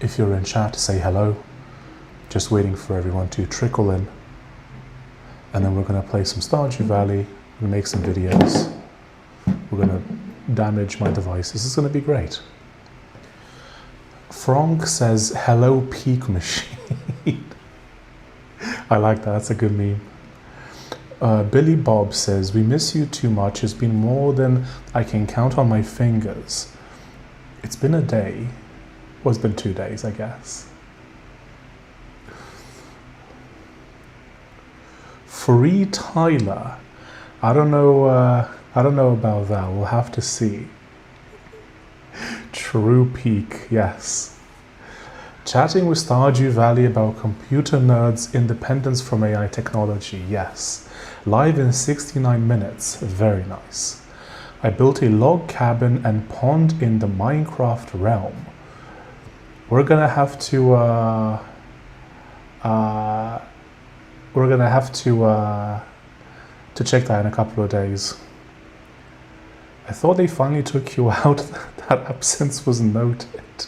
If you're in chat, say hello. Just waiting for everyone to trickle in. And then we're going to play some Stardew Valley, we're going to make some videos, we're going to damage my devices. It's going to be great. Frank says, hello peak machine. I like that, that's a good meme. Billy Bob says, we miss you too much. It's been more than I can count on my fingers. It's been a day. Well, it's been 2 days, I guess. Free Tyler. I don't know about that. We'll have to see. True peak, yes. Chatting with Stardew Valley about computer nerds' independence from AI technology, yes. Live in 69 minutes, very nice. I built a log cabin and pond in the Minecraft realm. We're gonna have to check that in a couple of days. I thought they finally took you out. That absence was noted.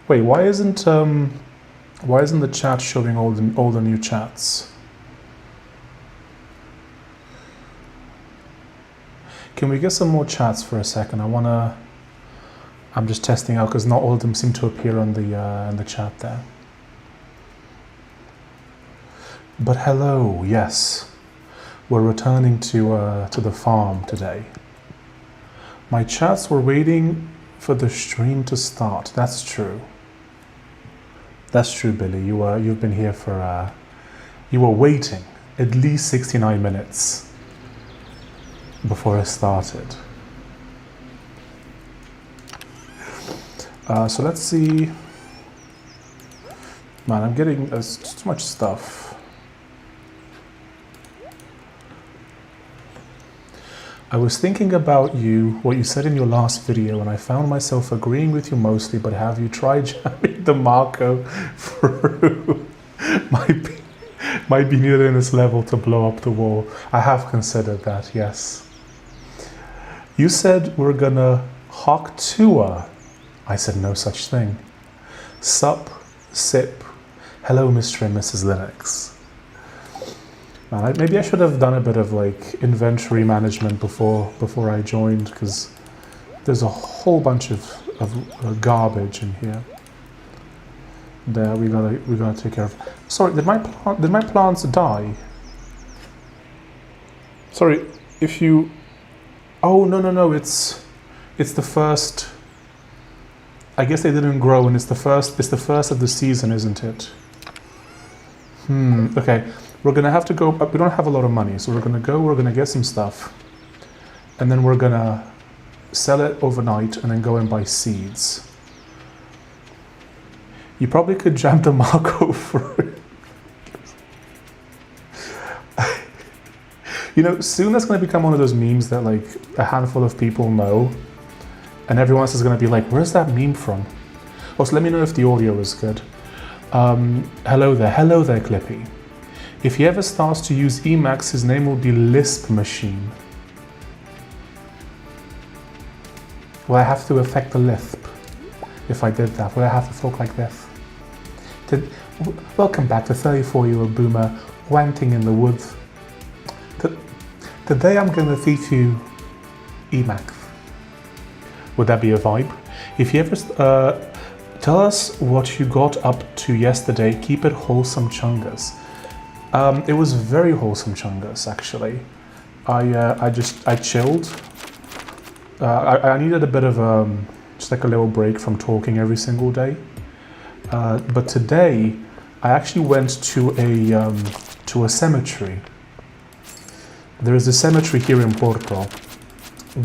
Wait, why isn't the chat showing all the new chats? Can we get some more chats for a second? I'm just testing out because not all of them seem to appear on in the chat there. But hello, yes, we're returning to the farm today. My chats were waiting for the stream to start. That's true. That's true, Billy. You've been here for you were waiting at least 69 minutes before I started. So let's see. Man, I'm getting too much stuff. I was thinking about you, what you said in your last video, and I found myself agreeing with you mostly, but have you tried jamming the Marco through? might be near this level to blow up the wall. I have considered that, yes. You said we're gonna hawk tour. I said no such thing. Sup, sip, hello Mr. and Mrs. Linux. Man, maybe I should have done a bit of like inventory management before I joined, because there's a whole bunch of garbage in here. There, we gotta take care of. Sorry, did my plants die? Sorry, if you. Oh no, it's the first. I guess they didn't grow, and it's the first of the season, isn't it? Okay. We're gonna have to go, but we don't have a lot of money, so we're gonna get some stuff, and then we're gonna sell it overnight and then go and buy seeds. You probably could jam the Marco through. You know, soon that's gonna become one of those memes that like a handful of people know, and everyone else is gonna be like, where's that meme from? Also, let me know if the audio is good. Hello there, Clippy. If he ever starts to use Emacs, his name will be Lisp Machine. Will I have to affect the lisp if I did that? Will I have to talk like this? Welcome back to 34-year-old boomer wanting in the woods. Today I'm going to teach you Emacs. Would that be a vibe? If you ever tell us what you got up to yesterday, keep it wholesome chungus. It was very wholesome chungus, actually. I chilled. I needed a bit of just like a little break from talking every single day. But today, I actually went to a cemetery. There is a cemetery here in Porto.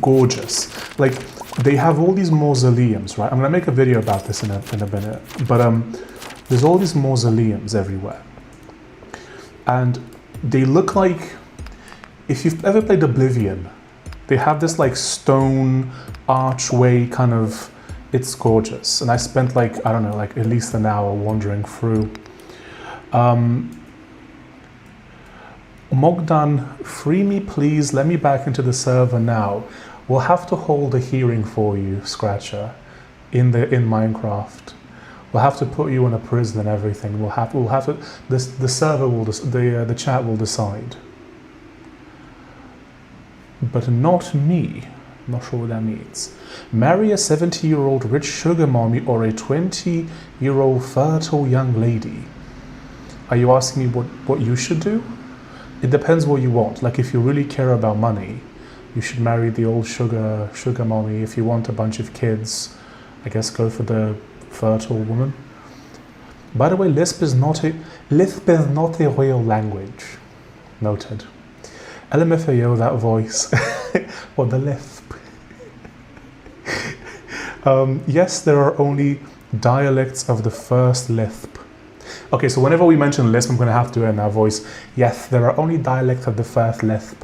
Gorgeous. Like, they have all these mausoleums, right? I'm gonna make a video about this in a minute. But there's all these mausoleums everywhere. And they look like, if you've ever played Oblivion, they have this like stone archway kind of, it's gorgeous. And I spent like, I don't know, like at least an hour wandering through. Mogdan, free me please, let me back into the server now. We'll have to hold a hearing for you, Scratcher, in Minecraft. We'll have to put you in a prison and everything. We'll have to. The server will the chat will decide. But not me. I'm not sure what that means. Marry a 70-year-old rich sugar mommy or a 20-year-old fertile young lady. Are you asking me what you should do? It depends what you want. Like if you really care about money, you should marry the old sugar mommy. If you want a bunch of kids, I guess go for the fertile woman. By the way, Lisp is not a real language. Noted. LMFAO, that voice. Or the Lisp. Yes, there are only dialects of the first Lisp. Okay, so whenever we mention Lisp, I'm going to have to do it in our voice. Yes, there are only dialects of the first Lisp.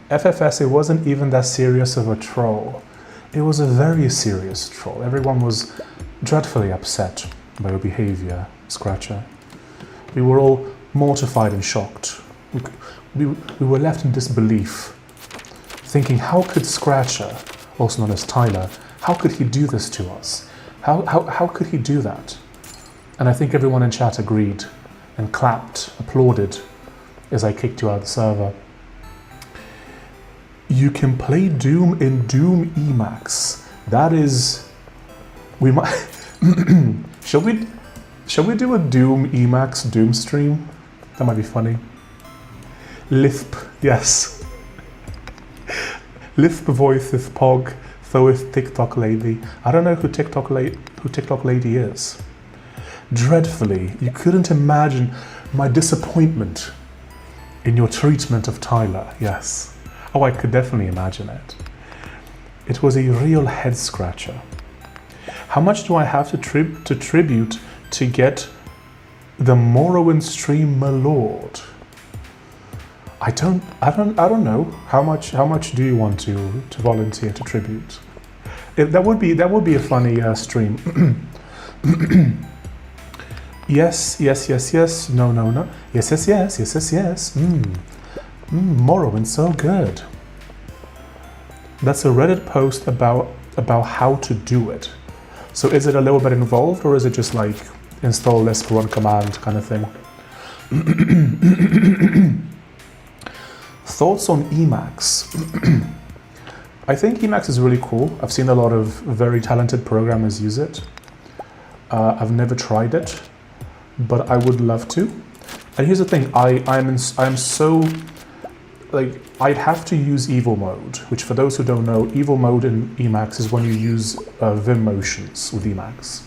FFS, it wasn't even that serious of a troll. It was a very serious troll. Everyone was dreadfully upset by your behavior, Scratcher. We were all mortified and shocked. We were left in disbelief, thinking, how could Scratcher, also known as Tyler, how could he do this to us? How could he do that? And I think everyone in chat agreed and clapped, applauded as I kicked you out of the server. You can play Doom in Doom Emacs. That is, we might. Shall we do a Doom Emacs Doom stream? That might be funny. Lisp, yes. Lisp voice is Pog, so is TikTok lady. I don't know who TikTok lady is. Dreadfully, you couldn't imagine my disappointment in your treatment of Tyler, yes. Oh, I could definitely imagine it. It was a real head scratcher. How much do I have to tribute to get the Morrowind stream, my lord? I don't know. How much do you want to volunteer to tribute? That would be a funny stream. Yes. No. Yes. Morrowind, so good. That's a Reddit post about how to do it. So is it a little bit involved, or is it just like install Lisp, run command kind of thing? Thoughts on Emacs? I think Emacs is really cool. I've seen a lot of very talented programmers use it. I've never tried it, but I would love to. And here's the thing, I'm so, like, I'd have to use evil mode, which for those who don't know, evil mode in Emacs is when you use Vim motions with Emacs.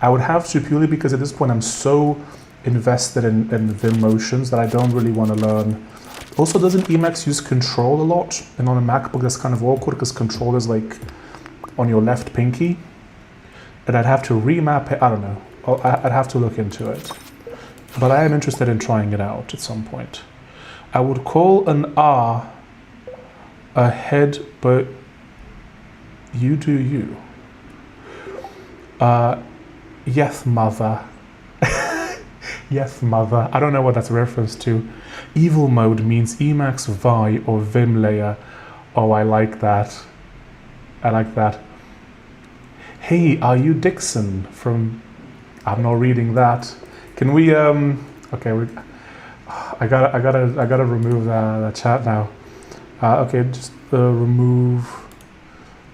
I would have to, purely because at this point I'm so invested in Vim motions that I don't really want to learn. Also, doesn't Emacs use control a lot? And on a MacBook that's kind of awkward because control is like on your left pinky. And I'd have to remap it, I don't know. I'd have to look into it. But I am interested in trying it out at some point. I would call an R a head, but you do you. Yes, mother. Yes, mother. I don't know what that's a reference to. Evil mode means Emacs Vi or Vim layer. Oh, I like that. I like that. Hey, are you Dixon from... I'm not reading that. Can we, okay, I gotta remove that chat now. Okay, just remove...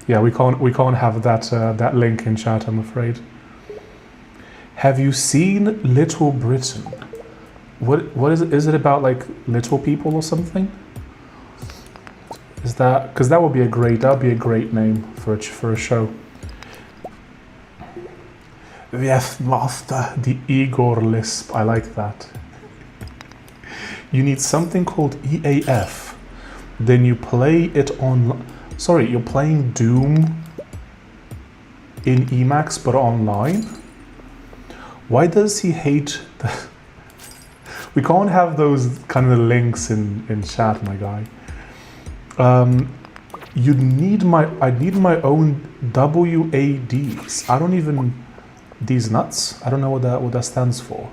Yeah, we can't have that link in chat, I'm afraid. Have you seen Little Britain? What is it? Is it about like little people or something? Is that, because that would be a great name for a show. Yes, master, the Igor Lisp. I like that. You need something called EAF. Then you play it on. Sorry, you're playing Doom in Emacs but online. Why does he hate the... We can't have those kind of links in chat, my guy. I need my own WADs. I don't even... These nuts? I don't know what that stands for.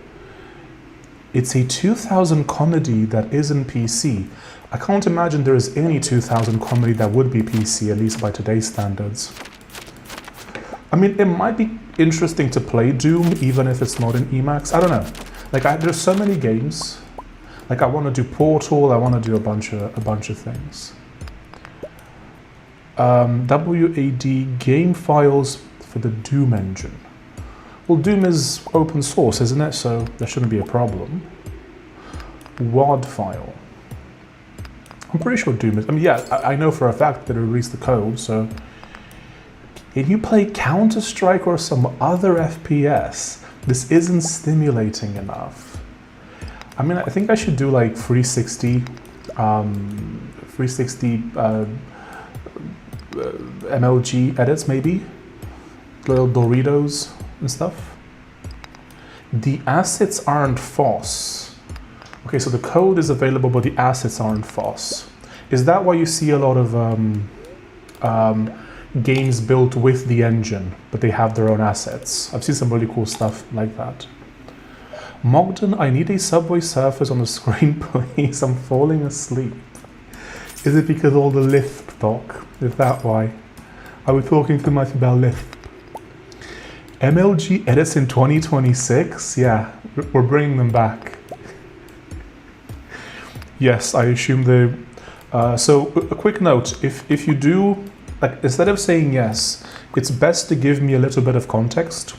It's a 2000 comedy that isn't PC. I can't imagine there is any 2000 comedy that would be PC, at least by today's standards. I mean, it might be interesting to play Doom even if it's not in Emacs. I don't know. Like, there's so many games. Like, I want to do Portal. I want to do a bunch of things. WAD game files for the Doom engine. Well, Doom is open source, isn't it? So there shouldn't be a problem. WAD file. I'm pretty sure Doom is. I mean, yeah, I know for a fact that it released the code. So, if you play Counter-Strike or some other FPS, this isn't stimulating enough. I mean, I think I should do like 360 MLG edits, maybe little Doritos and stuff. The assets aren't FOSS. Okay, so the code is available, but the assets aren't FOSS. Is that why you see a lot of games built with the engine, but they have their own assets? I've seen some really cool stuff like that. Mogden, I need a Subway Surfers on the screen, please. I'm falling asleep. Is it because all the Lisp talk? Is that why? Are we talking too much about Lisp? MLG edits in 2026? Yeah, we're bringing them back. Yes, I assume they... so, a quick note. If you do... Like, instead of saying yes, it's best to give me a little bit of context.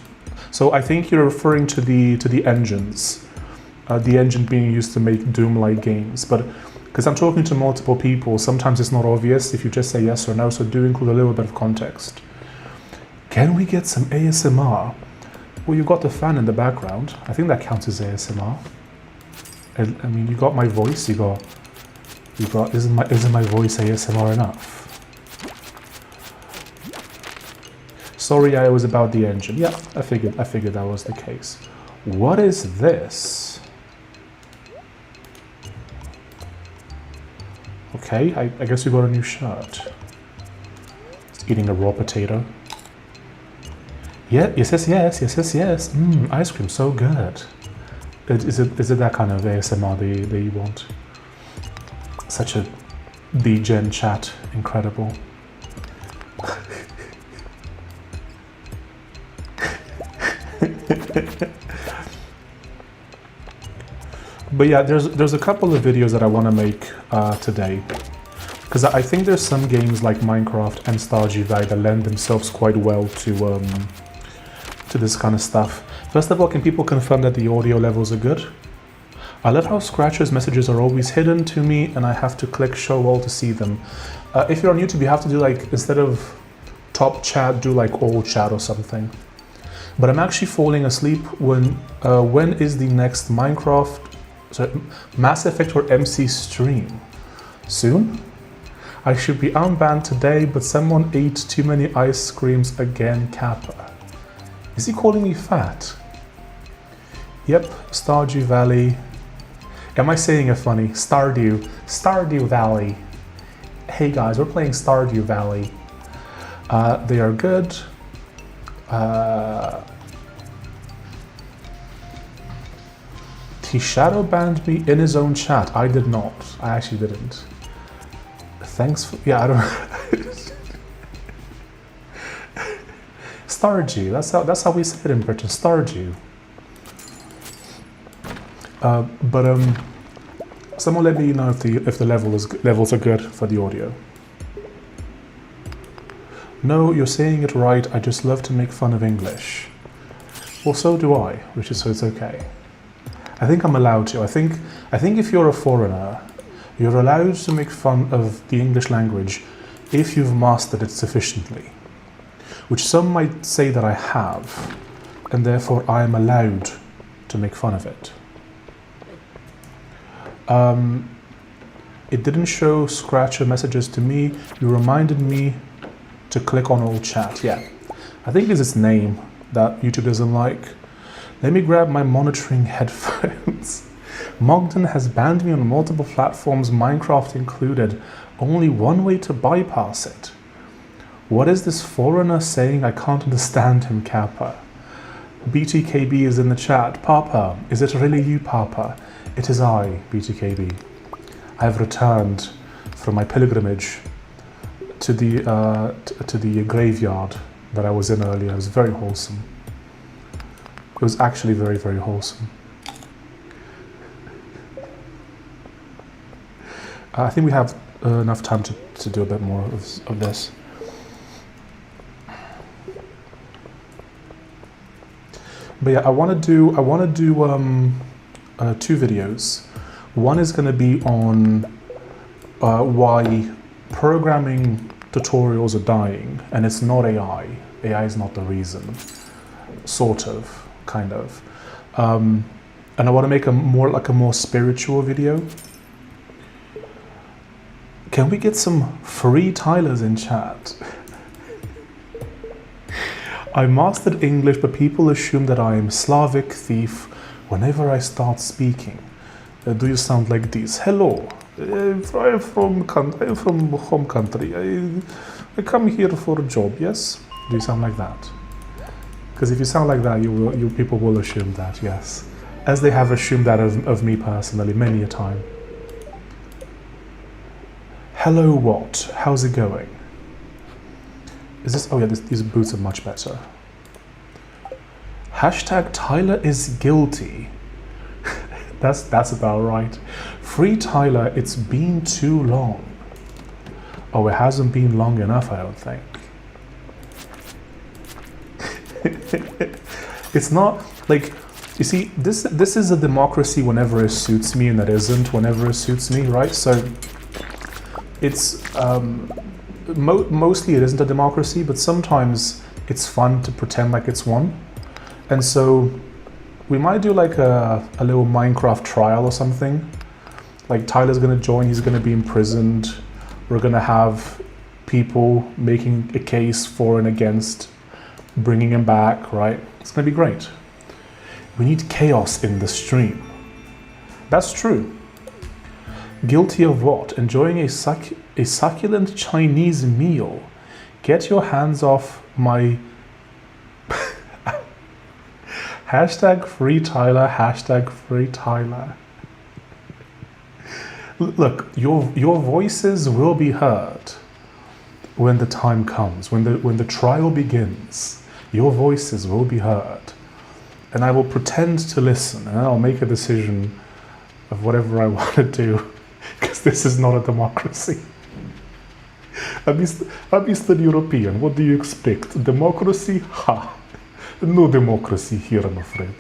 So I think you're referring to the engines. The engine being used to make Doom-like games. But because I'm talking to multiple people, sometimes it's not obvious if you just say yes or no, so do include a little bit of context. Can we get some ASMR? Well, you've got the fan in the background. I think that counts as ASMR. I mean, you got my voice, isn't my voice ASMR enough? Sorry, I was about the engine. Yeah, I figured that was the case. What is this? Okay, I guess we got a new shirt. It's eating a raw potato. Yeah, yes. Ice cream, so good. Is it that kind of ASMR that you want? Such a degen chat, incredible. But yeah, there's a couple of videos that I want to make today, because I think there's some games like Minecraft and Stardew Valley that lend themselves quite well to this kind of stuff. First of all, can people confirm that the audio levels are good? I love how Scratcher's messages are always hidden to me and I have to click show all to see them. If you're on YouTube, you have to do like, instead of top chat, do like all chat or something. But I'm actually falling asleep when is the next Minecraft, Mass Effect or MC stream? Soon? I should be unbanned today, but someone ate too many ice creams again, Kappa. Is he calling me fat? Yep, Stardew Valley. Am I saying it funny? Stardew Valley. Hey guys, we're playing Stardew Valley. They are good. He shadow banned me in his own chat. I did not. I actually didn't. Thanks for... Yeah, I don't... Stardew. That's how we say it in Britain. Stardew. Someone let me know if the levels are good for the audio. No, you're saying it right. I just love to make fun of English. Well, so do I, so it's okay. I think I'm allowed to. I think if you're a foreigner, you're allowed to make fun of the English language if you've mastered it sufficiently. Which some might say that I have, and therefore I am allowed to make fun of it. It didn't show Scratcher messages to me. You reminded me to click on all chat. Yeah, I think it's its name that YouTube doesn't like. Let me grab my monitoring headphones. Mogden has banned me on multiple platforms, Minecraft included. Only one way to bypass it. What is this foreigner saying? I can't understand him, Kappa. BTKB is in the chat. Papa, is it really you, Papa? It is I, BTKB. I have returned from my pilgrimage to the graveyard, that I was in earlier. It was very wholesome. It was actually very, very wholesome. I think we have enough time to do a bit more of this. But yeah, I want to do 2 videos. One is going to be on why programming tutorials are dying, and it's not AI. AI is not the reason. Sort of, kind of. And I want to make a more spiritual video. Can we get some free Tylers in chat? I mastered English, but people assume that I am Slavic thief whenever I start speaking. Do you sound like this? Hello, I'm from home country. I come here for a job. Yes. Do you sound like that? Because if you sound like that, people will assume that. Yes, as they have assumed that of me personally many a time. Hello, what? How's it going? Is this? Oh yeah, these boots are much better. Hashtag Tyler is guilty. That's about right. Free Tyler, it's been too long. Oh, it hasn't been long enough, I don't think. It's not like, you see, this is a democracy whenever it suits me, and that isn't whenever it suits me, right? So it's mostly it isn't a democracy, but sometimes it's fun to pretend like it's one. And so we might do like a little Minecraft trial or something. Like Tyler's gonna join, he's gonna be imprisoned. We're gonna have people making a case for and against bringing him back, right? It's gonna be great. We need chaos in the stream. That's true. Guilty of what? Enjoying a succulent Chinese meal. Get your hands off my... Hashtag free Tyler, hashtag free Tyler. Look, your voices will be heard when the time comes, when the trial begins. Your voices will be heard. And I will pretend to listen, and I'll make a decision of whatever I want to do, because this is not a democracy. I'm Eastern European, what do you expect? Democracy? Ha! No democracy here, I'm afraid.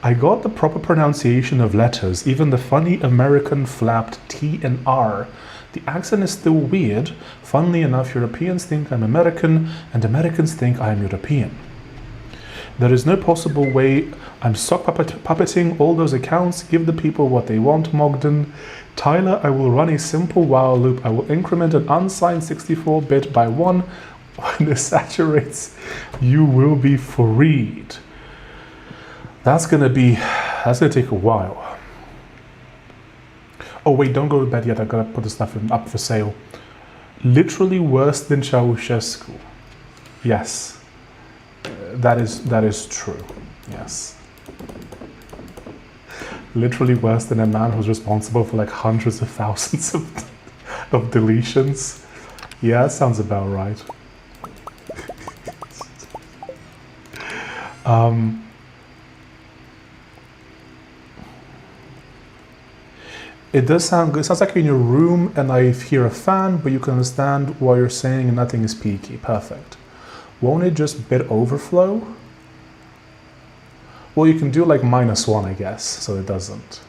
I got the proper pronunciation of letters, even the funny American flapped T and R. The accent is still weird. Funnily enough, Europeans think I'm American, and Americans think I'm European. There is no possible way I'm sock puppeting all those accounts. Give the people what they want, Mogden. Tyler, I will run a simple while loop. I will increment an unsigned 64-bit by 1. When it saturates, you will be freed. That's gonna take a while. Oh wait, don't go to bed yet. I gotta put the stuff up for sale. Literally worse than Ceausescu. Yes, that is true. Yes, literally worse than a man who's responsible for like hundreds of thousands of deletions. Yeah, that sounds about right. It does sound good. It sounds like you're in your room and I hear a fan, but you can understand what you're saying and nothing is peaky. Perfect. Won't it just bit overflow? Well, you can do like -1, I guess, so it doesn't.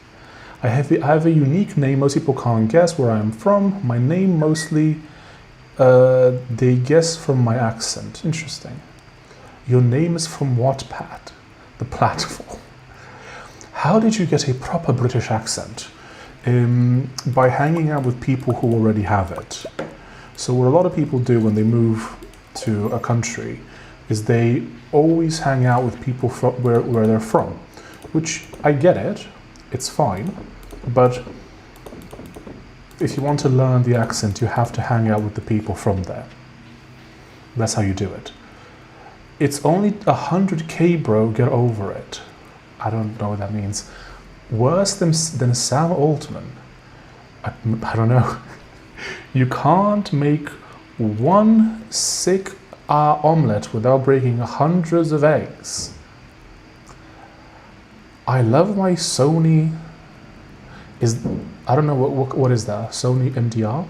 I have a unique name. Most people can't guess where I'm from. My name mostly, they guess from my accent. Interesting. Your name is from Wattpad, the platform. How did you get a proper British accent? By hanging out with people who already have it. So what a lot of people do when they move to a country is they always hang out with people from where they're from, which I get it, it's fine, but if you want to learn the accent, you have to hang out with the people from there. That's how you do it. It's only 100k, bro, get over it. I don't know what that means. Worse than Sam Altman. I don't know. You can't make one sick omelette without breaking hundreds of eggs. I love my Sony. I don't know what is that? Sony MDR?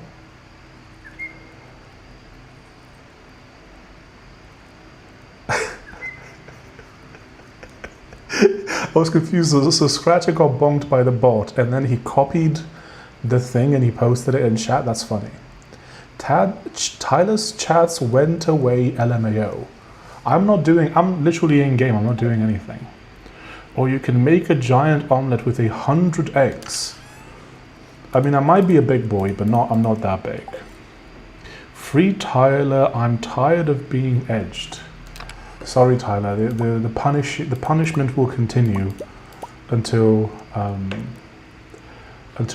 I was confused. So Scratcher got bonked by the bot, and then he copied the thing and he posted it in chat. That's funny. Tyler's chats went away. LMAO. I'm literally in game. I'm not doing anything. Or you can make a giant omelet with 100 eggs. I mean, I might be a big boy, but I'm not that big. Free Tyler. I'm tired of being edged. Sorry, Tyler. The punishment will continue until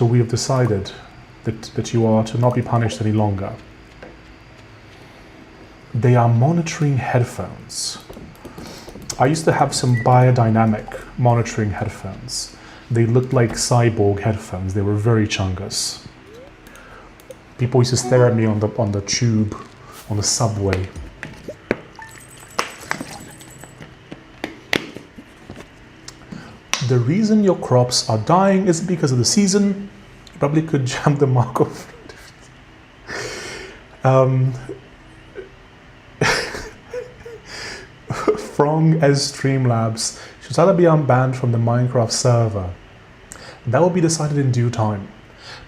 we have decided that you are to not be punished any longer. They are monitoring headphones. I used to have some biodynamic monitoring headphones. They looked like cyborg headphones. They were very chungus. People used to stare at me on the tube, on the subway. The reason your crops are dying isn't because of the season. You probably could jump the mark off. Frong as Streamlabs should either be unbanned from the Minecraft server. That will be decided in due time.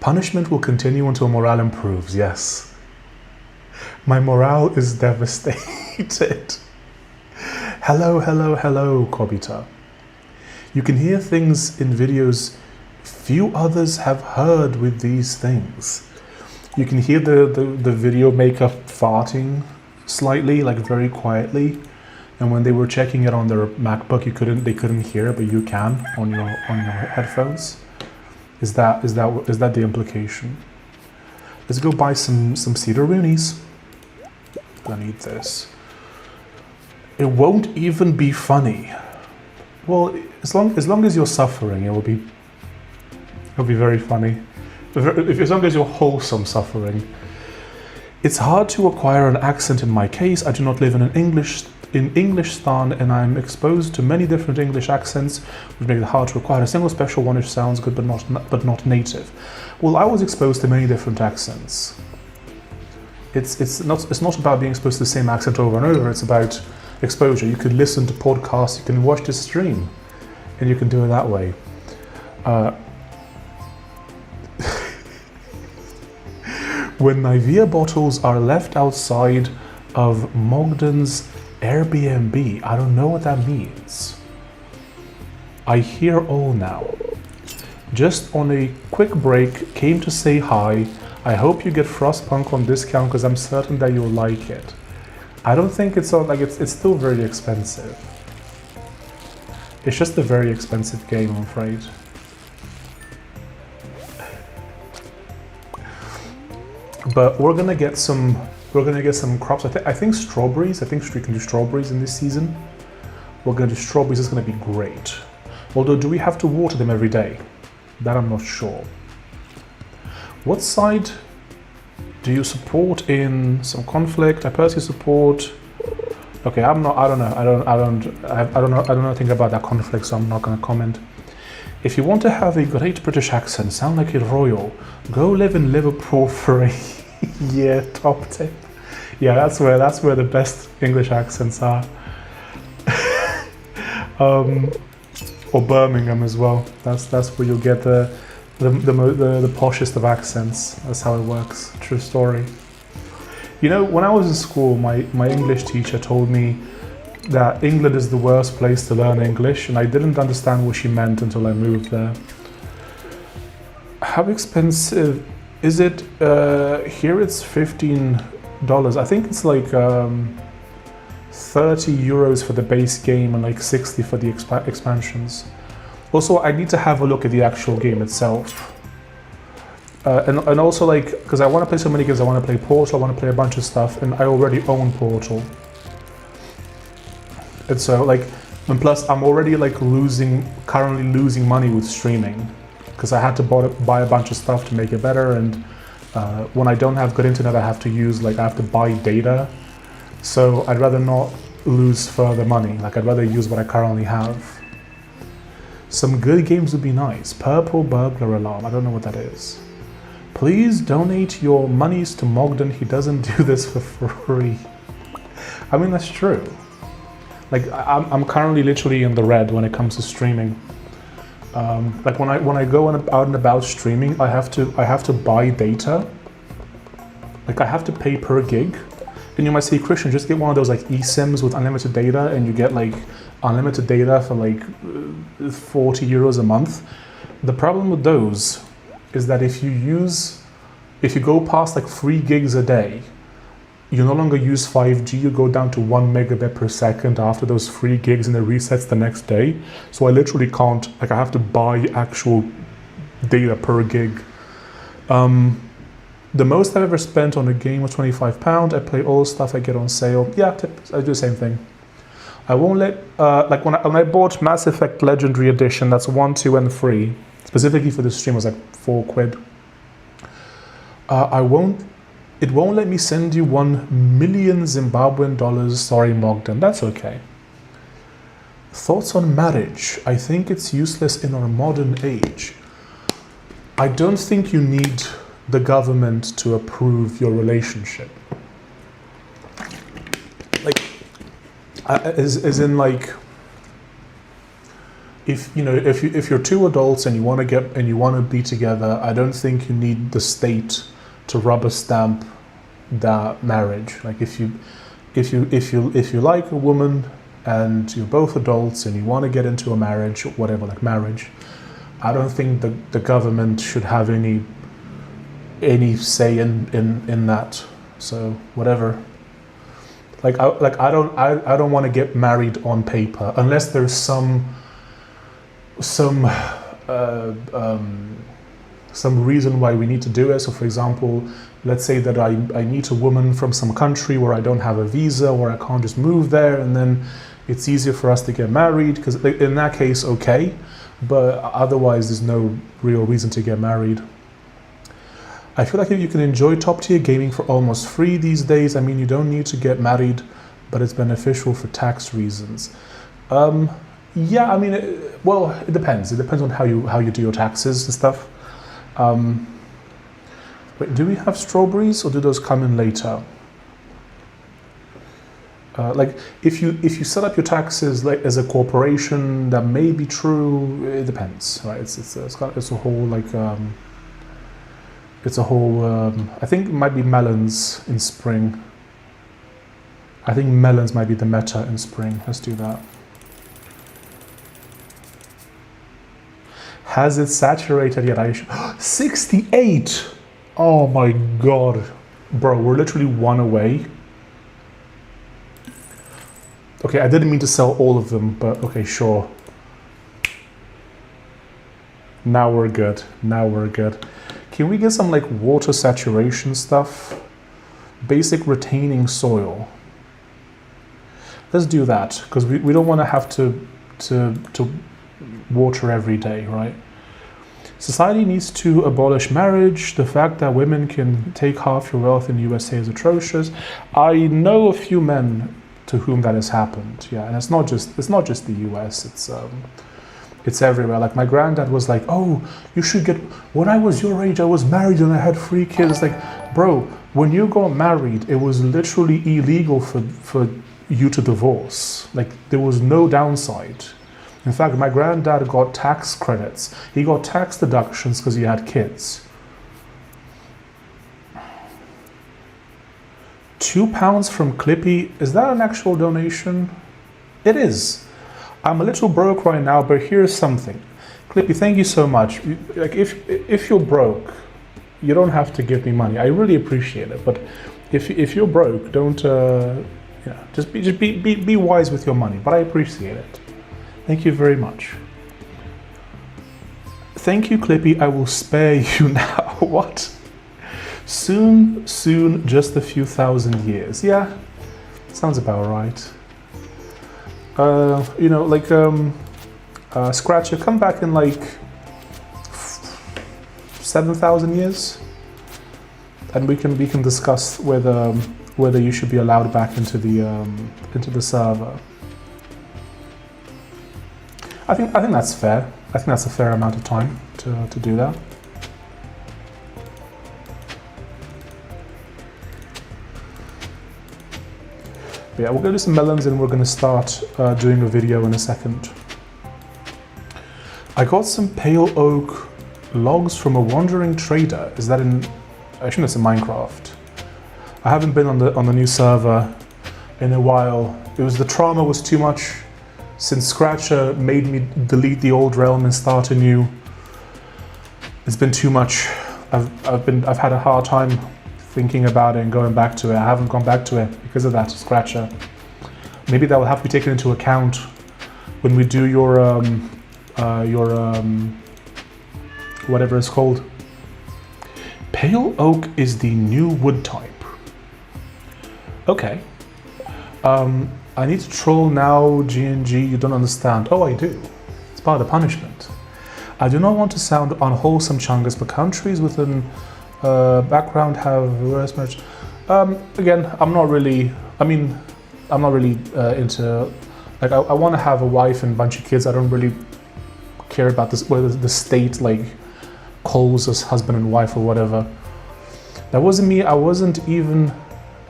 Punishment will continue until morale improves, yes. My morale is devastated. Hello, Kobita. You can hear things in videos few others have heard with these things. You can hear the video maker farting slightly, like very quietly. And when they were checking it on their MacBook, they couldn't hear it, but you can on your headphones. Is that the implication? Let's go buy some cedar roonies. I need this. It won't even be funny. Well, as long as you're suffering, it'll be very funny. As long as you're wholesome suffering. It's hard to acquire an accent in my case. I do not live in Englistan, and I'm exposed to many different English accents, which make it hard to acquire a single special one which sounds good but not native. Well, I was exposed to many different accents. It's not about being exposed to the same accent over and over. It's about exposure. You can listen to podcasts, you can watch the stream, and you can do it that way. When Nivea bottles are left outside of Mogden's Airbnb, I don't know what that means. I hear all now. Just on a quick break, came to say hi. I hope you get Frostpunk on discount because I'm certain that you'll like it. I don't think it's still very expensive. It's just a very expensive game, I'm afraid. But we're gonna get some crops. I think strawberries. I think we can do strawberries in this season. We're gonna do strawberries. It's gonna be great. Although, do we have to water them every day? That I'm not sure. What side do you support in some conflict? I personally support. Okay, I'm not. I don't know. I don't know. I don't know anything about that conflict, so I'm not gonna comment. If you want to have a great British accent, sound like a royal, go live in Liverpool for a year. Top tip. Yeah, that's where the best English accents are. Or Birmingham as well. That's where you'll get the poshest of accents. That's how it works. True story. You know, when I was in school, my English teacher told me that England is the worst place to learn English, and I didn't understand what she meant until I moved there. How expensive is it? Here it's $15. I think it's like 30 euros for the base game and like 60 for the expansions. Also, I need to have a look at the actual game itself. And also, like, because I want to play so many games, I want to play Portal, I want to play a bunch of stuff, and I already own Portal. And so, like, and plus I'm already like currently losing money with streaming, because I had to buy a bunch of stuff to make it better, and When I don't have good internet, I have to buy data. So I'd rather not lose further money. Like, I'd rather use what I currently have. Some good games would be nice. Purple burglar alarm. I don't know what that is. Please donate your monies to Mogden. He doesn't do this for free. I mean, that's true. Like, I'm currently literally in the red when it comes to streaming. Like when I go out and about streaming, I have to buy data. Like, I have to pay per gig. And you might say, Christian, just get one of those like eSIMs with unlimited data, and you get like unlimited data for like 40 euros a month. The problem with those is that if you go past like 3 gigs a day, you no longer use 5G, you go down to 1 megabit per second after those 3 gigs, and it resets the next day. So I literally can't, like, I have to buy actual data per gig. The most I've ever spent on a game was £25. I play all the stuff I get on sale. Yeah, I do the same thing. I won't let, like when I bought Mass Effect Legendary Edition, that's 1, 2, and 3, specifically for the stream, was like £4. It won't let me send you 1 million Zimbabwean dollars. Sorry, Mogden, that's okay. Thoughts on marriage? I think it's useless in our modern age. I don't think you need the government to approve your relationship. Like, as in like, if you're 2 adults and you want to be together, I don't think you need the state to rubber stamp that marriage. Like, if you like a woman and you're both adults and you want to get into a marriage, whatever, like marriage, I don't think the government should have any say in that. So whatever. Like I don't want to get married on paper unless there's some reason why we need to do it. So for example, let's say that I meet a woman from some country where I don't have a visa, or I can't just move there, and then it's easier for us to get married, because in that case, okay, but otherwise there's no real reason to get married. I feel like you can enjoy top tier gaming for almost free these days. I mean, you don't need to get married, but it's beneficial for tax reasons. Yeah, I mean, it depends. It depends on how you do your taxes and stuff. Wait, do we have strawberries, or do those come in later? Like, if you set up your taxes like as a corporation, that may be true. It depends, right? It's a whole like I think it might be melons in spring. I think melons might be the meta in spring. Let's do that. Has it saturated yet? 68! Oh my god. Bro, we're literally 1 away. Okay, I didn't mean to sell all of them, but okay, sure. Now we're good. Now we're good. Can we get some like water saturation stuff? Basic retaining soil. Let's do that, because we don't want to have to water every day, right? Society needs to abolish marriage. The fact that women can take half your wealth in the USA is atrocious. I know a few men to whom that has happened. Yeah, and it's not just the US. It's everywhere. Like, my granddad was like, "Oh, you should get." When I was your age, I was married and I had 3 kids. It's like, bro, when you got married, it was literally illegal for you to divorce. Like, there was no downside. In fact, my granddad got tax credits. He got tax deductions because he had kids. £2 from Clippy. Is that an actual donation? It is. I'm a little broke right now, but here's something. Clippy, thank you so much. Like, if you're broke, you don't have to give me money. I really appreciate it. But if you're broke, don't just be wise with your money. But I appreciate it. Thank you very much. Thank you, Clippy. I will spare you now. What? Soon, just a few thousand years. Yeah, sounds about right. Scratcher, come back in like 7,000 years. and we can discuss whether you should be allowed back into the server. I think that's fair. I think that's a fair amount of time to do that. But yeah, we're going to do some melons and we're going to start doing a video in a second. I got some pale oak logs from a wandering trader. Is that in? I assume it's in Minecraft. I haven't been on the new server in a while. The trauma was too much. Since Scratcher made me delete the old realm and start anew, it's been too much. I've had a hard time thinking about it and going back to it. I haven't gone back to it because of that Scratcher. Maybe that will have to be taken into account when we do your whatever it's called. Pale oak is the new wood type. Okay. I need to troll now, G&G, you don't understand. Oh, I do. It's part of the punishment. I do not want to sound unwholesome, Chungus, but countries within background have worse marriage. Again, I'm not really into, like, I want to have a wife and a bunch of kids. I don't really care about this, whether the state, like, calls us husband and wife or whatever. That wasn't me. I was even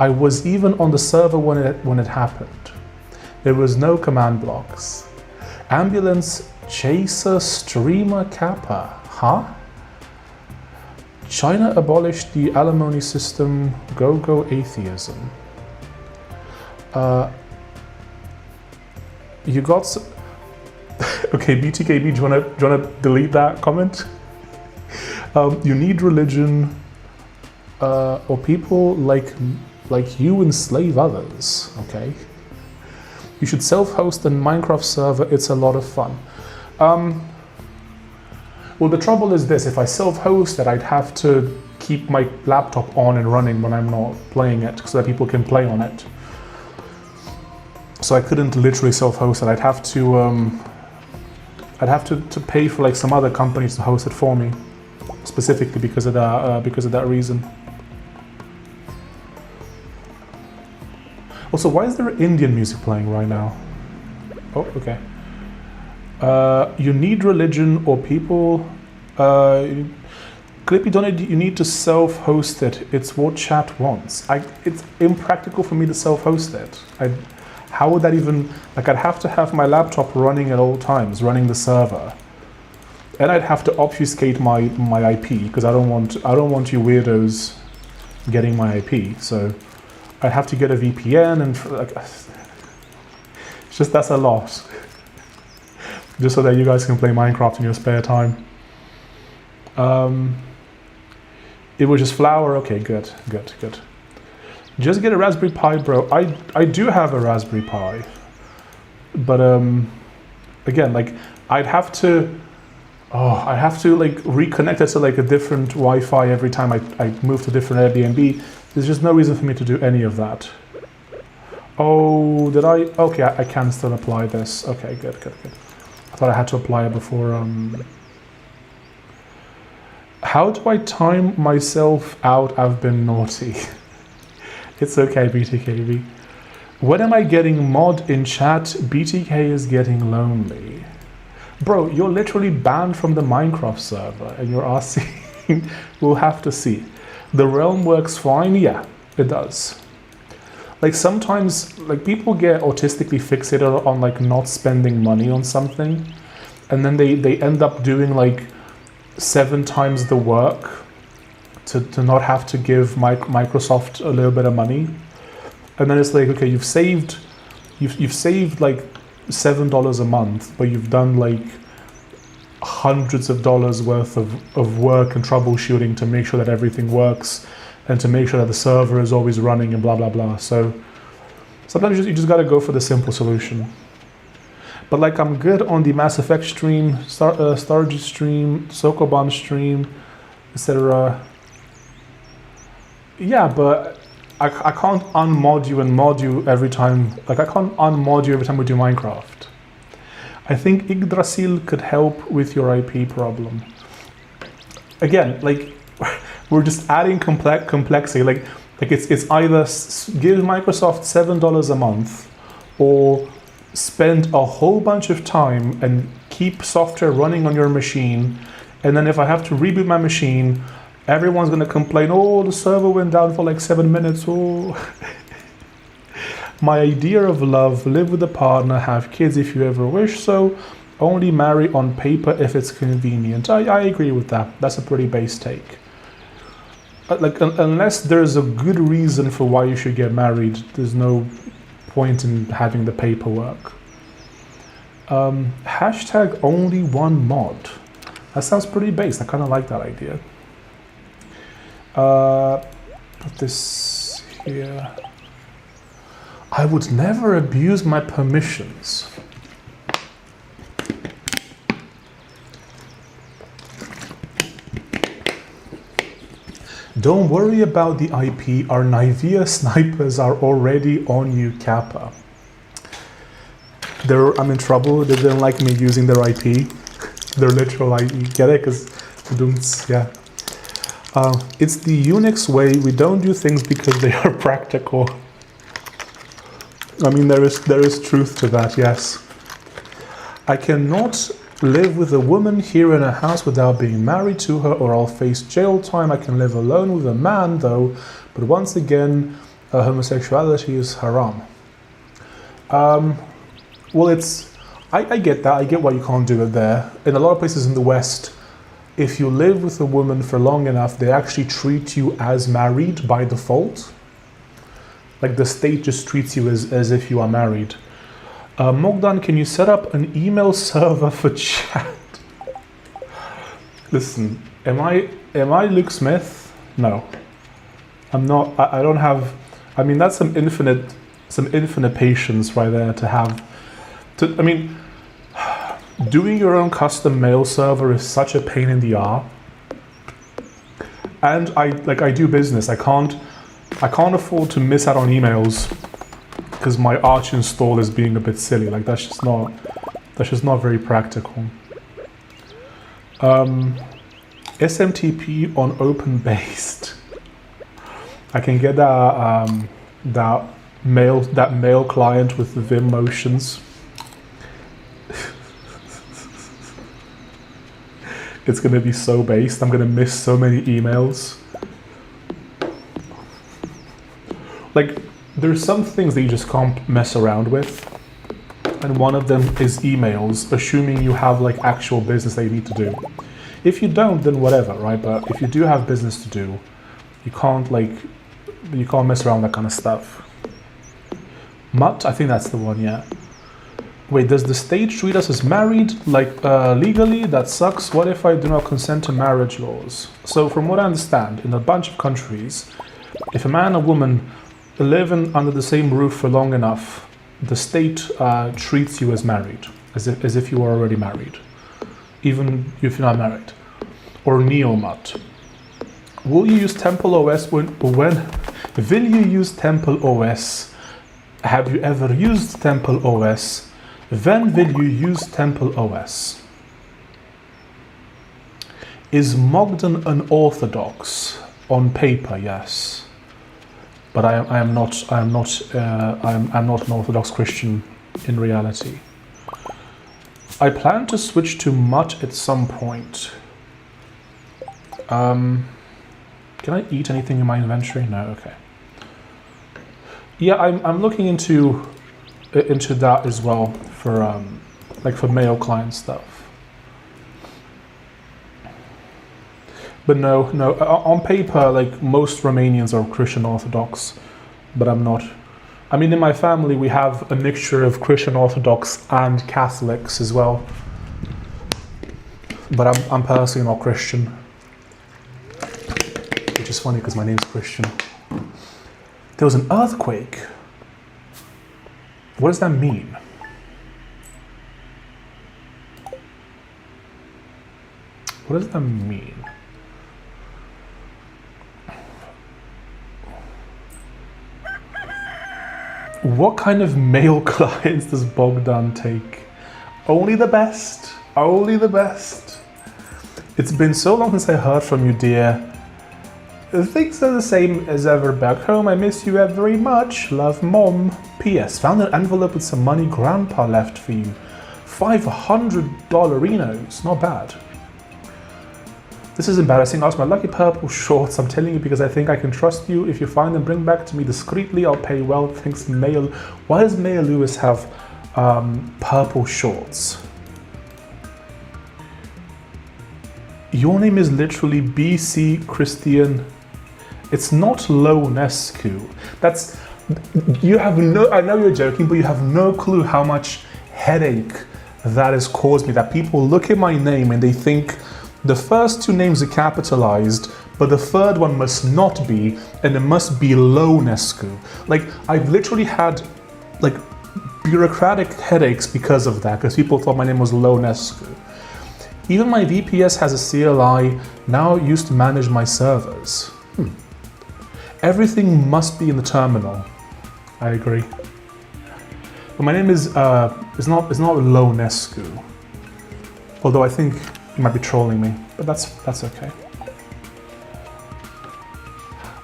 on the server when it happened. There was no command blocks. Ambulance chaser streamer kappa. Huh? China abolished the alimony system. Go atheism. You got some... Okay, BTKB, do you wanna delete that comment? You need religion, or people like you enslave others. Okay. You should self-host a Minecraft server. It's a lot of fun. Well, the trouble is this: if I self-host it, I'd have to keep my laptop on and running when I'm not playing it, so that people can play on it. So I couldn't literally self-host it. I'd have to pay for like some other companies to host it for me, specifically because of that reason. Also, why is there Indian music playing right now? Oh, okay. You need religion or people. Clippy donated, you need to self-host it. It's what chat wants. It's impractical for me to self-host it. How would that even, like, I'd have to have my laptop running at all times, running the server. And I'd have to obfuscate my IP, because I don't want you weirdos getting my IP. So I'd have to get a VPN and like, it's just, that's a lot. Just so that you guys can play Minecraft in your spare time. It was just flour. Okay, good. Just get a Raspberry Pi, bro. I do have a Raspberry Pi, but again, like, I'd have to like reconnect it to like a different Wi-Fi every time I move to a different Airbnb. There's just no reason for me to do any of that. Oh, did I? Okay, I can still apply this. Okay, good. I thought I had to apply it before. How do I time myself out? I've been naughty. It's okay, BTKB. When am I getting mod in chat? BTK is getting lonely. Bro, you're literally banned from the Minecraft server and you're asking. We'll have to see. The realm works fine? Yeah, it does. Like, sometimes, like, people get autistically fixated on like not spending money on something, and then they end up doing like 7 times the work to not have to give Microsoft a little bit of money. And then it's like, okay, you've saved like $7 a month, but you've done like hundreds of dollars worth of work and troubleshooting to make sure that everything works and to make sure that the server is always running and blah blah blah. So sometimes you just gotta go for the simple solution. But like, I'm good on the Mass Effect stream, Stardew stream, Sokoban stream, etc. Yeah, but I can't unmod you and mod you every time. Like, I can't unmod you every time we do Minecraft. I think Yggdrasil could help with your IP problem. Again, like, we're just adding complexity. Like it's either give Microsoft $7 a month, or spend a whole bunch of time and keep software running on your machine, and then if I have to reboot my machine, everyone's gonna complain, oh, the server went down for like 7 minutes, oh. My idea of love: live with a partner, have kids if you ever wish so, only marry on paper if it's convenient. I agree with that. That's a pretty base take. Like, unless there's a good reason for why you should get married, there's no point in having the paperwork. Hashtag only one mod. That sounds pretty base. I kind of like that idea. Put this here. I would never abuse my permissions. Don't worry about the IP, our Nivea snipers are already on you, Kappa. I'm in trouble, they didn't like me using their IP. Their literal IP, get it? Because, yeah. It's the Unix way, we don't do things because they are practical. I mean, there is truth to that, yes. I cannot live with a woman here in a house without being married to her, or I'll face jail time. I can live alone with a man though, but once again, homosexuality is haram. Well, I get that. I get why you can't do it there. In a lot of places in the West, if you live with a woman for long enough, they actually treat you as married by default. Like the state just treats you as if you are married. Mogdan, can you set up an email server for chat? Listen, am I Luke Smith? No, I'm not. I don't have. I mean, that's some infinite patience right there to have. I mean, doing your own custom mail server is such a pain in the arse. And I do business. I can't afford to miss out on emails because my Arch install is being a bit silly. Like that's just not very practical. SMTP on open-based. I can get that mail client with the Vim motions. It's gonna be so based. I'm gonna miss so many emails. Like, there's some things that you just can't mess around with, and one of them is emails, assuming you have like actual business that you need to do. If you don't, then whatever, right? But if you do have business to do, you can't mess around with that kind of stuff. Mutt, I think that's the one, yeah. Wait, does the state treat us as married, like legally? That sucks. What if I do not consent to marriage laws? So from what I understand, in a bunch of countries, if a man and a woman live under the same roof for long enough, the state treats you as married, as if you were already married, even if you're not married. Or Neomut. Will you use Temple OS when will you use Temple OS? Have you ever used Temple OS? When will you use Temple OS? Is Mogden an Orthodox? On paper, yes. But I'm not an Orthodox Christian in reality. I plan to switch to Mutt at some point. Can I eat anything in my inventory? No, okay. Yeah, I'm looking into that as well for for mail client stuff. But no, on paper, like most Romanians are Christian Orthodox, but I'm not. I mean, in my family, we have a mixture of Christian Orthodox and Catholics as well. But I'm personally not Christian, which is funny because my name's Christian. There was an earthquake. What does that mean? What does that mean? What kind of mail clients does Bogdan take? Only the best. Only the best. It's been so long since I heard from you, dear. Things are the same as ever back home. I miss you very much. Love, Mom. P.S. Found an envelope with some money Grandpa left for you. $500 Not bad. This is embarrassing. Ask my lucky purple shorts. I'm telling you because I think I can trust you. If you find them, bring back to me discreetly. I'll pay well. Thanks, Maya. Why does Maya Lewis have purple shorts? Your name is literally BC Christian. It's not Lonescu. That's, you have no, I know you're joking, but you have no clue how much headache that has caused me. That people look at my name and they think the first two names are capitalized, but the third one must not be, and it must be Lonescu. Like, I've literally had like bureaucratic headaches because of that, because people thought my name was Lonescu. Even my VPS has a CLI now used to manage my servers. Everything must be in the terminal. I agree. But my name is not Lonescu. Although I think you might be trolling me, but that's okay.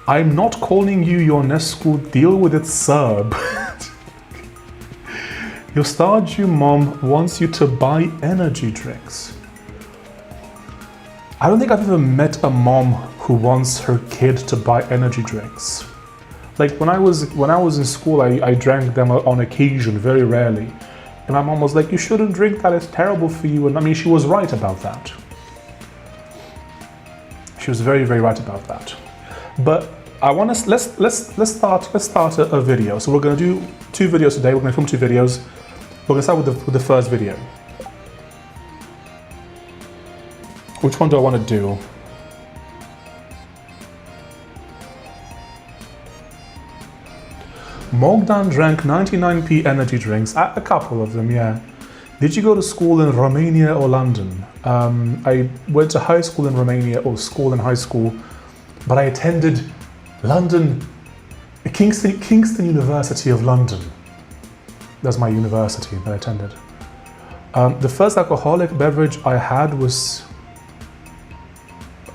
I'm not calling you your Nescu. Deal with it, Serb. Your Stardew mom wants you to buy energy drinks. I don't think I've ever met a mom who wants her kid to buy energy drinks. Like when I was in school, I drank them on occasion, very rarely. And my mom was like, "You shouldn't drink that, it's terrible for you." And I mean, she was right about that. She was very, very right about that. But I want to let's start a video. So we're going to do 2 videos today. We're going to film 2 videos. We're going to start with the first video. Which one do I want to do? Mogdan drank 99p energy drinks, a couple of them, yeah. Did you go to school in Romania or London? I went to high school in Romania, or school and high school, but I attended London, Kingston University of London. That's my university that I attended. The first alcoholic beverage I had was,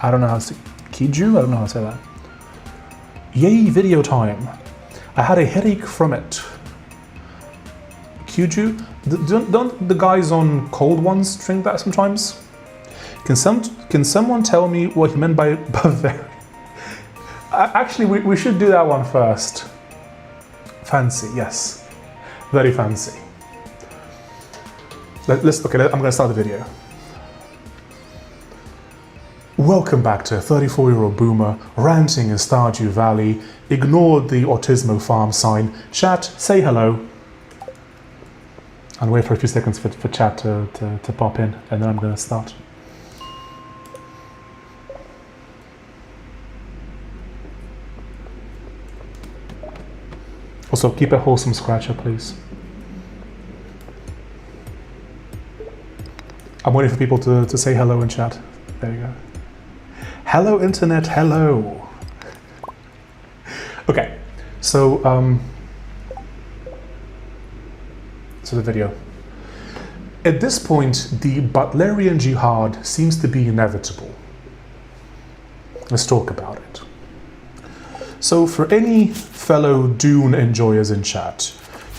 I don't know how to say, Kiju? I don't know how to say that. Yay, video time. I had a headache from it. Kiju? Don't the guys on cold ones drink that sometimes? Can someone tell me what he meant by Bavarian? Actually, we should do that one first. Fancy, yes. Very fancy. Okay, I'm gonna start the video. Welcome back to 34-year-old boomer ranting in Stardew Valley. Ignore the Autismo farm sign. Chat, say hello. And wait for a few seconds for chat to pop in, and then I'm going to start. Also, keep a wholesome scratcher, please. I'm waiting for people to say hello in chat. There you go. Hello, internet, hello. Okay, so the video. At this point, the Butlerian Jihad seems to be inevitable. Let's talk about it. So for any fellow Dune enjoyers in chat,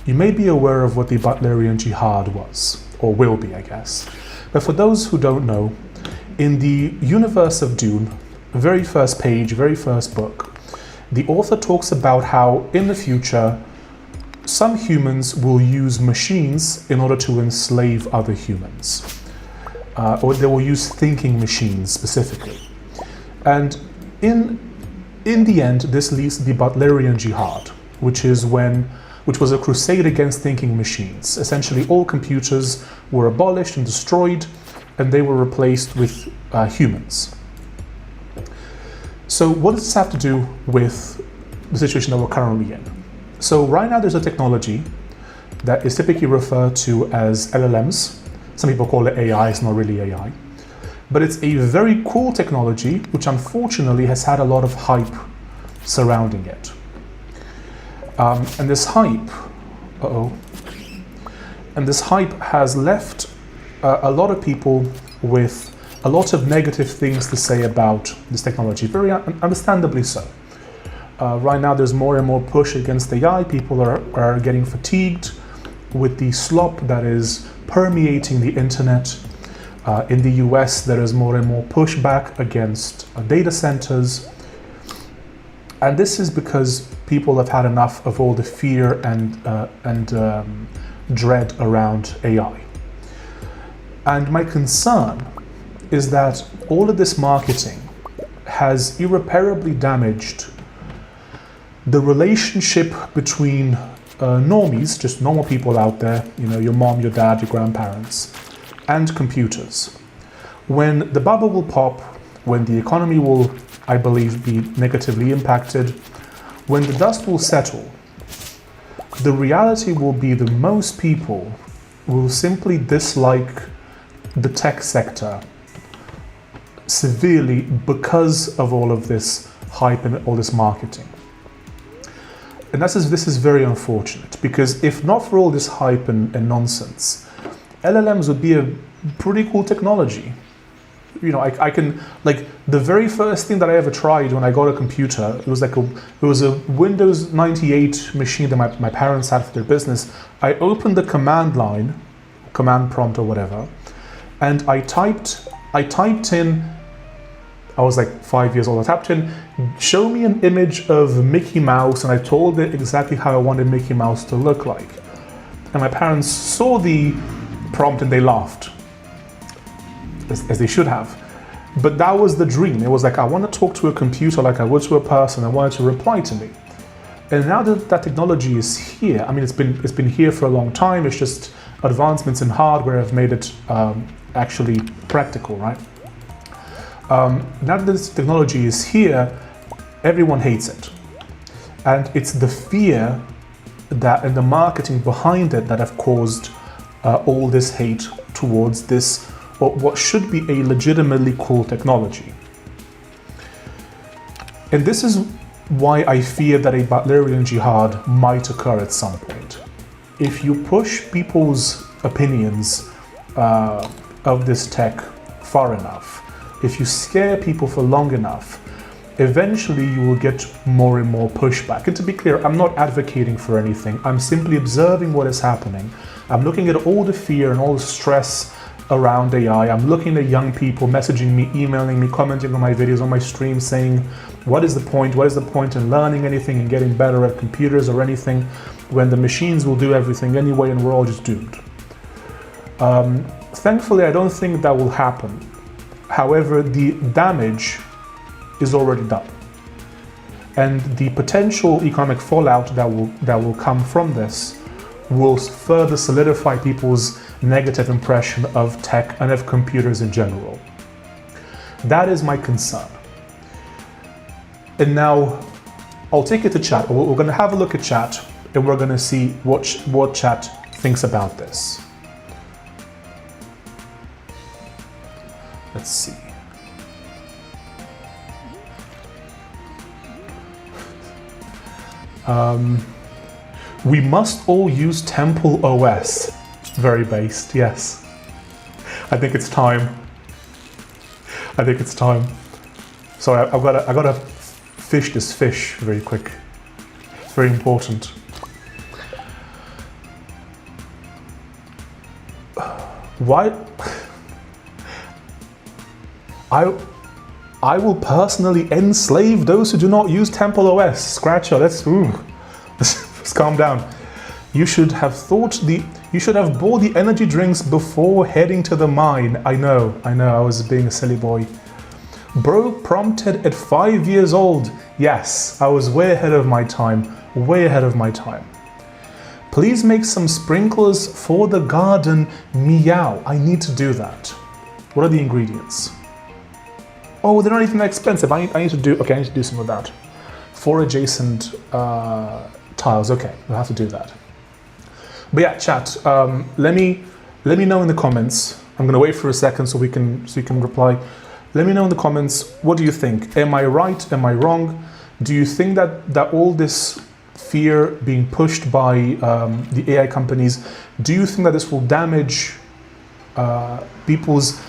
you may be aware of what the Butlerian Jihad was, or will be, I guess. But for those who don't know, in the universe of Dune, very first page, very first book, the author talks about how in the future, some humans will use machines in order to enslave other humans. Or they will use thinking machines specifically. And in the end, this leads to the Butlerian Jihad, which was a crusade against thinking machines. Essentially, all computers were abolished and destroyed, and they were replaced with humans. So what does this have to do with the situation that we're currently in? So right now there's a technology that is typically referred to as LLMs. Some people call it AI, it's not really AI. But it's a very cool technology, which unfortunately has had a lot of hype surrounding it. And this hype has left a lot of people with a lot of negative things to say about this technology, very understandably so. Right now there's more and more push against AI. People are getting fatigued with the slop that is permeating the internet. In the US, there is more and more pushback against data centers. And this is because people have had enough of all the fear and dread around AI. And my concern is that all of this marketing has irreparably damaged the relationship between normies, just normal people out there, you know, your mom, your dad, your grandparents, and computers. When the bubble will pop, when the economy will, I believe, be negatively impacted, when the dust will settle, the reality will be that most people will simply dislike the tech sector severely because of all of this hype and all this marketing. And this is very unfortunate, because if not for all this hype and nonsense, LLMs would be a pretty cool technology. You know, I can, like, the very first thing that I ever tried when I got a computer, it was a Windows 98 machine that my parents had for their business. I opened the command line, command prompt or whatever, and I typed in, I was like 5 years old, I typed in, show me an image of Mickey Mouse, and I told it exactly how I wanted Mickey Mouse to look like. And my parents saw the prompt and they laughed, as they should have. But that was the dream. It was like, I want to talk to a computer like I would to a person. I wanted to reply to me. And now that that technology is here, I mean, it's been here for a long time. It's just advancements in hardware have made it actually practical, right? Now that this technology is here, everyone hates it. And it's the fear that and the marketing behind it that have caused all this hate towards this, what should be a legitimately cool technology. And this is why I fear that a Butlerian jihad might occur at some point. If you push people's opinions of this tech far enough, if you scare people for long enough, eventually you will get more and more pushback. And to be clear, I'm not advocating for anything. I'm simply observing what is happening. I'm looking at all the fear and all the stress around AI. I'm looking at young people messaging me, emailing me, commenting on my videos, on my stream, saying, what is the point? What is the point in learning anything and getting better at computers or anything when the machines will do everything anyway and we're all just doomed? Thankfully, I don't think that will happen. However, the damage is already done. And the potential economic fallout that will come from this will further solidify people's negative impression of tech and of computers in general. That is my concern. And now I'll take it to chat. We're going to have a look at chat and we're going to see what chat thinks about this. Let's see. We must all use Temple OS. Very based, yes. I think it's time. I think it's time. Sorry, I gotta fish this fish very quick. It's very important. Why? I will personally enslave those who do not use Temple OS. Scratcher, let's calm down. You should have bought the energy drinks before heading to the mine. I know, I was being a silly boy. Bro prompted at 5 years old. Yes, I was way ahead of my time. Way ahead of my time. Please make some sprinklers for the garden. Meow. I need to do that. What are the ingredients? Oh, they're not even that expensive. I need to do some of that. 4 adjacent tiles. Okay, we'll have to do that. But yeah, chat. Let me know in the comments. I'm gonna wait for a second so you can reply. Let me know in the comments. What do you think? Am I right? Am I wrong? Do you think that all this fear being pushed by the AI companies, do you think that this will damage people's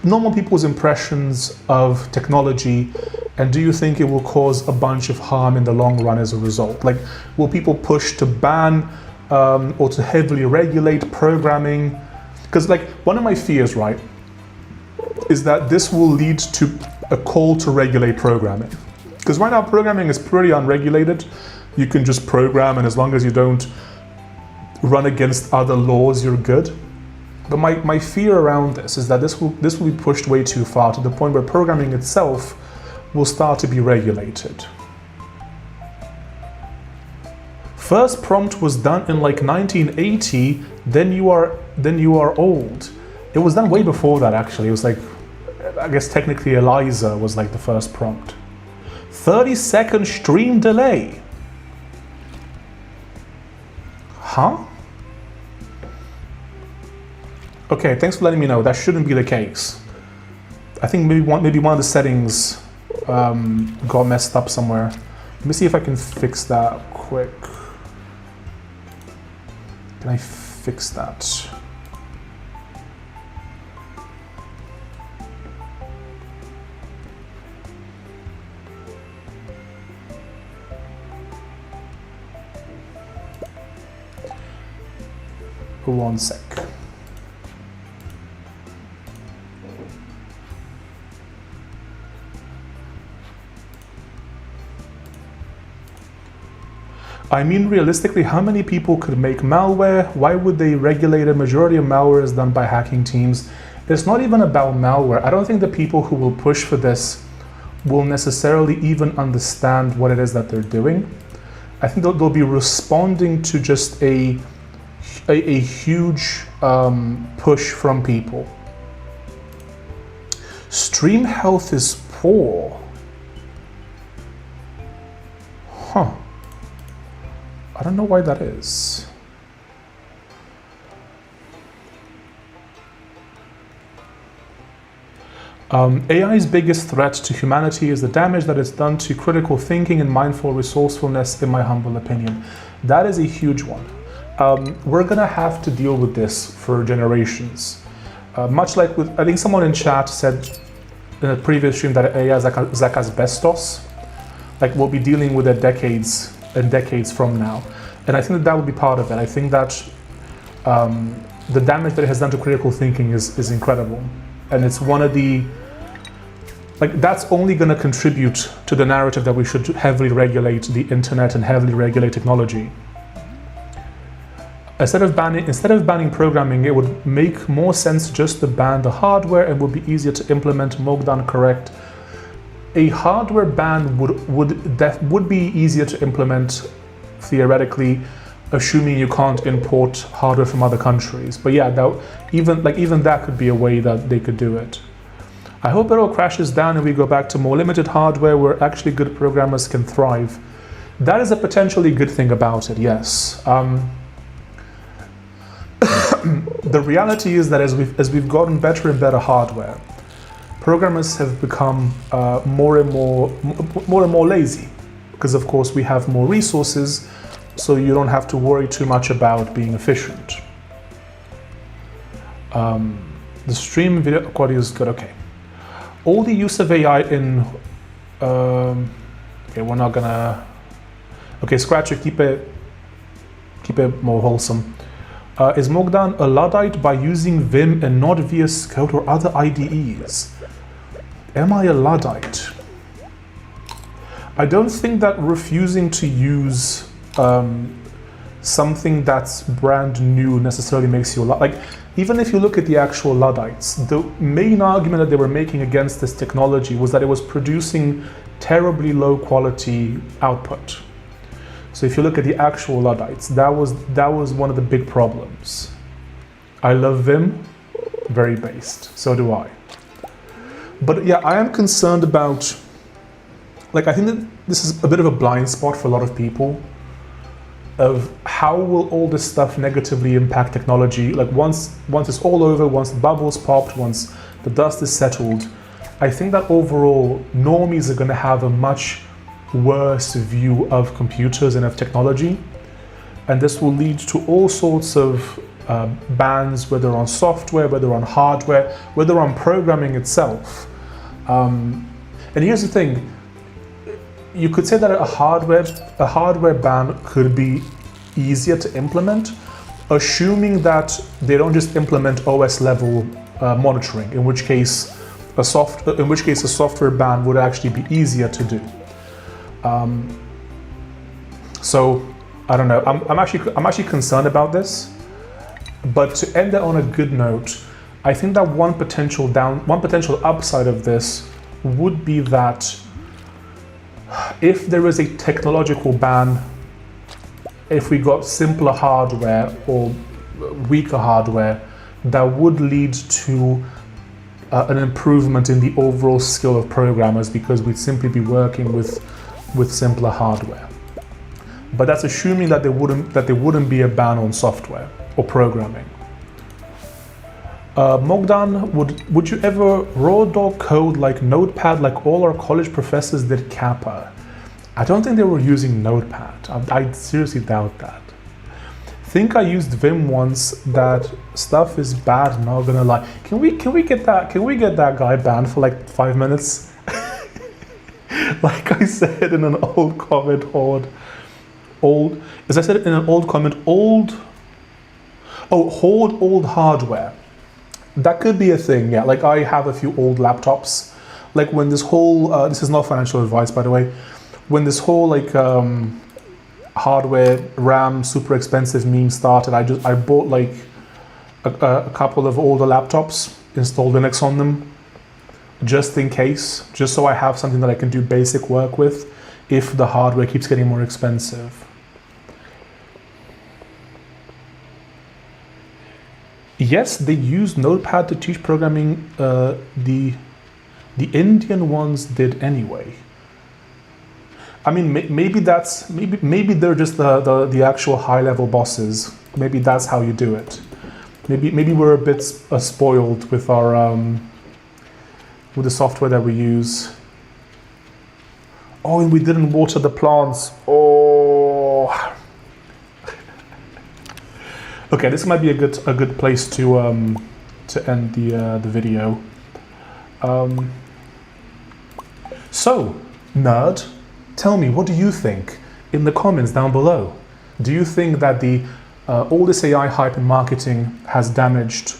normal people's impressions of technology, and do you think it will cause a bunch of harm in the long run as a result? Like, will people push to ban or to heavily regulate programming? Because like one of my fears, right, is that this will lead to a call to regulate programming. Because right now programming is pretty unregulated. You can just program, and as long as you don't run against other laws, you're good. But my fear around this is that this will be pushed way too far, to the point where programming itself will start to be regulated. First prompt was done in like 1980, then you are old. It was done way before that, actually. It was like, I guess technically Eliza was like the first prompt. 30-second stream delay. Huh? Okay, thanks for letting me know. That shouldn't be the case. I think maybe one of the settings got messed up somewhere. Let me see if I can fix that quick. Can I fix that? One sec. I mean, realistically, how many people could make malware? Why would they regulate? A majority of malware is done by hacking teams. It's not even about malware. I don't think the people who will push for this will necessarily even understand what it is that they're doing. I think they'll be responding to just a huge push from people. Stream health is poor. Huh. I don't know why that is. AI's biggest threat to humanity is the damage that it's done to critical thinking and mindful resourcefulness, in my humble opinion. That is a huge one. We're gonna have to deal with this for generations. Much like with, I think someone in chat said in a previous stream that AI is like asbestos. Like, we'll be dealing with it decades and decades from now. And I think that would be part of it. I think that the damage that it has done to critical thinking is incredible. And it's one of the, like, that's only going to contribute to the narrative that we should heavily regulate the internet and heavily regulate technology. Instead of banning programming, it would make more sense just to ban the hardware, and would be easier to implement, more done correct. A hardware ban would be easier to implement, theoretically, assuming you can't import hardware from other countries. But yeah, even that could be a way that they could do it. I hope it all crashes down and we go back to more limited hardware where actually good programmers can thrive. That is a potentially good thing about it, yes. The reality is that as we've gotten better and better hardware, programmers have become more and more lazy, because of course we have more resources, so you don't have to worry too much about being efficient. The stream video quality is good. Okay. All the use of AI in okay, we're not gonna. Okay, Scratcher, keep it more wholesome. Is Mogdan a Luddite by using Vim and not VS Code or other IDEs? Am I a Luddite? I don't think that refusing to use something that's brand new necessarily makes you a Luddite. Like, even if you look at the actual Luddites, the main argument that they were making against this technology was that it was producing terribly low quality output. So if you look at the actual Luddites, that was one of the big problems. I love Vim, very based, so do I. But yeah, I am concerned about, like, I think that this is a bit of a blind spot for a lot of people, of how will all this stuff negatively impact technology. Like, once it's all over, once the bubble's popped, once the dust is settled, I think that overall normies are going to have a much worse view of computers and of technology, and this will lead to all sorts of bans, whether on software, whether on hardware, whether on programming itself. And here's the thing, you could say that a hardware ban could be easier to implement, assuming that they don't just implement OS level monitoring, in which case a software ban would actually be easier to do. So I don't know. I'm actually concerned about this. But to end it on a good note, I think that one potential upside of this would be that if there is a technological ban, if we got simpler hardware or weaker hardware, that would lead to an improvement in the overall skill of programmers, because we'd simply be working with simpler hardware. But that's assuming that there wouldn't be a ban on software or programming. Mogdan, would you ever raw dog code like Notepad like all our college professors did Kappa? I don't think they were using Notepad. I seriously doubt that. Think I used Vim once. That stuff is bad, not gonna lie. Can we get that guy banned for like 5 minutes? Like I said in an old comment, hold old hardware. That could be a thing, yeah. Like I have a few old laptops. Like when this whole, this is not financial advice, by the way. When this whole like hardware, RAM, super expensive meme started, I bought like a couple of older laptops, installed Linux on them, just in case, just so I have something that I can do basic work with if the hardware keeps getting more expensive. Yes, they use Notepad to teach programming. The Indian ones did anyway. I mean, maybe they're just the actual high-level bosses. Maybe that's how you do it. Maybe we're a bit spoiled with our with the software that we use. Oh, and we didn't water the plants. Oh. Okay, this might be a good place to end the video. So, nerd, tell me, what do you think in the comments down below? Do you think that the all this AI hype in marketing has damaged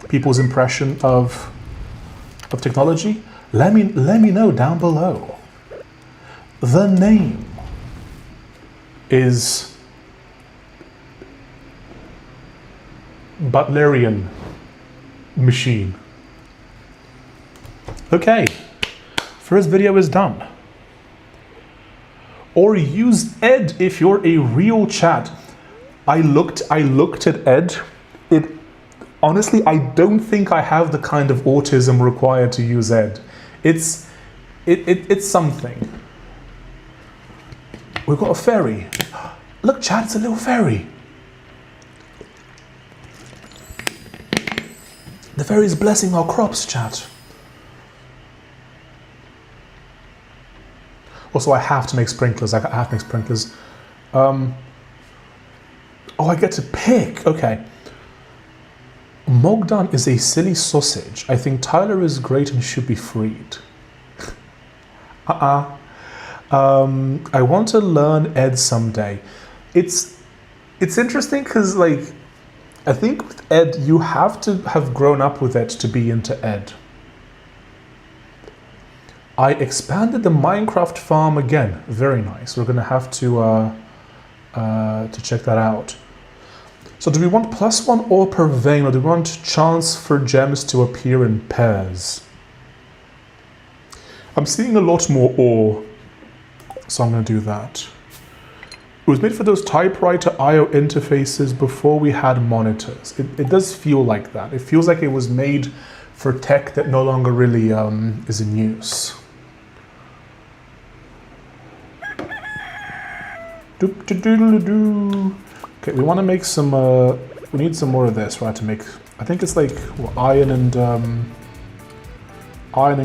people's impression of technology? Let me know down below. The name is Butlerian Machine. Okay, first video is done. Or use Ed if you're a real chat. I looked at Ed. Honestly, I don't think I have the kind of autism required to use Ed. It's something. We've got a fairy. Look, chat, it's a little fairy. The fairy's blessing our crops, chat. Also, I have to make sprinklers. I have to make sprinklers. Oh, I get to pick. Okay. Mogdan is a silly sausage. I think Tyler is great and should be freed. I want to learn Ed someday. It's interesting because, like, I think with Ed, you have to have grown up with Ed to be into Ed. I expanded the Minecraft farm again. Very nice. We're gonna have to check that out. So do we want +1 ore per vein, or do we want chance for gems to appear in pairs? I'm seeing a lot more ore, so I'm gonna do that. It was made for those typewriter I/O interfaces before we had monitors. It does feel like that. It feels like it was made for tech that no longer really is in use. Okay, we want to make some. We need some more of this, right? To make. I think it's like iron and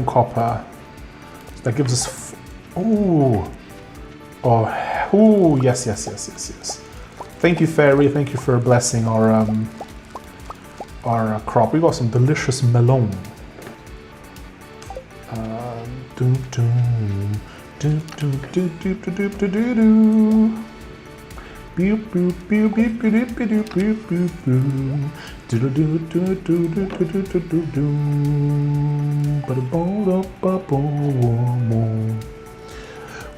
copper. That gives us. Oh, yes. Thank you, Fairy. Thank you for blessing our crop. We got some delicious melon. Doom, doom, doom, doom, doom, doom, doom, doom, doom, doom. Boop, boop, boop, boop, boop, boop, boop, boop, boop. Do do do do do do do do do do do.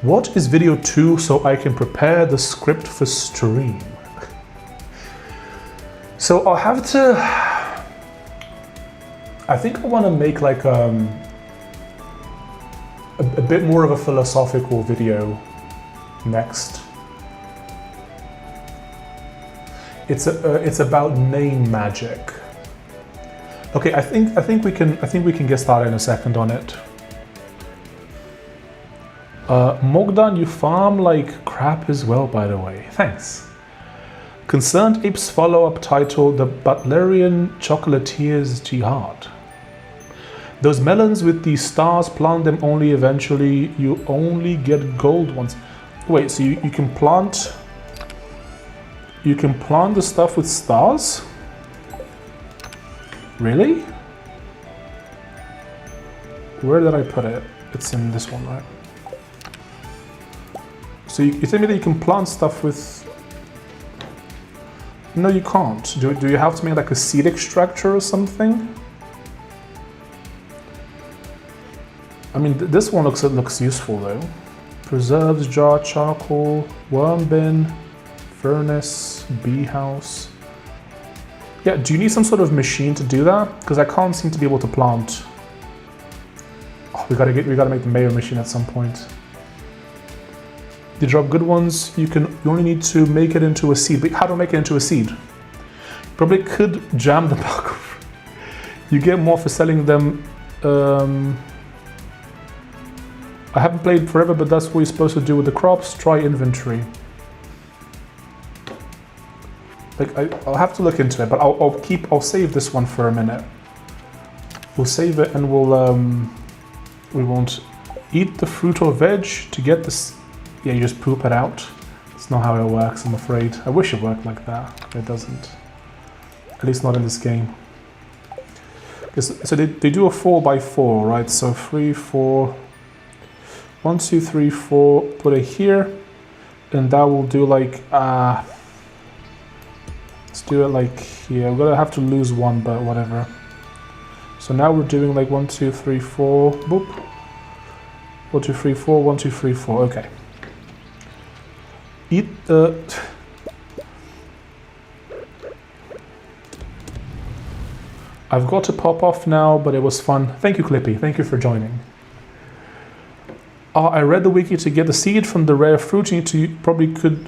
What is video 2 so I can prepare the script for stream? So I'll have to. I think I want to make like a bit more of a philosophical video next. It's about name magic. Okay, I think we can get started in a second on it. Mogdan, you farm like crap as well, by the way. Thanks. Concerned Apes follow-up title: The Butlerian Chocolatiers Jihad. Those melons with the stars, plant them only eventually. You only get gold ones. Wait, so you can plant. You can plant the stuff with stars? Really? Where did I put it? It's in this one, right? So you tell me that you can plant stuff with... No, you can't. Do you have to make like a seed extractor or something? I mean, this one looks useful though. Preserves, jar, charcoal, worm bin, furnace, bee house. Yeah, do you need some sort of machine to do that? Because I can't seem to be able to plant. Oh, we gotta make the mayo machine at some point. You drop good ones. You only need to make it into a seed. But how do I make it into a seed? Probably could jam the back. You get more for selling them. I haven't played forever, but that's what you're supposed to do with the crops. Try inventory. Like I'll have to look into it, but I'll save this one for a minute. We'll save it and we won't eat the fruit or veg to get this. Yeah, you just poop it out. It's not how it works, I'm afraid. I wish it worked like that, but it doesn't. At least not in this game. So they do a 4x4, right? So 3, 4, 1, 2, 3, 4. Put it here, and that will do like. Let's do it like here. We're gonna have to lose one, but whatever. So now we're doing like 1, 2, 3, 4. Boop. 1, 2, 3, 4. 1, 2, 3, 4. Okay. Eat the. I've got to pop off now, but it was fun. Thank you, Clippy. Thank you for joining. I read the wiki to get the seed from the rare fruit. You probably could.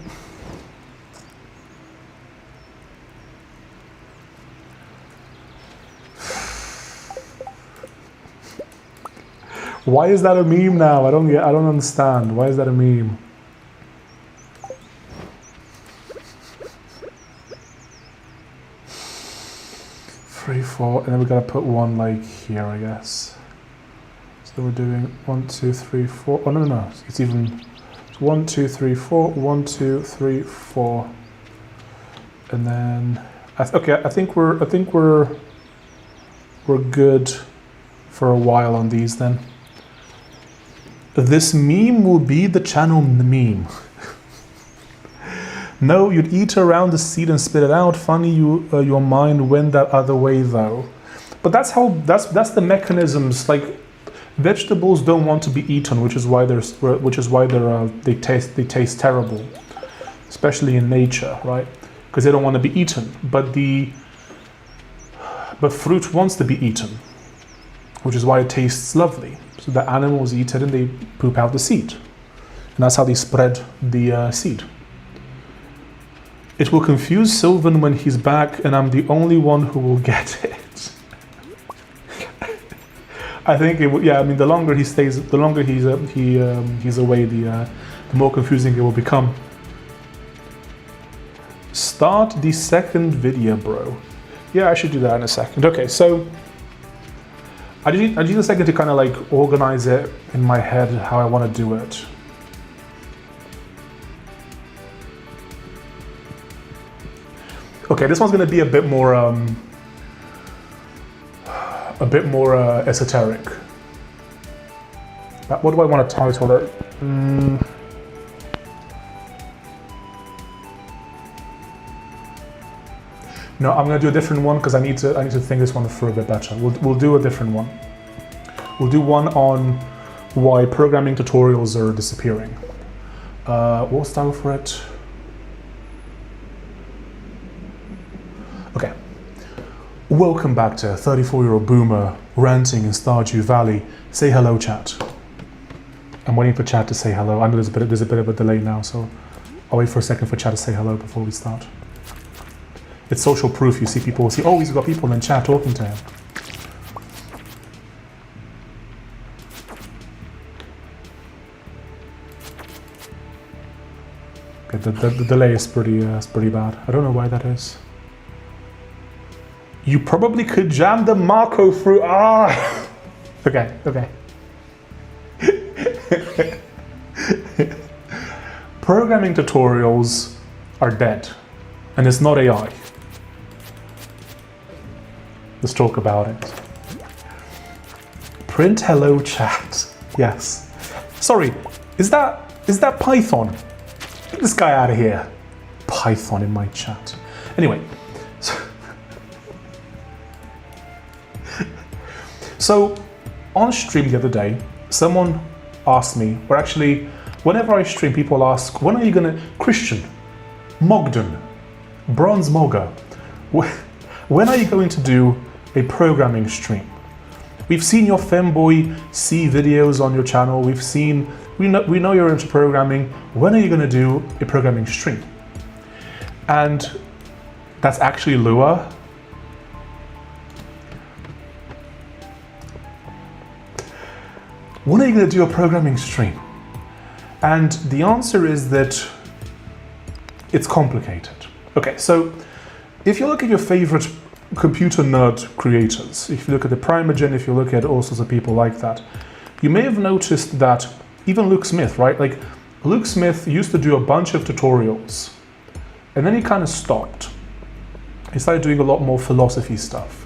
Why is that a meme now? I don't understand. Why is that a meme? Three, 4, and then we gotta put one like here, I guess. So we're doing 1, 2, 3, 4. Oh no, it's even 1, 2, 3, 4. 1, 2, 3, 4. And then I think we're good for a while on these then. This meme will be the channel meme. No, you'd eat around the seed and spit it out. Funny, your mind went that other way though. But that's the mechanisms. Like vegetables don't want to be eaten, which is why they taste terrible, especially in nature, right? Because they don't want to be eaten. But fruit wants to be eaten, which is why it tastes lovely. So the animals eat it and they poop out the seed, and that's how they spread the seed. It will confuse Sylvan when he's back, and I'm the only one who will get it. I think it will, yeah. I mean, the longer he stays, the longer he's away, the more confusing it will become. Start the second video, bro. Yeah, I should do that in a second. Okay, so I just need a second to kind of like organize it in my head how I want to do it. Okay, this one's going to be a bit more esoteric. But what do I want to title it? No, I'm going to do a different one because I need to think this one through a bit better. We'll do a different one. We'll do one on why programming tutorials are disappearing. What was the title for it? Okay. Welcome back to 34-year-old boomer ranting in Stardew Valley. Say hello, chat. I'm waiting for chat to say hello. I know there's a bit of a delay now, so I'll wait for a second for chat to say hello before we start. It's social proof. You see people see, oh, he's got people in chat talking to him. Okay, the delay is pretty bad. I don't know why that is. You probably could jam the Marco through. Ah. Okay. Programming tutorials are dead, and it's not AI. Let's talk about it. Print hello chat. Yes. Sorry, is that Python? Get this guy out of here. Python in my chat. Anyway. So on stream the other day, someone asked me, or actually, whenever I stream, people ask, when are you gonna, Christian, Mogden, Bronze Mogger, when are you going to do a programming stream? We've seen your Femboy C videos on your channel. We know you're into programming. When are you going to do a programming stream? And that's actually Lua. When are you going to do a programming stream? And the answer is that it's complicated. Okay, so if you look at your favorite computer nerd creators, if you look at the Primogen, if you look at all sorts of people like that, you may have noticed that even Luke Smith, right? Like Luke Smith used to do a bunch of tutorials and then he kind of stopped. He started doing a lot more philosophy stuff.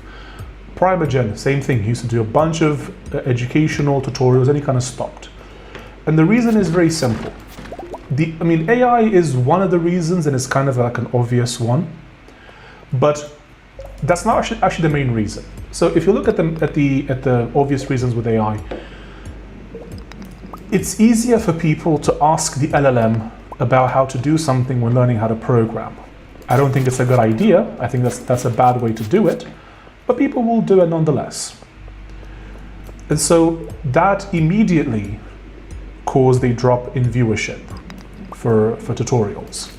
Primogen, same thing. He used to do a bunch of educational tutorials and he kind of stopped. And the reason is very simple. AI is one of the reasons, and it's kind of like an obvious one, but that's not actually the main reason. So if you look at the obvious reasons with AI, it's easier for people to ask the LLM about how to do something when learning how to program. I don't think it's a good idea. I think that's a bad way to do it, but people will do it nonetheless. And so that immediately caused a drop in viewership for tutorials.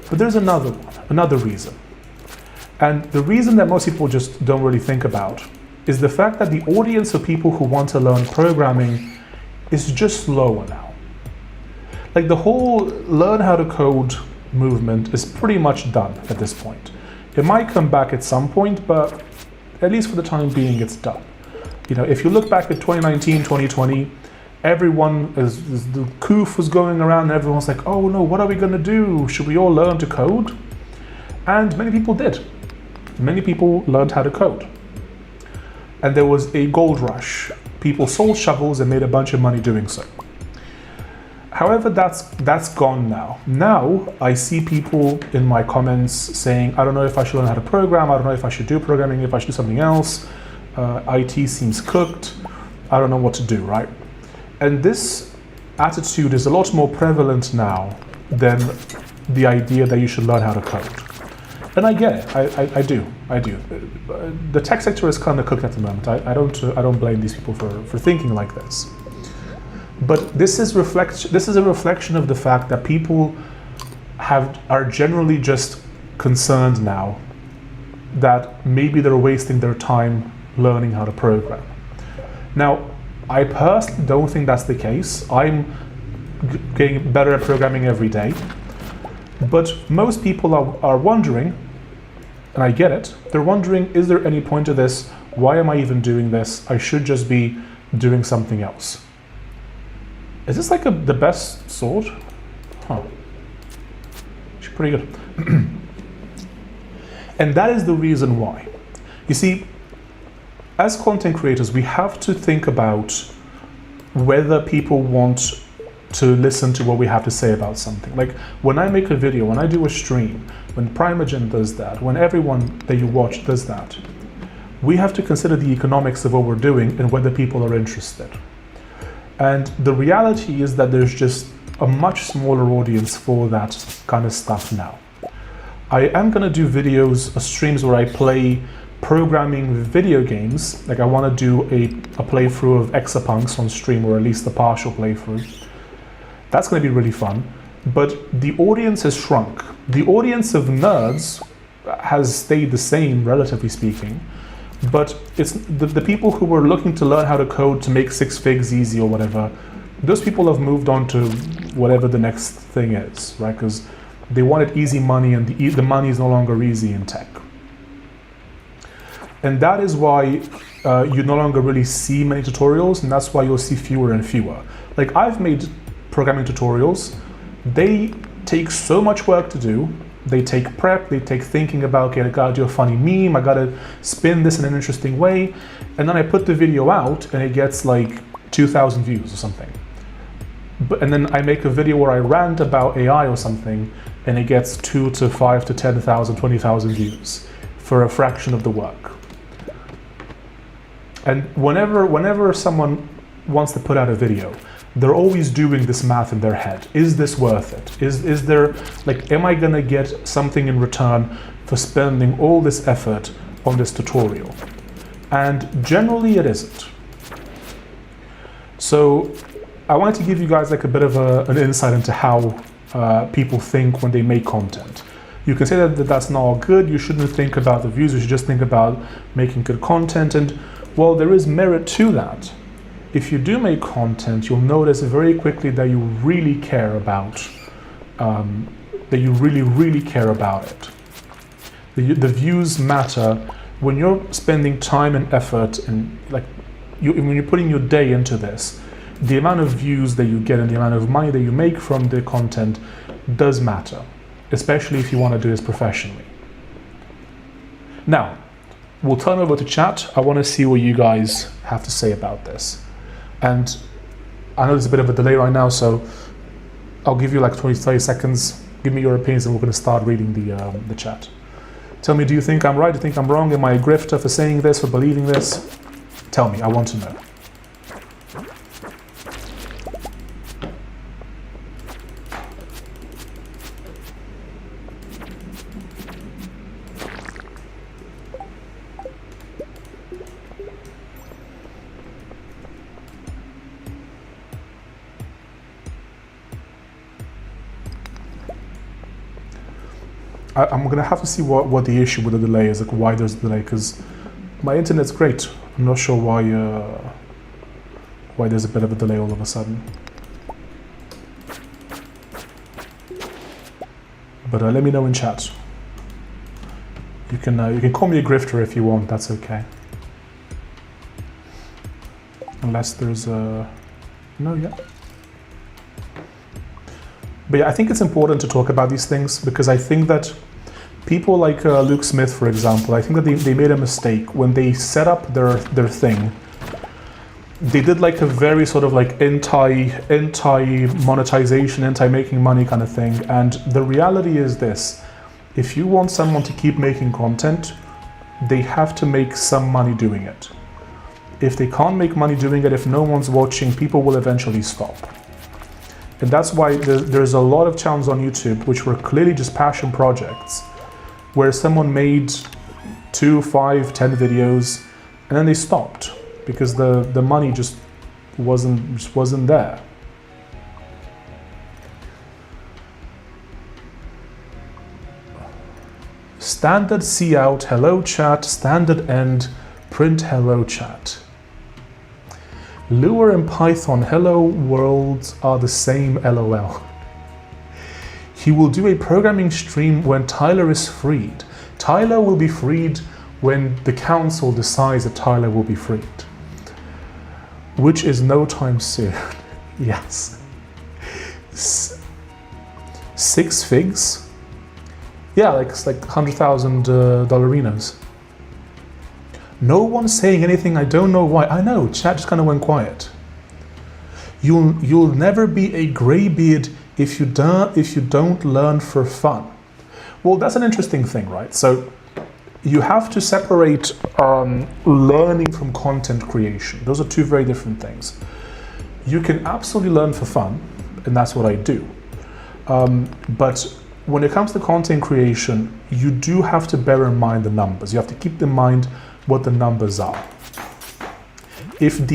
But there's another reason. And the reason that most people just don't really think about is the fact that the audience of people who want to learn programming is just lower now. Like the whole learn how to code movement is pretty much done at this point. It might come back at some point, but at least for the time being, it's done. You know, if you look back at 2019, 2020, everyone, the coof was going around and everyone's like, oh no, what are we gonna do? Should we all learn to code? And many people did. Many people learned how to code. And there was a gold rush. People sold shovels and made a bunch of money doing so. However, that's gone now. Now I see people in my comments saying, I don't know if I should learn how to program, I don't know if I should do programming, if I should do something else. IT seems cooked, I don't know what to do, right? And this attitude is a lot more prevalent now than the idea that you should learn how to code. And I get it, I do. The tech sector is kind of cooked at the moment. I don't blame these people for thinking like this. But this is a reflection of the fact that people are generally just concerned now that maybe they're wasting their time learning how to program. Now, I personally don't think that's the case. I'm getting better at programming every day. But most people are wondering, and I get it, they're wondering, is there any point to this? Why am I even doing this? I should just be doing something else. Is this like the best sword? Huh. It's pretty good. And that is the reason why. You see, as content creators, we have to think about whether people want to listen to what we have to say about something. Like when I make a video, when I do a stream, when Primogen does that, when everyone that you watch does that, we have to consider the economics of what we're doing and whether people are interested. And the reality is that there's just a much smaller audience for that kind of stuff now. I am gonna do videos or streams where I play programming video games. Like I wanna do a playthrough of Exapunks on stream, or at least a partial playthrough. That's gonna be really fun. But the audience has shrunk. The audience of nerds has stayed the same, relatively speaking. But it's the people who were looking to learn how to code to make six figs easy or whatever, those people have moved on to whatever the next thing is, right? Because they wanted easy money, and the money is no longer easy in tech. And that is why you no longer really see many tutorials, and that's why you'll see fewer and fewer. Like I've made programming tutorials, they take so much work to do. They take prep, they take thinking about, okay, I gotta do a funny meme, I gotta spin this in an interesting way, and then I put the video out and it gets like 2,000 views or something. And then I make a video where I rant about AI or something and it gets 2 to 5 to 10,000, 20,000 views for a fraction of the work. And whenever someone wants to put out a video, they're always doing this math in their head. Is this worth it? Is there, like, am I gonna get something in return for spending all this effort on this tutorial? And generally it isn't. So I wanted to give you guys like a bit of an insight into how people think when they make content. You can say that that's not all good, you shouldn't think about the views, you should just think about making good content, and well, there is merit to that. If you do make content, you'll notice very quickly that you really care about, that you really care about it. The views matter when you're spending time and effort, and like when you're putting your day into this. The amount of views that you get and the amount of money that you make from the content does matter, especially if you want to do this professionally. Now, we'll turn over to chat. I want to see what you guys have to say about this. And I know there's a bit of a delay right now, so I'll give you like 20, 30 seconds. Give me your opinions and we're going to start reading the chat. Tell me, do you think I'm right? Do you think I'm wrong? Am I a grifter for saying this, for believing this? Tell me, I want to know. I'm gonna have to see what the issue with the delay is, like why there's a delay, because my internet's great. I'm not sure why there's a bit of a delay all of a sudden. But let me know in chat. You can call me a grifter if you want. That's okay. Unless there's a no, yeah. But yeah, I think it's important to talk about these things, because I think that people like Luke Smith, for example, I think that they made a mistake when they set up their thing. They did like a very sort of like anti-monetization, anti-making money kind of thing. And the reality is this: if you want someone to keep making content, they have to make some money doing it. If they can't make money doing it, if no one's watching, people will eventually stop. And that's why there's a lot of channels on YouTube which were clearly just passion projects, where someone made 2, 5, 10 videos and then they stopped because the money just wasn't there. Standard C out, hello chat, standard end, print hello chat. Lua and Python, hello worlds are the same, LOL. He will do a programming stream when Tyler is freed. Tyler will be freed when the council decides that Tyler will be freed. Which is no time soon. Yes. 6 figs Yeah, like it's like 100,000 dollarinos. No one's saying anything. I don't know why. I know. Chat just kind of went quiet. You'll never be a greybeard if you don't learn for fun. Well, that's an interesting thing, right? So you have to separate learning from content creation. Those are two very different things. You can absolutely learn for fun, and that's what I do. But when it comes to content creation, you do have to bear in mind the numbers. You have to keep in mind what the numbers are. If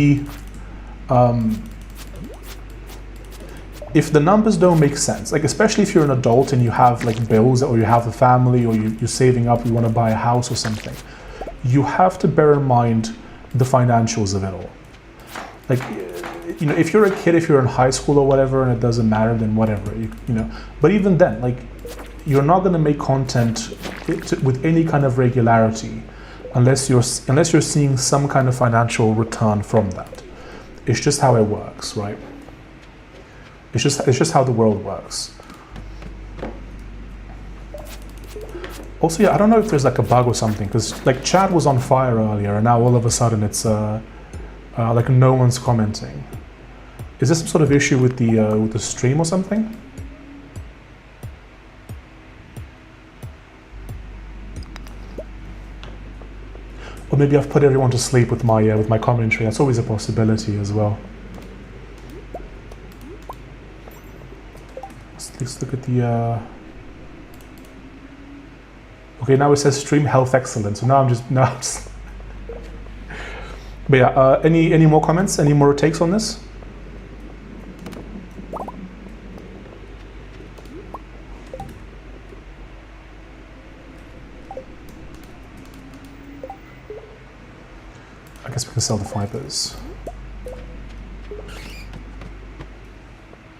the numbers don't make sense, like especially if you're an adult and you have like bills, or you have a family, or you're saving up, you want to buy a house or something, you have to bear in mind the financials of it all. Like, you know, if you're a kid, if you're in high school or whatever, and it doesn't matter, then whatever, you know. But even then, like, you're not going to make content with any kind of regularity unless you're seeing some kind of financial return from that. It's just how it works, right? It's just how the world works. Also, yeah, I don't know if there's like a bug or something, because like chat was on fire earlier, and now all of a sudden it's like no one's commenting. Is there some sort of issue with the stream or something? Or maybe I've put everyone to sleep with my commentary. That's always a possibility as well. Let's look at the. Okay, now it says stream health excellent. So now I'm just. But yeah, any more comments? Any more takes on this? I guess we can sell the fibers.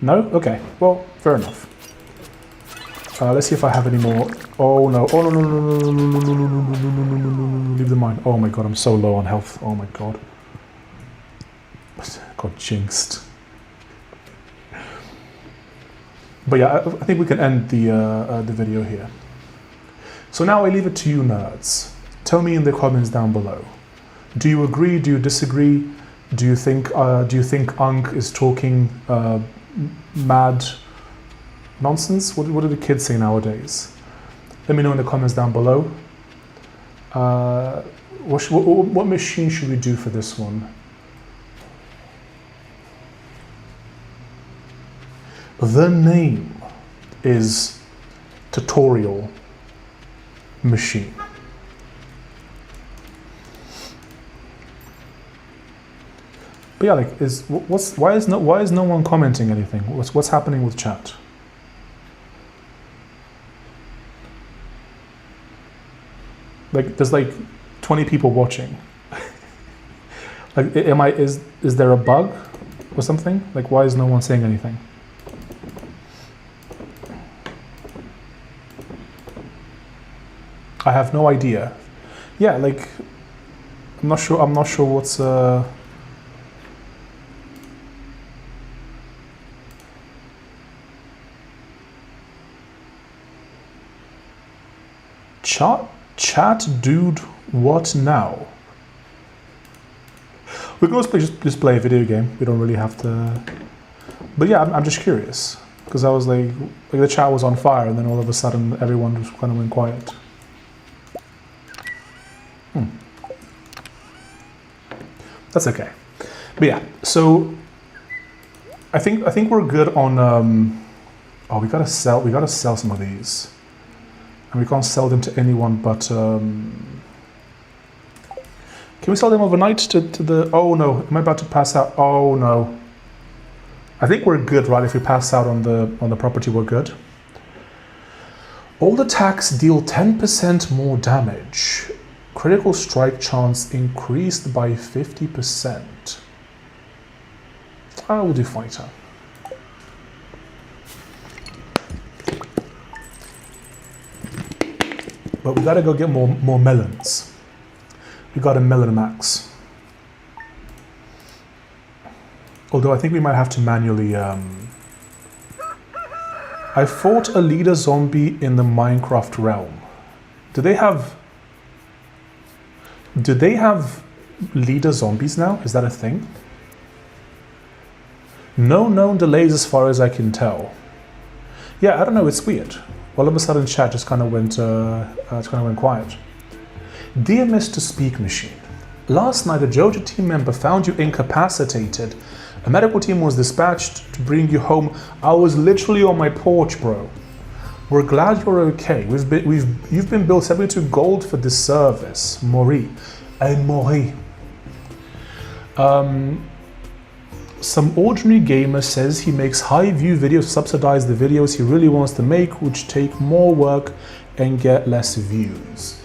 No? Okay. Well, fair enough. Let's see if I have any more. Oh no! Oh no! No! No! No! No! No! No! No! Leave the mine. Oh my god! I'm so low on health. Oh my god! Got jinxed. But yeah, I think we can end the video here. So now I leave it to you, nerds. Tell me in the comments down below. Do you agree? Do you disagree? Do you think Unk is talking mad nonsense? What do the kids say nowadays? Let me know in the comments down below. What machine should we do for this one? The name is Tutorial Machine. But yeah, like, why is no one commenting anything? What's happening with chat? Like, there's like 20 people watching. Like, is there a bug or something? Like, why is no one saying anything? I have no idea. Yeah, like, I'm not sure what's Chat dude, what now? We can also just play a video game. We don't really have to. But yeah, I'm just curious, because I was like the chat was on fire, and then all of a sudden everyone just kind of went quiet. That's okay. But yeah, so I think we're good on. Oh, we gotta sell some of these. And we can't sell them to anyone but... Can we sell them overnight to the... Oh no, am I about to pass out? Oh no. I think we're good, right? If we pass out on the property, we're good. All attacks deal 10% more damage. Critical strike chance increased by 50%. I will do fighter. But we gotta go get more melons. We got a melon max. Although I think we might have to manually I fought a leader zombie in the Minecraft realm. Do they have leader zombies now? Is that a thing? No known delays as far as I can tell. Yeah, I don't know, it's weird. All of a sudden chat just kind of went quiet. Dear Mr. Speak Machine, last night a Joja team member found you incapacitated. A medical team was dispatched to bring you home. I was literally on my porch, bro. We're glad you're okay. You've been billed 72 gold for this service, Maury. And Maury. Some ordinary gamer says he makes high view videos to subsidize the videos he really wants to make, which take more work and get less views.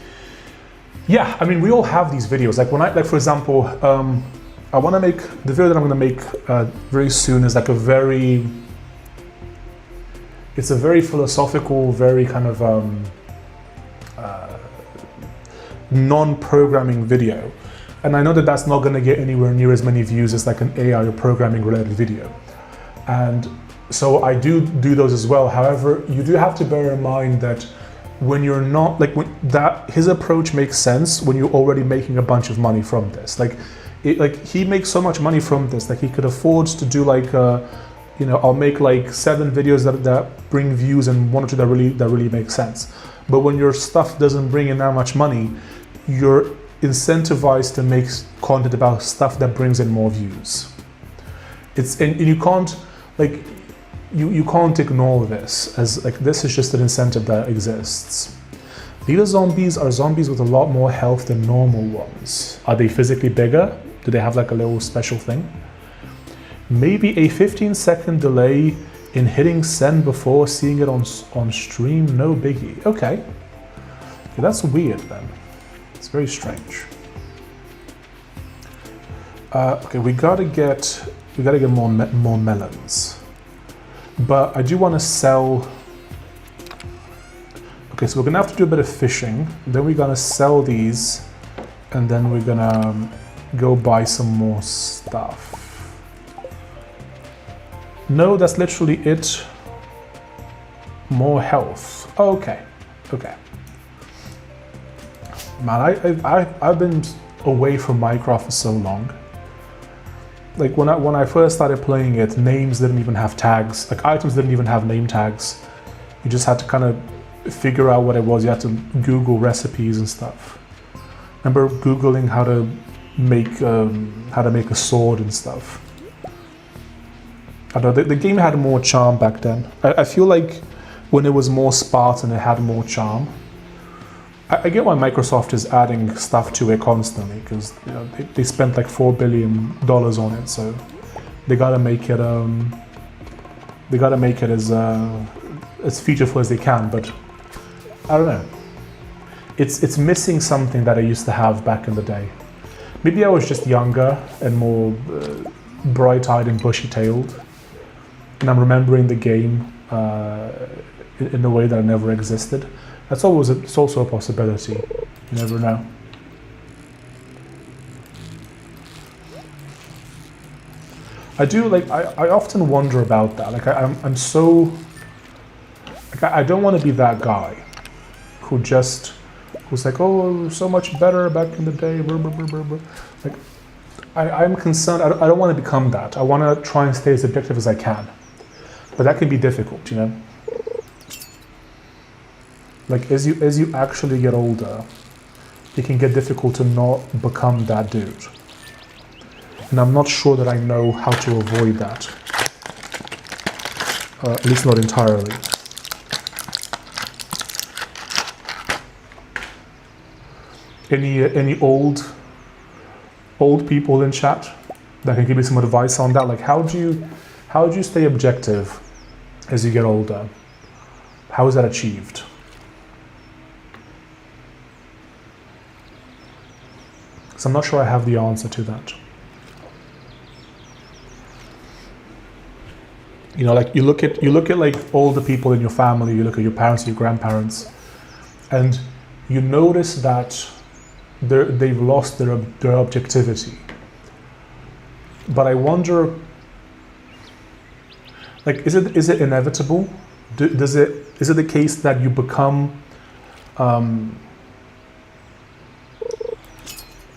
Yeah, I mean, we all have these videos. Like for example, I want to make the video that I'm going to make very soon is like it's a very philosophical, very kind of non-programming video. And I know that that's not going to get anywhere near as many views as like an AI or programming related video. And so I do those as well. However, you do have to bear in mind that when you're not, his approach makes sense when you're already making a bunch of money from this. He makes so much money from this, like he could afford to do I'll make like 7 videos that bring views and 1 or 2 that really make sense. But when your stuff doesn't bring in that much money, you're incentivized to make content about stuff that brings in more views. And you can't you can't ignore this as this is just an incentive that exists. Leader zombies are zombies with a lot more health than normal ones. Are they physically bigger? Do they have like a little special thing? Maybe a 15-second delay in hitting send before seeing it on stream, no biggie. Okay, that's weird then. It's very strange. Okay, we gotta get more melons, but I do want to sell. Okay, so we're gonna have to do a bit of fishing. Then we're gonna sell these, and then we're gonna go buy some more stuff. No, that's literally it. More health. Okay. Man, I've been away from Minecraft for so long. Like when I first started playing it, names didn't even have tags. Like items didn't even have name tags. You just had to kind of figure out what it was. You had to Google recipes and stuff. Remember Googling how to make a sword and stuff. I don't know, the game had more charm back then. I feel like when it was more Spartan, it had more charm. I get why Microsoft is adding stuff to it constantly, because they spent like $4 billion on it, so they gotta make it as featureful as they can. But I don't know, it's missing something that I used to have back in the day. Maybe I was just younger and more bright-eyed and bushy-tailed, and I'm remembering the game in a way that never existed. It's also a possibility. You never know. I do I often wonder about that. I don't want to be that guy who's like, oh, so much better back in the day. Like, I'm concerned. I don't want to become that. I want to try and stay as objective as I can, but that can be difficult, you know. Like as you actually get older, it can get difficult to not become that dude. And I'm not sure that I know how to avoid that. At least not entirely. Any old people in chat that can give me some advice on that? Like how do you stay objective as you get older? How is that achieved? I'm not sure I have the answer to that. You know, like you look at like all the people in your family, you look at your parents, your grandparents, and you notice that they've lost their objectivity. But I wonder, like, is it inevitable Is it the case that you become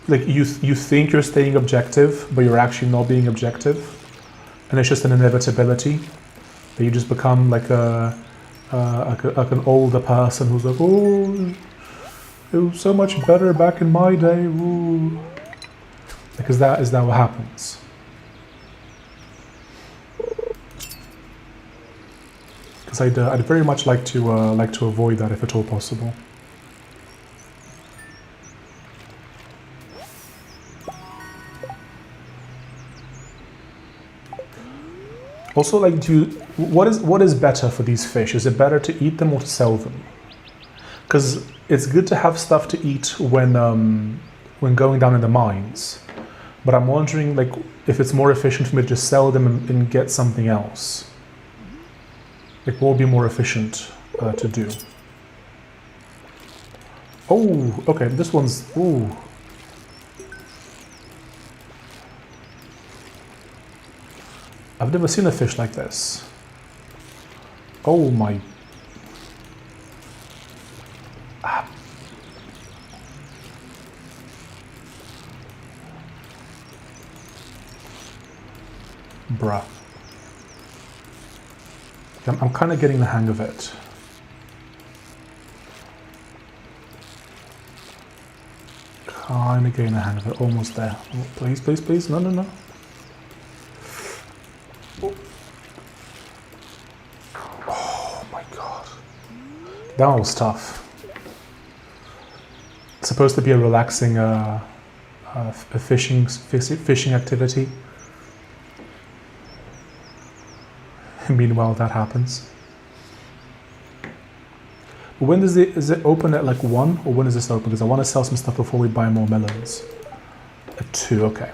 like you think you're staying objective, but you're actually not being objective, and it's just an inevitability that you just become like an older person who's like, oh, it was so much better back in my day. Ooh. Like, is that what happens? Because I'd very much like to avoid that if at all possible. Also, like, what is better for these fish? Is it better to eat them or to sell them? Because it's good to have stuff to eat when going down in the mines, but I'm wondering, like, if it's more efficient for me to just sell them and get something else. Like, what would be more efficient to do? Oh, okay, this one's, ooh. I've never seen a fish like this. Oh my. Ah. Bruh. I'm kind of getting the hang of it. Kind of getting the hang of it. Almost there. Oh, please, please, please. No, no, no. Oh my god. That was tough. It's supposed to be a relaxing fishing activity. Meanwhile, that happens. When is it open at like 1, or when is this open? Because I want to sell some stuff before we buy more melons. At 2, okay.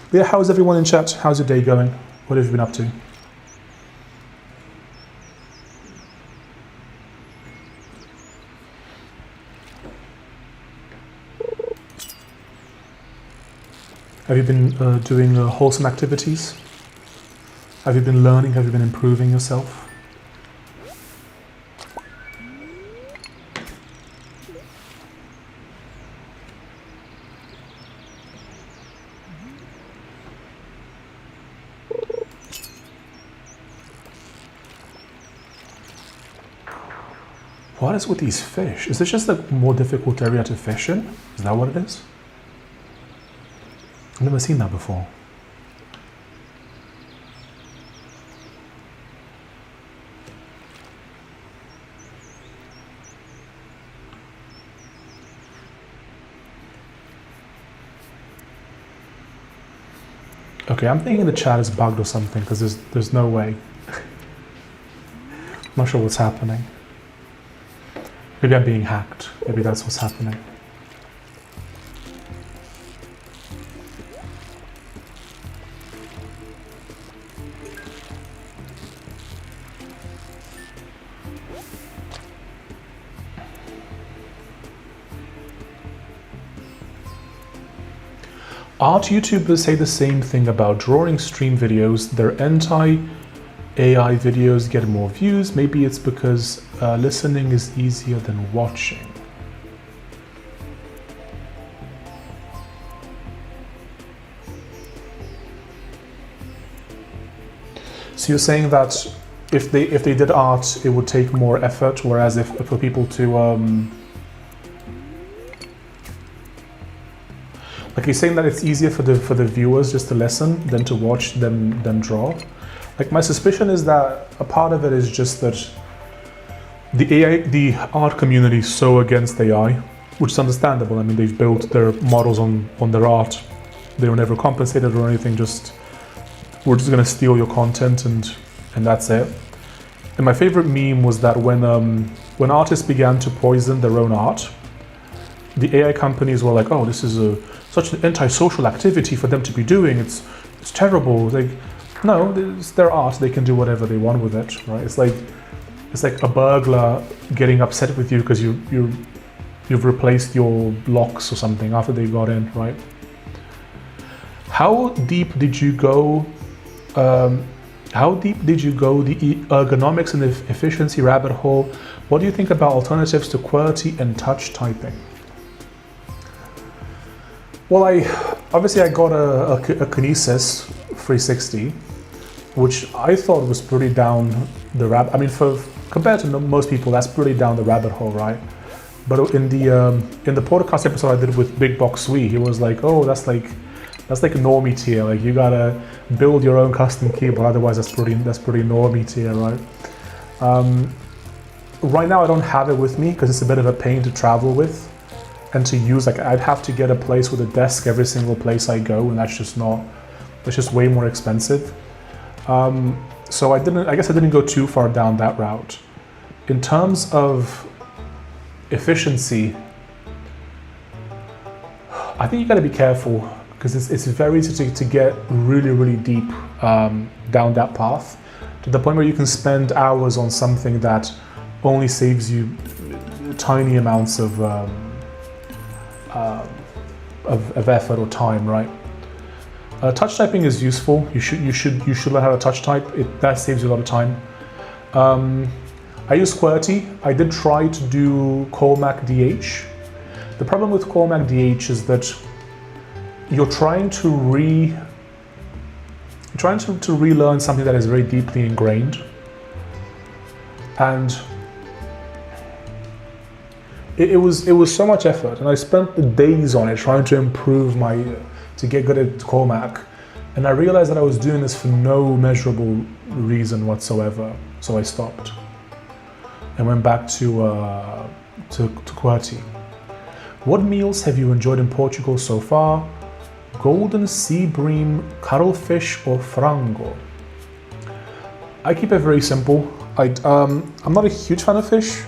But yeah, how's everyone in chat? How's your day going? What have you been up to? Have you been doing wholesome activities? Have you been learning? Have you been improving yourself? What is with these fish? Is this just a more difficult area to fish in? Is that what it is? I've never seen that before. Okay, I'm thinking the chat is bugged or something, because there's no way. I'm not sure what's happening. Maybe I'm being hacked. Maybe that's what's happening. Art YouTubers say the same thing about drawing stream videos. Their anti-AI videos get more views. Maybe it's because listening is easier than watching. So you're saying that if they did art, it would take more effort, whereas if for people to like, you're saying that it's easier for the viewers just to listen than to watch them draw. Like, my suspicion is that a part of it is just that the art community is so against AI, which is understandable. I mean, they've built their models on their art. They were never compensated or anything. Just, we're just gonna steal your content and that's it. And my favorite meme was that when artists began to poison their own art, the AI companies were like, "Oh, this is such an antisocial activity for them to be doing. It's terrible." Like, no, it's their art. They can do whatever they want with it, right? It's like a burglar getting upset with you because you've replaced your locks or something after they got in, right? How deep did you go? How deep did you go? The ergonomics and the efficiency rabbit hole. What do you think about alternatives to QWERTY and touch typing? Well, I got a Kinesis 360, which I thought was pretty down the rabbit. I mean, compared to most people, that's pretty down the rabbit hole, right? But in the podcast episode I did with Big Box Sui, he was like, "Oh, that's like a normie tier. Like you gotta build your own custom keyboard, otherwise that's pretty normie tier, right?" Right now I don't have it with me because it's a bit of a pain to travel with and to use. Like I'd have to get a place with a desk every single place I go, and that's just way more expensive. So I guess I didn't go too far down that route. In terms of efficiency, I think you got to be careful because it's very easy to get really, really deep down that path to the point where you can spend hours on something that only saves you tiny amounts of effort or time, right? Touch typing is useful. You should learn how to touch type. That saves you a lot of time. I use QWERTY. I did try to do Colmac DH. The problem with Colmac DH is that you're trying to relearn something that is very deeply ingrained, and it was so much effort, and I spent the days on it trying to improve to get good at Colmac, and I realized that I was doing this for no measurable reason whatsoever, so I stopped and went back to QWERTY. What meals have you enjoyed in Portugal so far? Golden sea bream, cuttlefish, or frango? I keep it very simple. I'm not a huge fan of fish,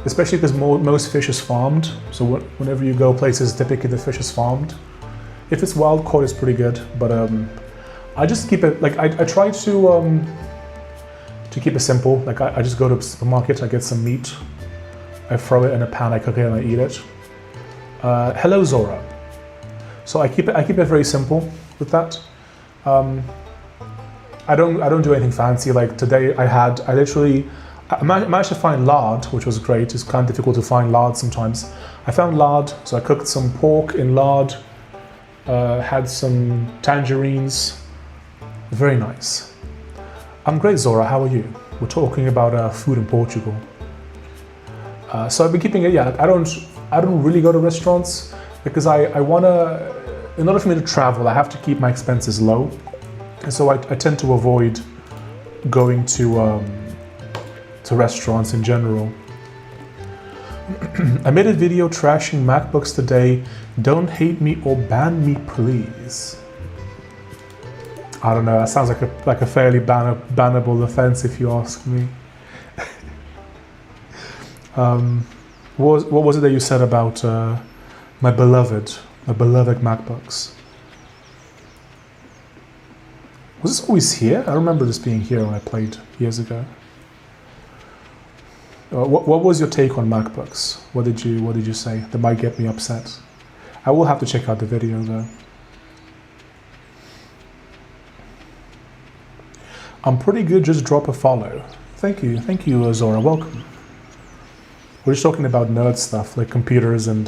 especially because most fish is farmed. So whenever you go places, typically the fish is farmed. If it's wild caught, it's pretty good. But I just keep it like I try to keep it simple. Like I just go to the supermarket, I get some meat, I throw it in a pan, I cook it, and I eat it. Hello Zora. So I keep it very simple with that. I don't do anything fancy. Like today I managed to find lard, which was great. It's kind of difficult to find lard sometimes. I found lard, so I cooked some pork in lard, had some tangerines. Very nice. I'm great, Zora. How are you? We're talking about food in Portugal. So I've been keeping it. Yeah, I don't really go to restaurants because I wanna. In order for me to travel, I have to keep my expenses low, and so I tend to avoid going to restaurants in general. I made a video trashing MacBooks today. Don't hate me or ban me, please. I don't know. That sounds like a fairly bannable offense, if you ask me. What was it that you said about my beloved MacBooks? Was this always here? I remember this being here when I played years ago. What was your take on MacBooks? What did you say that might get me upset? I will have to check out the video though. I'm pretty good, just drop a follow. Thank you, Zora, welcome. We're just talking about nerd stuff, like computers and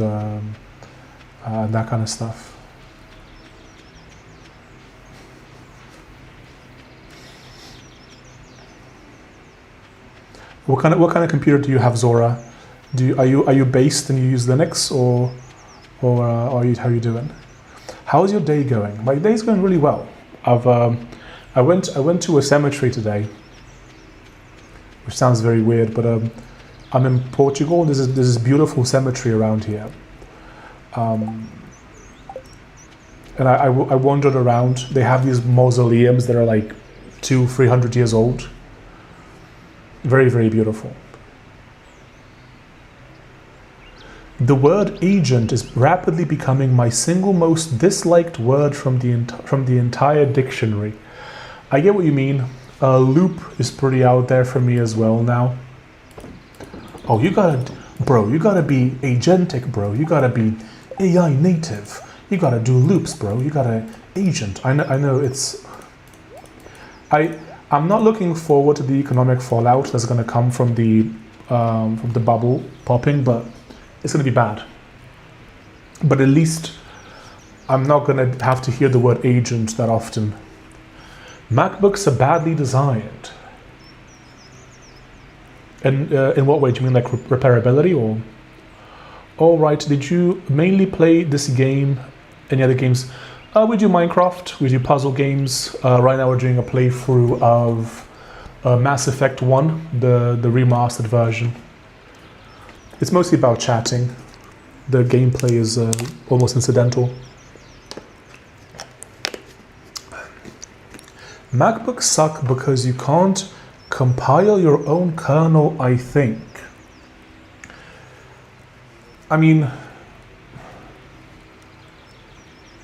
that kind of stuff. What kind of computer do you have, Zora? Are you based and you use Linux, or how are you doing? How's your day going? My day's going really well. I went to a cemetery today, which sounds very weird, but I'm in Portugal. There's this beautiful cemetery around here, and I wandered around. They have these mausoleums that are like 200-300 years old. Very, very beautiful. The word agent is rapidly becoming my single most disliked word from the entire dictionary. I get what you mean. Loop is pretty out there for me as well now. Oh, you gotta be agentic, bro. You gotta be AI native. You gotta do loops, bro. You gotta agent. I know it's. I'm not looking forward to the economic fallout that's going to come from the bubble popping, but it's going to be bad. But at least I'm not going to have to hear the word agent that often. MacBooks are badly designed. And in what way? Do you mean like repairability or? All right. Did you mainly play this game? Any other games? We do Minecraft. We do puzzle games. Right now we're doing a playthrough of Mass Effect 1, the remastered version. It's mostly about chatting. The gameplay is almost incidental. MacBooks suck because you can't compile your own kernel, I think. I mean,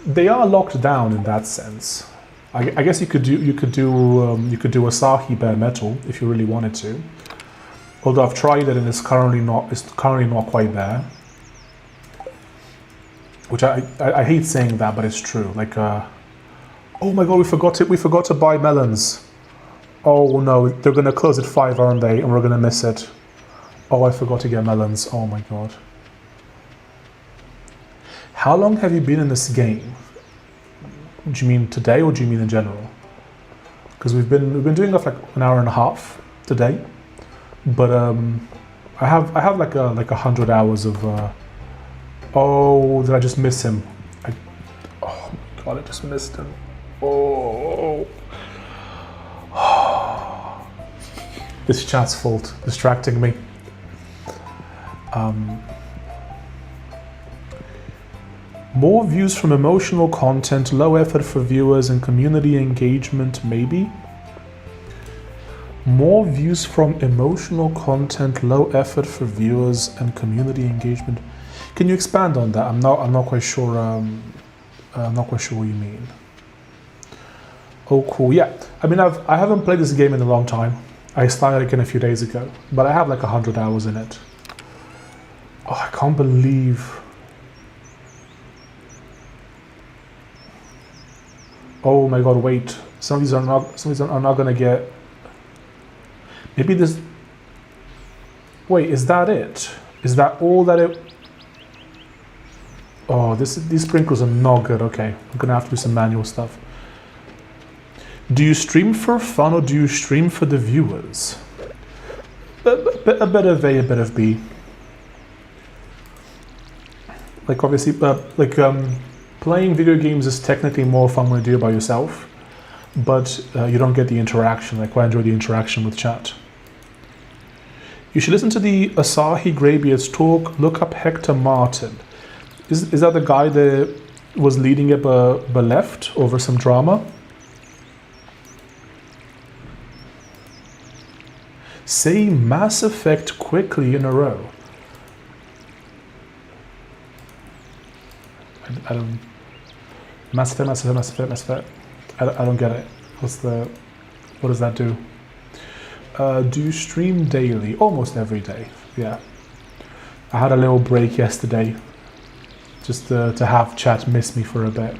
they are locked down in that sense. I guess you could do Asahi bare metal if you really wanted to. Although I've tried it and it's currently not quite there. Which I hate saying that, but it's true. Like, oh my god, we forgot to buy melons. Oh no, they're gonna close at 5, aren't they? And we're gonna miss it. Oh, I forgot to get melons. Oh my god. How long have you been in this game? Do you mean today or do you mean in general? Because we've been doing it for like an hour and a half today, but I have like 100 hours of. Oh, did I just miss him? Oh my god, I just missed him. Oh. This chat's fault, distracting me. More views from emotional content, low effort for viewers, and community engagement, maybe? More views from emotional content, low effort for viewers, and community engagement. Can you expand on that? I'm not quite sure. I'm not quite sure what you mean. Oh, cool. Yeah. I mean, I haven't played this game in a long time. I started again a few days ago, but I have like 100 hours in it. Oh, I can't believe. Oh my god, wait. Some of these are not gonna get. Maybe this. Wait, is that it? Is that all that it? Oh, these sprinkles are not good. Okay, I'm gonna have to do some manual stuff. Do you stream for fun or do you stream for the viewers? A bit of A, a bit of B. Like obviously, playing video games is technically more fun when you do it by yourself, but you don't get the interaction. Like I enjoy the interaction with chat. You should listen to the Asahi Greybeard's talk. Look up Hector Martin. Is that the guy that was leading it but left over some drama? Say Mass Effect quickly in a row. I don't. Mass Effect. I don't get it. What does that do? Do you stream daily? Almost every day. Yeah. I had a little break yesterday, just to have chat miss me for a bit.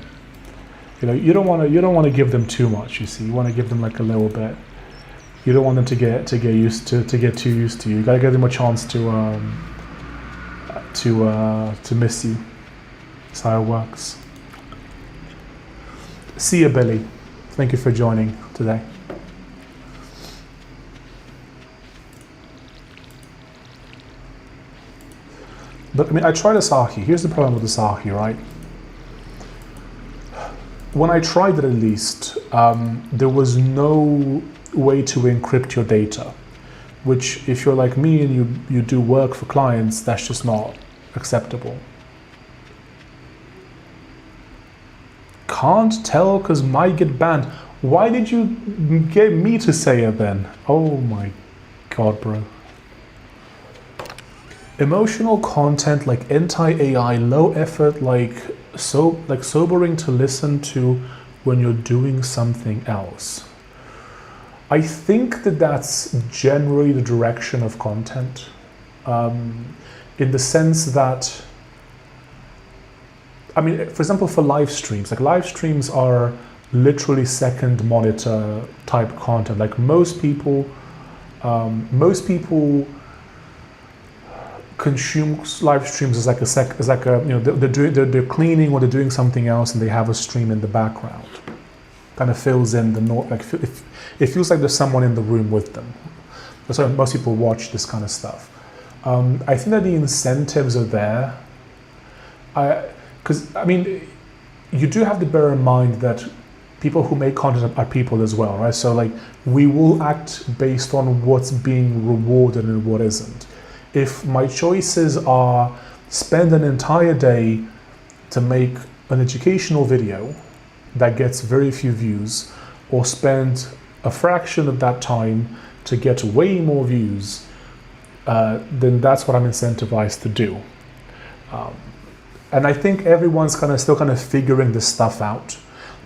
You know, you don't want to give them too much. You see, you want to give them like a little bit. You don't want them to get too used to you. You gotta give them a chance to miss you. That's how it works. See you, Billy. Thank you for joining today. But I mean, I tried Asahi. Here's the problem with Asahi, right? When I tried it, at least, there was no way to encrypt your data, which if you're like me and you do work for clients, that's just not acceptable. Can't tell because might get banned. Why did you get me to say it then? Oh my god, bro. Emotional content like anti-AI, low effort, like sobering to listen to when you're doing something else. I think that's generally the direction of content, in the sense that, I mean, for example, for live streams, like live streams are literally second monitor type content. Like most people consume live streams as like a they're cleaning or they're doing something else and they have a stream in the background. Kind of fills in the it feels like there's someone in the room with them. That's why most people watch this kind of stuff. I think that the incentives are there. Because you do have to bear in mind that people who make content are people as well, right? So like we will act based on what's being rewarded and what isn't. If my choices are spend an entire day to make an educational video that gets very few views, or spend a fraction of that time to get way more views, then that's what I'm incentivized to do. And I think everyone's still figuring this stuff out.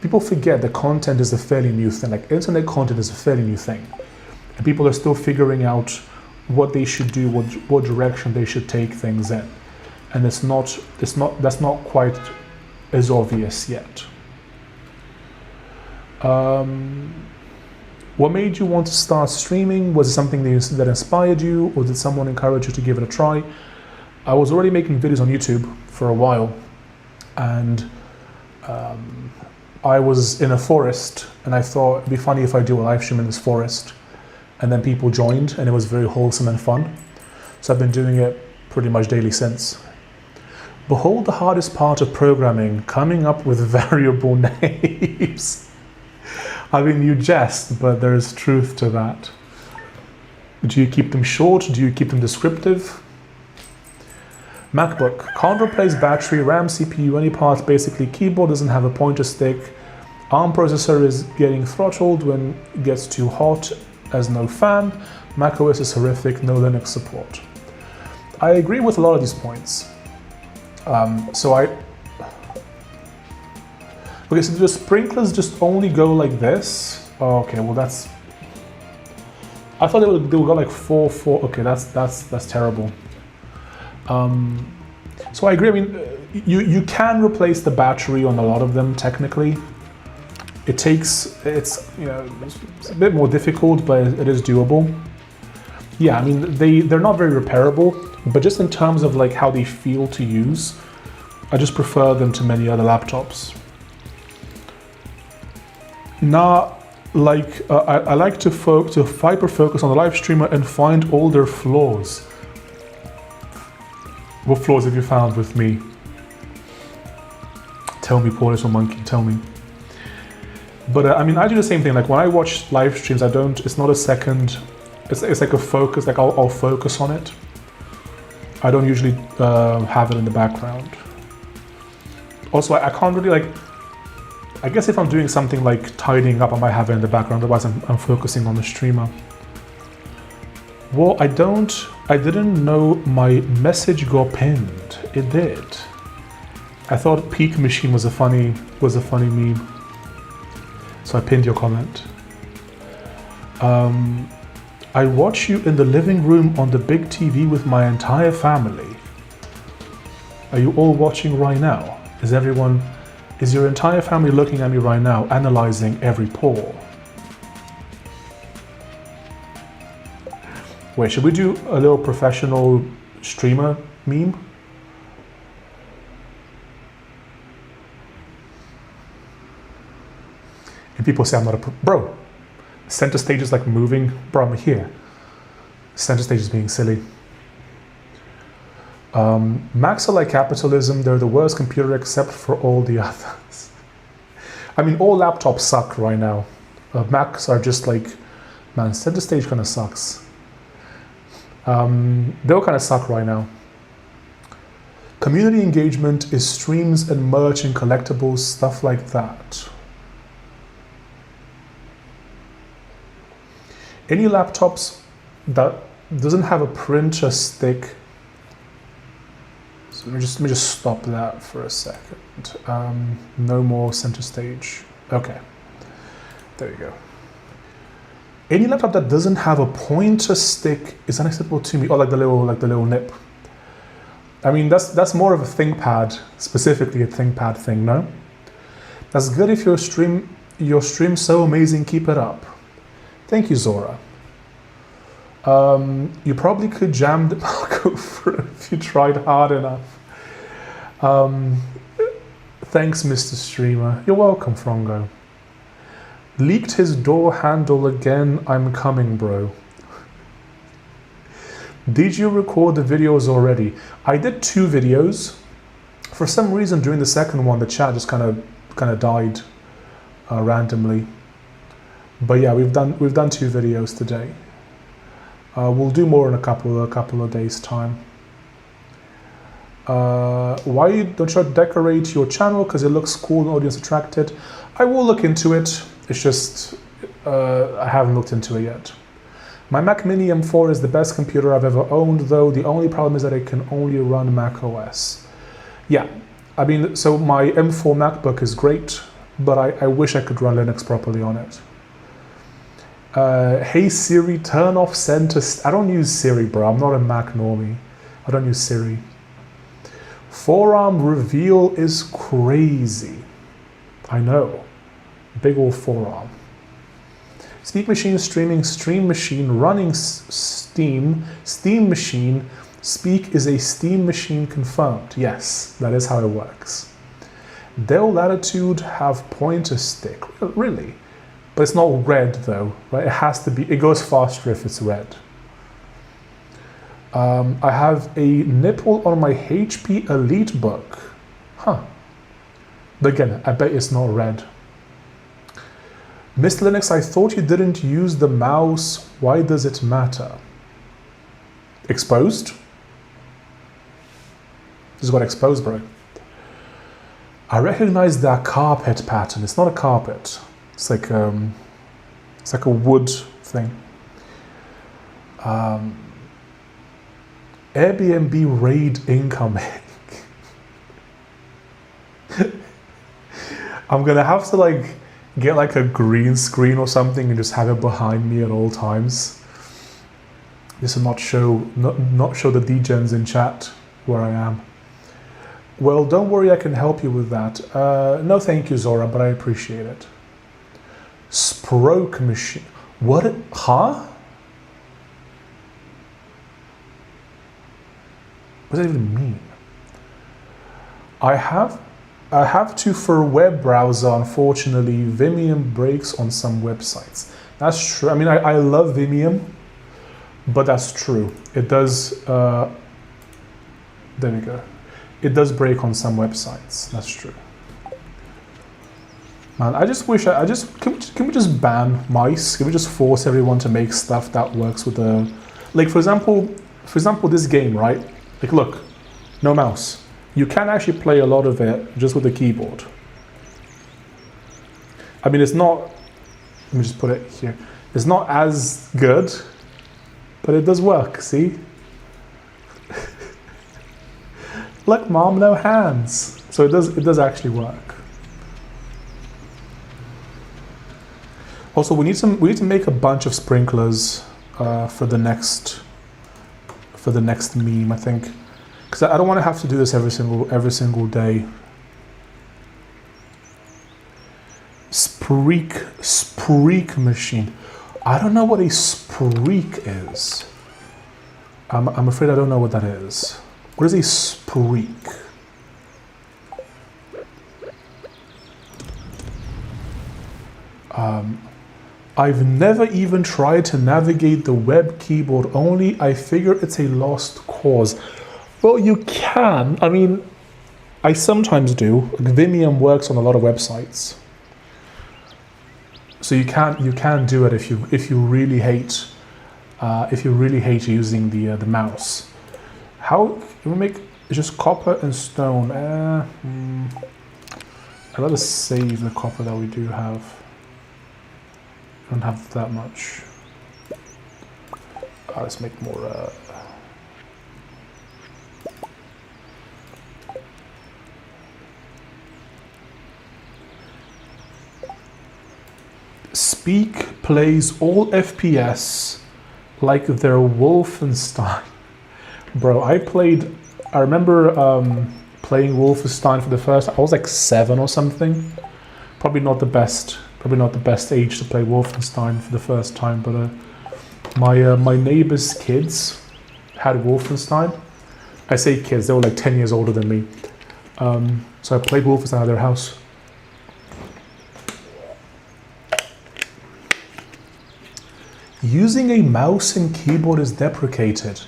People forget that content is a fairly new thing. Like internet content is a fairly new thing, and people are still figuring out what they should do, what direction they should take things in, and that's not quite as obvious yet. What made you want to start streaming? Was it something that inspired you, or did someone encourage you to give it a try? I was already making videos on YouTube for a while, and I was in a forest, and I thought it'd be funny if I do a live stream in this forest, and then people joined, and it was very wholesome and fun. So I've been doing it pretty much daily since. Behold the hardest part of programming, coming up with variable names. I mean, you jest, but there is truth to that. Do you keep them short? Do you keep them descriptive? MacBook, can't replace battery, RAM, CPU, any parts, basically keyboard doesn't have a pointer stick. ARM processor is getting throttled when it gets too hot, as no fan. macOS is horrific, no Linux support. I agree with a lot of these points. Okay, so the sprinklers just only go like this? Oh, okay, well that's... I thought they would go like 4. Okay, that's terrible. So I agree. I mean, you can replace the battery on a lot of them technically. It's a bit more difficult, but it is doable. Yeah, I mean they're not very repairable, but just in terms of like how they feel to use, I just prefer them to many other laptops. Now, I like to hyper focus on the live streamer and find all their flaws. What flaws have you found with me? Tell me, poor little monkey, tell me. But I mean, I do the same thing. Like when I watch live streams, it's not a second, it's like a focus, like I'll focus on it. I don't usually have it in the background. Also, I can't really like, I guess if I'm doing something like tidying up, I might have it in the background, otherwise I'm focusing on the streamer. Well, I didn't know my message got pinned. It did. I thought Peak Machine was a funny meme. So I pinned your comment. I watch you in the living room on the big TV with my entire family. Are you all watching right now? Is your entire family looking at me right now, analyzing every pore? Wait, should we do a little professional streamer meme? And people say I'm not a bro. Center stage is like moving, bro, I'm here. Center stage is being silly. Macs are like capitalism, they're the worst computer except for all the others. I mean, all laptops suck right now. Macs are just like, man, center stage kind of sucks. They'll kind of suck right now. Community engagement is streams and merch and collectibles, stuff like that. Any laptops that doesn't have a printer stick. So let me just stop that for a second. No more center stage. Okay, there you go. Any laptop that doesn't have a pointer stick is unacceptable to me. Or like the little nip. I mean, that's more of a ThinkPad, specifically a ThinkPad thing, no? That's good if you're Your stream's so amazing, keep it up. Thank you, Zora. You probably could jam the Marco through if you tried hard enough. Thanks, Mr. Streamer. You're welcome, Frongo. Leaked his door handle again. I'm coming, bro. Did you record the videos already? I did 2 videos. For some reason, during the second one, the chat just kind of died randomly. But yeah, we've done 2 videos today. We'll do more in a couple of days' time. Why don't you decorate your channel? Because it looks cool and audience attracted. I will look into it. It's just I haven't looked into it yet. My Mac Mini M4 is the best computer I've ever owned, though the only problem is that it can only run Mac OS. Yeah, I mean, so my M4 MacBook is great, but I wish I could run Linux properly on it. Hey Siri, turn off center. I don't use Siri, bro. I'm not a Mac normie. I don't use Siri. Forearm reveal is crazy. I know. Big old forearm. Speak machine streaming, stream machine running Steam, Steam machine. Speak is a Steam machine confirmed. Yes, that is how it works. Dell Latitude have pointer stick. Really? But it's not red though, right? It has to be, it goes faster if it's red. I have a nipple on my HP Elite book. Huh. But again, I bet it's not red. Mr. Linux, I thought you didn't use the mouse. Why does it matter? Exposed? This got exposed, bro. I recognize that carpet pattern. It's not a carpet. It's like a wood thing. Airbnb raid incoming. I'm gonna have to like get like a green screen or something and just have it behind me at all times. Just to not show the degens in chat where I am. Well, don't worry, I can help you with that. No, thank you, Zora, but I appreciate it. Sproke machine. What? Huh? What does that even mean? I have to for a web browser. Unfortunately, Vimium breaks on some websites. That's true. I mean, I love Vimium, but that's true. It does. There we go. It does break on some websites. That's true. Man, I just wish can we just ban mice? Can we just force everyone to make stuff that works with the, like for example, this game, right? Like look, no mouse. You can actually play a lot of it just with the keyboard. I mean, it's not, let me just put it here. It's not as good, but it does work, see? Look, mom, no hands. So it does actually work. Also, we need to make a bunch of sprinklers for the next meme, I think, because I don't want to have to do this every single day. Spreak machine. I don't know what a spreak is. I'm afraid I don't know what that is. What is a spreak? I've never even tried to navigate the web keyboard only. I figure it's a lost cause. Well, you can. I mean, I sometimes do. Vimium works on a lot of websites. So you can do it if you really hate using the mouse. How can we make just copper and stone? I'd rather save the copper that we do have. I don't have that much. Let's make more. Speak plays all FPS like they're Wolfenstein. Bro, I remember playing Wolfenstein for the first, I was like 7 or something. Probably not the best probably not the best age to play Wolfenstein for the first time, but my neighbor's kids had Wolfenstein. I say kids, they were like 10 years older than me. So I played Wolfenstein at their house. Using a mouse and keyboard is deprecated.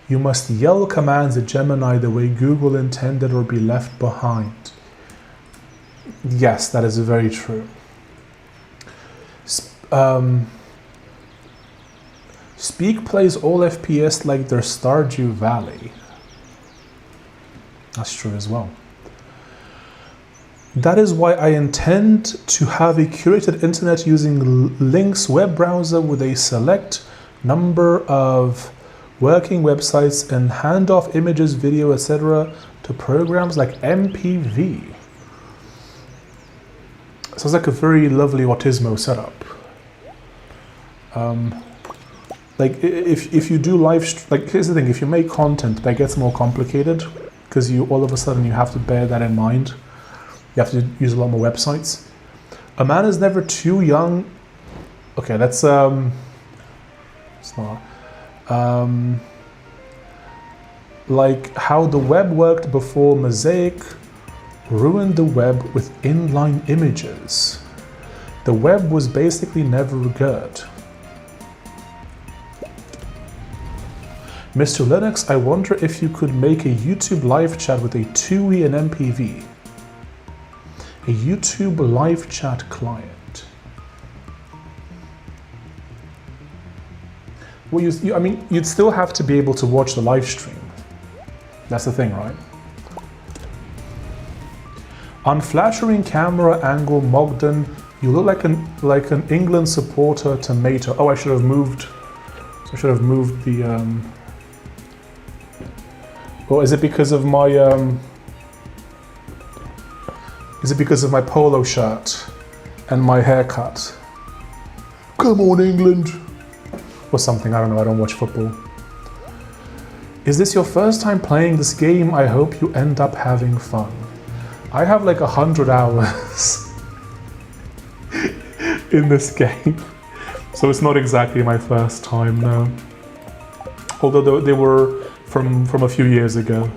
You must yell commands at Gemini the way Google intended or be left behind. Yes, that is very true. Speak plays all FPS like they're Stardew Valley. That's true as well. That is why I intend to have a curated internet using Link's web browser with a select number of working websites and hand off images, video, etc. to programs like MPV. Sounds like a very lovely Autismo setup. Like if you do like here's the thing, if you make content that gets more complicated, because you all of a sudden you have to bear that in mind. You have to use a lot more websites. A man is never too young. Okay, that's it's not. Like how the web worked before Mosaic ruined the web with inline images. The web was basically never good. Mr. Linux, I wonder if you could make a YouTube live chat with a TUI and MPV. A YouTube live chat client. Well, I mean, you'd still have to be able to watch the live stream. That's the thing, right? Unflattering camera angle, Mogden. You look like an England supporter tomato. Oh, I should have moved. I should have moved the. Or is it because of my? Is it because of my polo shirt and my haircut? Come on, England. Or something, I don't know, I don't watch football. Is this your first time playing this game? I hope you end up having fun. I have like 100 hours in this game. So it's not exactly my first time, no. Although they were from a few years ago.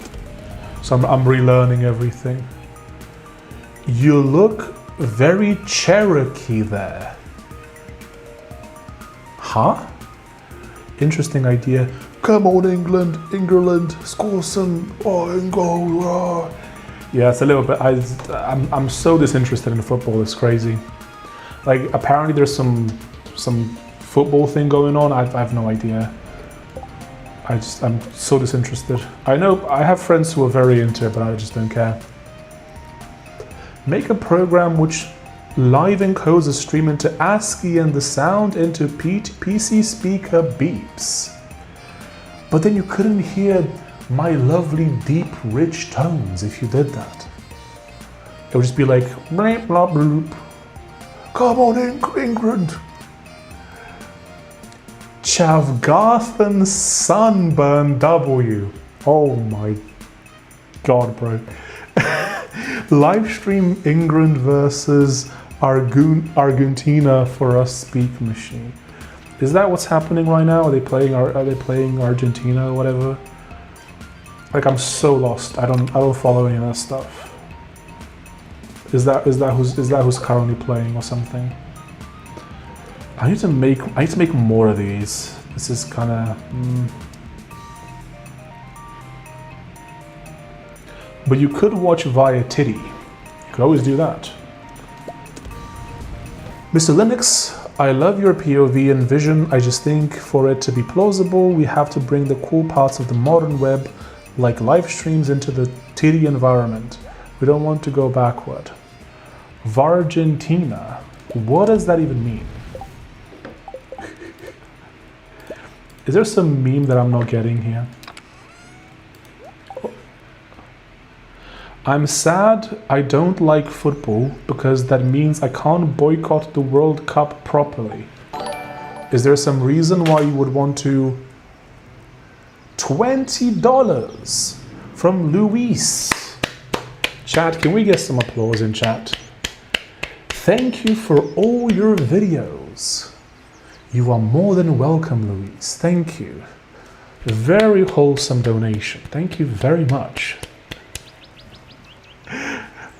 So I'm relearning everything. You look very Cherokee there. Huh? Interesting idea. Come on, England, score some, and go. Yeah, it's a little bit, I'm so disinterested in football, it's crazy. Like, apparently there's some football thing going on, I have no idea. I'm so disinterested. I know, I have friends who are very into it, but I just don't care. Make a program which live encodes a stream into ASCII and the sound into PC speaker beeps. But then you couldn't hear my lovely, deep, rich tones if you did that. It would just be like, bleep, blah, bloop. Come on, England. Chavgarthan Sunburn W. Oh my god, bro. Livestream England versus Argentina for us speak machine. Is that what's happening right now? Are they playing Argentina or whatever? Like, I'm so lost. I don't follow any of that stuff. Is that who's currently playing or something? I need to make more of these. This is kind of. But you could watch via Titty. You could always do that. Mr. Linux, I love your POV and vision. I just think for it to be plausible, we have to bring the cool parts of the modern web, like live streams, into the Titty environment. We don't want to go backward. Vargentina. What does that even mean? Is there some meme that I'm not getting here? I'm sad I don't like football because that means I can't boycott the World Cup properly. Is there some reason why you would want to? $20 from Luis. Chat, can we get some applause in chat? Thank you for all your videos. You are more than welcome, Louise. Thank you. Very wholesome donation. Thank you very much.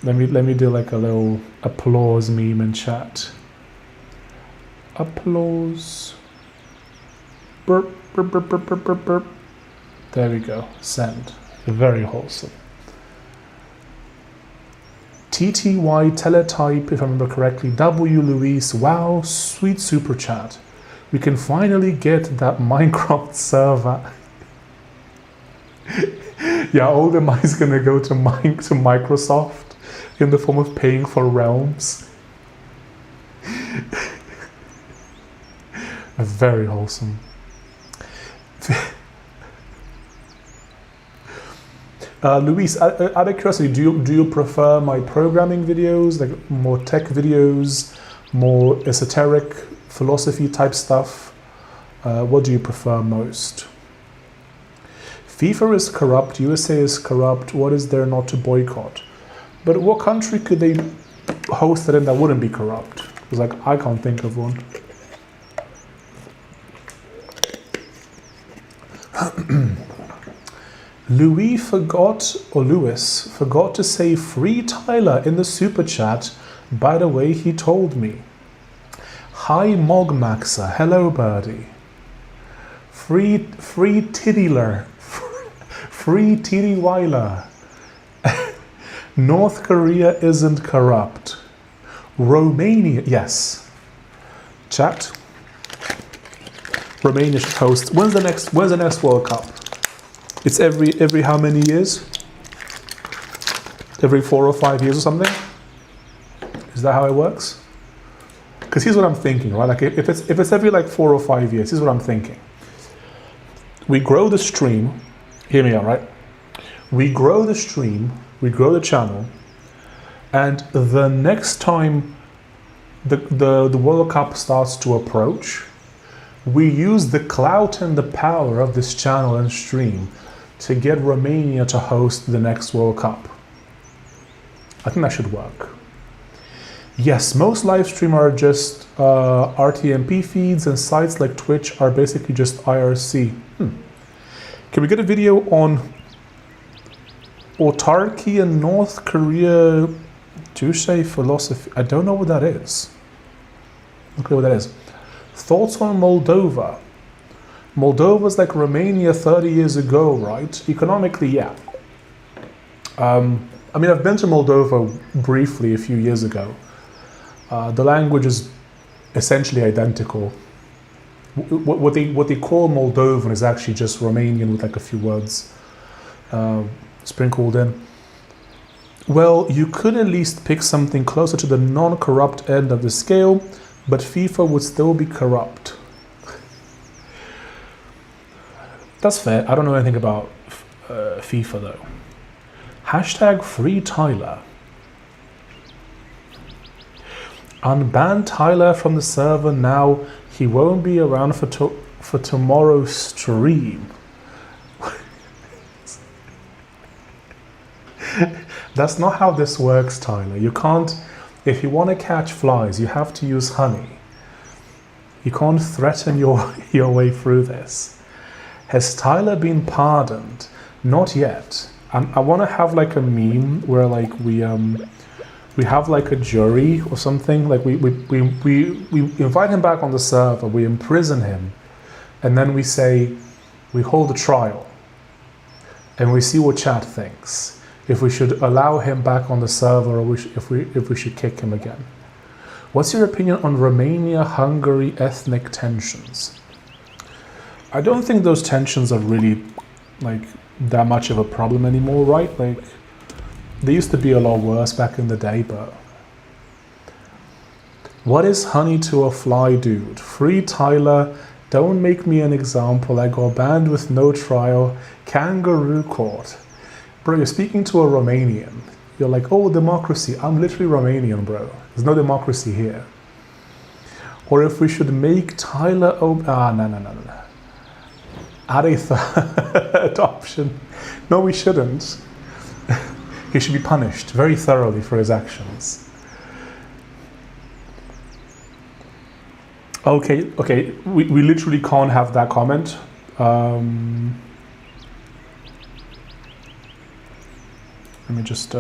Let me do like a little applause meme in chat. Applause. Burp, burp, burp, burp, burp, burp, burp. There we go. Send. Very wholesome. TTY teletype, if I remember correctly. W Luis. Wow, sweet super chat. We can finally get that Minecraft server. Yeah, all the money's gonna go to Microsoft in the form of paying for realms. Very wholesome. Luis, out of curiosity, do you prefer my programming videos, like more tech videos, more esoteric philosophy type stuff? What do you prefer most? FIFA is corrupt, USA is corrupt, what is there not to boycott? But what country could they host it in that wouldn't be corrupt? Because like, I can't think of one. Louis forgot to say free Tyler in the super chat. By the way, he told me. Hi Mogmaxer, hello birdie. Free Tiddyler, free Tiddywiler. North Korea isn't corrupt. Romania, yes. Chat. Romania should host. When's the next World Cup? It's every how many years? Every 4 or 5 years or something? Is that how it works? Because here's what I'm thinking, right? Like if it's every like 4 or 5 years, here's what I'm thinking. We grow the stream. Hear me out, right? We grow the stream, we grow the channel, and the next time the World Cup starts to approach, we use the clout and the power of this channel and stream to get Romania to host the next World Cup. I think that should work. Yes, most live stream are just RTMP feeds, and sites like Twitch are basically just IRC. Can we get a video on autarky in North Korea? Touché philosophy. I don't know what that is. Look what that is. Thoughts on Moldova? Moldova's like Romania 30 years ago, right? Economically, yeah. I mean, I've been to Moldova briefly a few years ago. The language is essentially identical. What they call Moldovan is actually just Romanian with like a few words sprinkled in. Well, you could at least pick something closer to the non-corrupt end of the scale, but FIFA would still be corrupt. That's fair. I don't know anything about FIFA though. Hashtag free Tyler. Unban Tyler from the server now. He won't be around for tomorrow's stream. That's not how this works, Tyler. You can't, if you want to catch flies, you have to use honey. You can't threaten your way through this. Has Tyler been pardoned? Not yet. I want to have like a meme where like we have like a jury or something. Like we invite him back on the server, we imprison him, and then we say we hold a trial, and we see what chat thinks. If we should allow him back on the server, or if we should kick him again. What's your opinion on Romania-Hungary ethnic tensions? I don't think those tensions are really like that much of a problem anymore, right? Like they used to be a lot worse back in the day, but what is honey to a fly, dude? Free Tyler, don't make me an example. I got banned with no trial, kangaroo court. Bro, you're speaking to a Romanian. You're like, oh, democracy. I'm literally Romanian, bro. There's no democracy here. Or if we should make Tyler no. Add a third option. No, we shouldn't. He should be punished very thoroughly for his actions. Okay. We literally can't have that comment. Let me just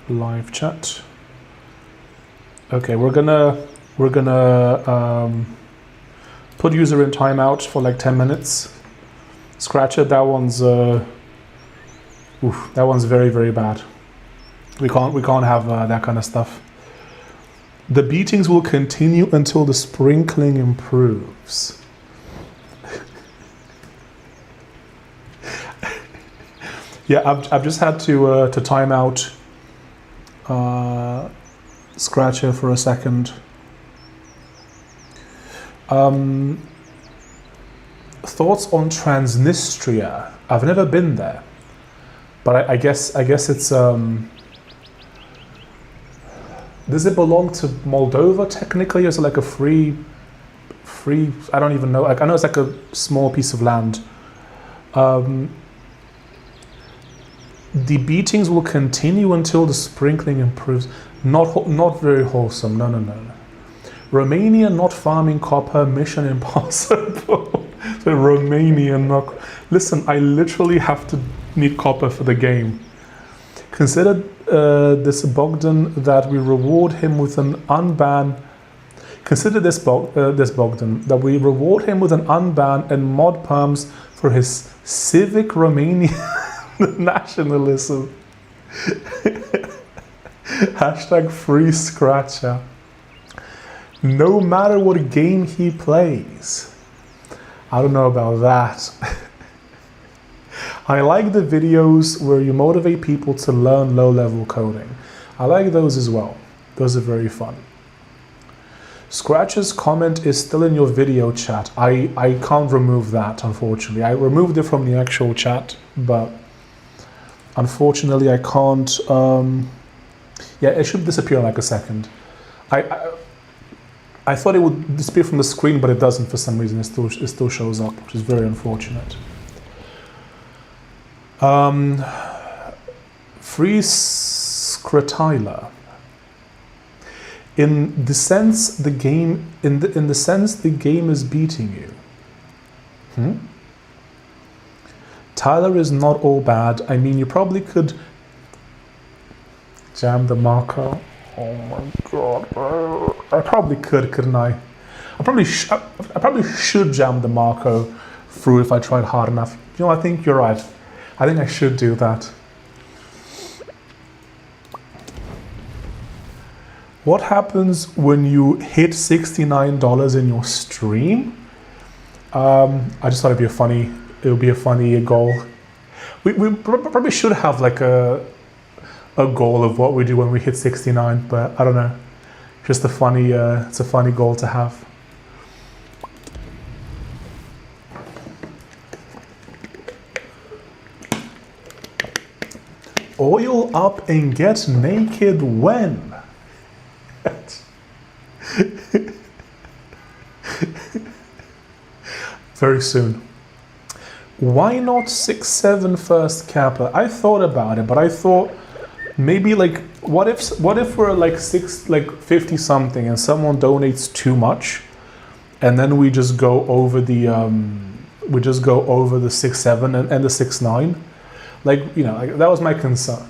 live chat. Okay, we're gonna put user in timeout for like 10 minutes. Scratcher, that one's very, very bad. We can't have that kind of stuff. The beatings will continue until the sprinkling improves. Yeah, I've just had to time out Scratcher for a second. Thoughts on Transnistria? I've never been there, but I guess it's does it belong to Moldova technically? Is it like a free? I don't even know. Like, I know it's like a small piece of land. The beatings will continue until the sprinkling improves. Not very wholesome. No. Romania not farming copper. Mission impossible. So Romania not. Listen, I literally have to need copper for the game. Consider this Bogdan that we reward him with an unban. Consider this Bogdan that we reward him with an unban and mod perms for his civic Romanian nationalism. Hashtag free Scratcher. No matter what game he plays. I don't know about that. I like the videos where you motivate people to learn low-level coding. I like those as well. Those are very fun. Scratch's comment is still in your video chat. I can't remove that, unfortunately. I removed it from the actual chat, but unfortunately I can't. Yeah, it should disappear in like a second. I thought it would disappear from the screen, but it doesn't for some reason. It still shows up, which is very unfortunate. Free Scratila. In the sense the game is beating you. Tyler is not all bad. I mean, you probably could jam the marker. Oh my god, bro. I probably could, couldn't I? I probably should jam the Marco through if I tried hard enough. You know, I think you're right. I think I should do that. What happens when you hit $69 in your stream? I just thought it would be a funny goal. We probably should have like a goal of what we do when we hit 69, but I don't know. Just it's a funny goal to have. Oil up and get naked when? Very soon. Why not 6-7 first kappa? I thought about it, but I thought maybe like what if we're like 50 something and someone donates too much, and then we just go over the 6-7 and the 6-9. Like, you know, like, that was my concern.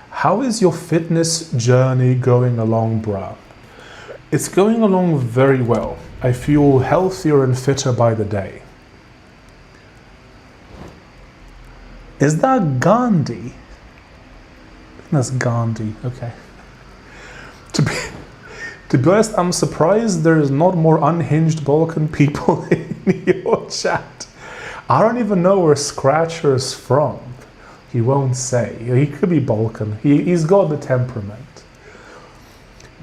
How is your fitness journey going along, bruh? It's going along very well. I feel healthier and fitter by the day. Is that Gandhi? That's Gandhi, okay. To be honest, I'm surprised there is not more unhinged Balkan people in your chat. I don't even know where Scratcher is from. He won't say. He could be Balkan. He's got the temperament.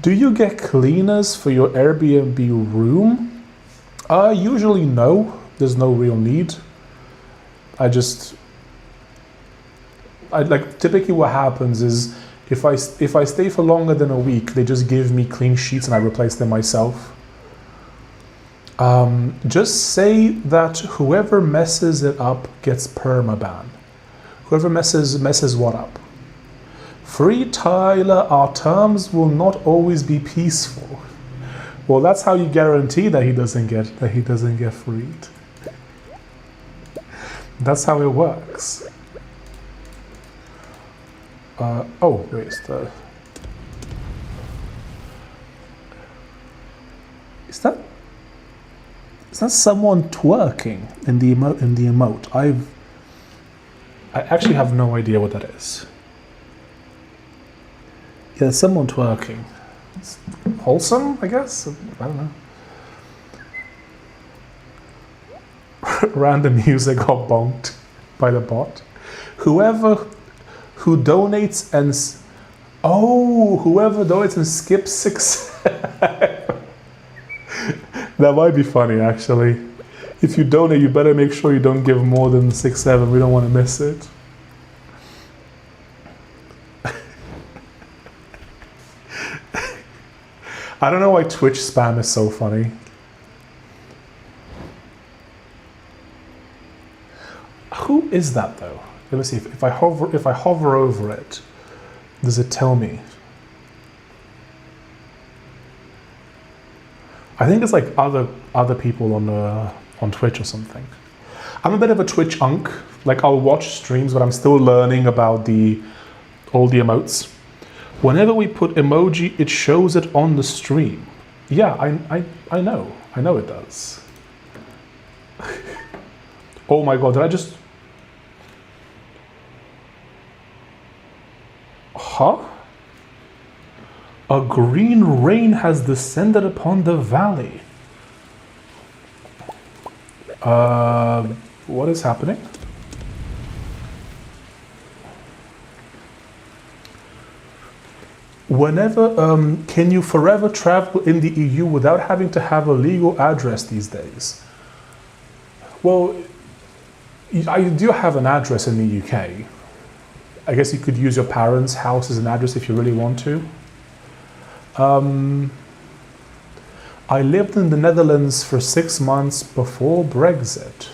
Do you get cleaners for your Airbnb room? Usually no. There's no real need. Typically what happens is if I stay for longer than a week, they just give me clean sheets and I replace them myself. Just say that whoever messes it up gets permaban. Whoever messes what up? Free Tyler, our terms will not always be peaceful. Well, that's how you guarantee that he doesn't get freed. That's how it works. Oh, wait, is that someone twerking in the emote? I actually have no idea what that is. Yeah, someone twerking. It's wholesome, I guess. I don't know. Random user got bonked by the bot. Whoever donates and skips 6. That might be funny, actually. If you donate, you better make sure you don't give more than 6-7. We don't want to miss it. I don't know why Twitch spam is so funny. Who is that though? Let me see. If I hover over it, does it tell me? I think it's like other people on Twitch or something. I'm a bit of a Twitch unk. Like I'll watch streams, but I'm still learning about all the emotes. Whenever we put emoji, it shows it on the stream. Yeah, I know it does. Oh my god, did I just... Huh? A green rain has descended upon the valley. What is happening? Whenever, can you forever travel in the EU without having to have a legal address these days? Well, I do have an address in the UK. I guess you could use your parents' house as an address if you really want to. I lived in the Netherlands for 6 months before Brexit.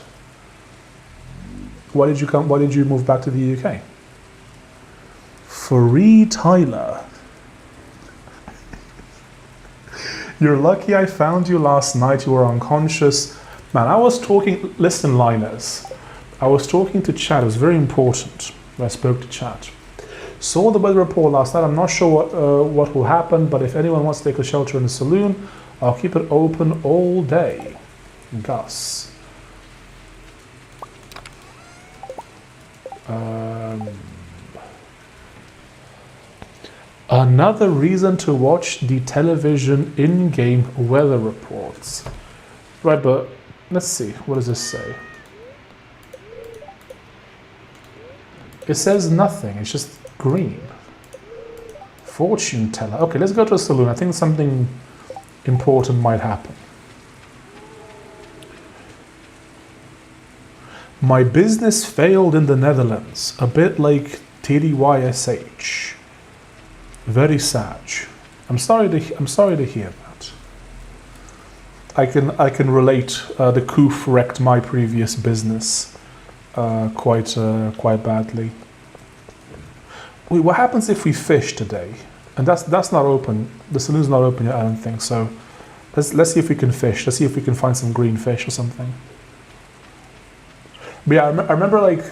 Why did you move back to the UK? Free Tyler. You're lucky I found you last night. You were unconscious. Man, I was talking... Listen, Linus. I was talking to chat. It was very important. I spoke to chat. Saw the weather report last night. I'm not sure what will happen, but if anyone wants to take a shelter in the saloon, I'll keep it open all day. Gus. Another reason to watch the television in-game weather reports. Right, but let's see. What does this say? It says nothing. It's just green. Fortune teller. Okay, let's go to a saloon. I think something important might happen. My business failed in the Netherlands. A bit like TDYSH. Very sad. I'm sorry to hear that. I can relate. The coof wrecked my previous business quite badly. Wait, what happens if we fish today? And that's not open. The saloon's not open yet, I don't think. So let's see if we can fish. Let's see if we can find some green fish or something. But yeah, I remember like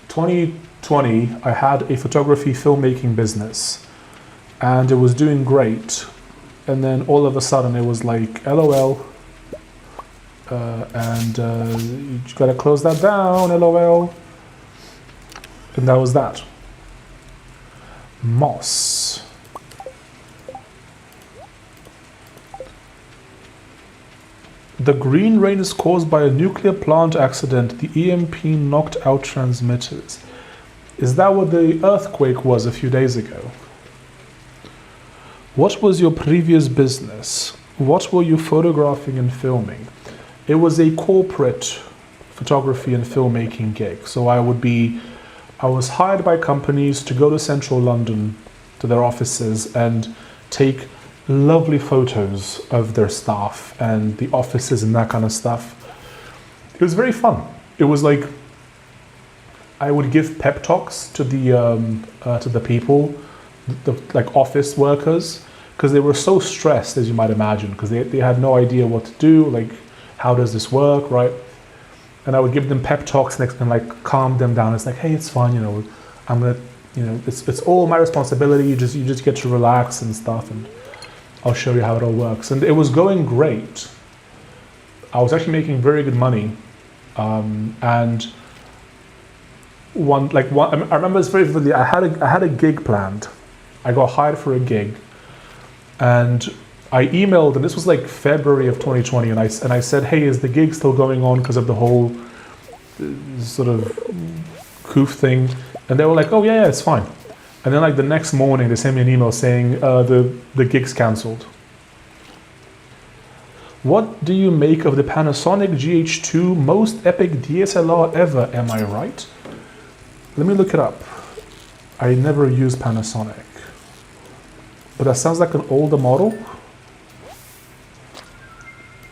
2020, I had a photography filmmaking business and it was doing great. And then all of a sudden it was like, LOL. You gotta close that down, LOL. And that was that. Moss. The green rain is caused by a nuclear plant accident. The EMP knocked out transmitters. Is that what the earthquake was a few days ago? What was your previous business? What were you photographing and filming? It was a corporate photography and filmmaking gig. So I was hired by companies to go to central London to their offices and take lovely photos of their staff and the offices and that kind of stuff. It was very fun. It was like I would give pep talks to the people, the like office workers, because they were so stressed, as you might imagine, because they had no idea what to do, like how does this work, right? And I would give them pep talks and like calm them down. It's like, hey, it's fine, you know, I'm gonna, you know, it's all my responsibility. You just get to relax and stuff, and I'll show you how it all works. And it was going great. I was actually making very good money, and I remember this very vividly. I had a gig planned. I got hired for a gig, and I emailed, and this was like February of 2020, and I said, hey, is the gig still going on because of the whole sort of coof thing? And they were like, oh yeah, it's fine. And then like the next morning, they sent me an email saying the gig's cancelled. What do you make of the Panasonic GH2 most epic DSLR ever? Am I right? Let me look it up. I never used Panasonic, but that sounds like an older model.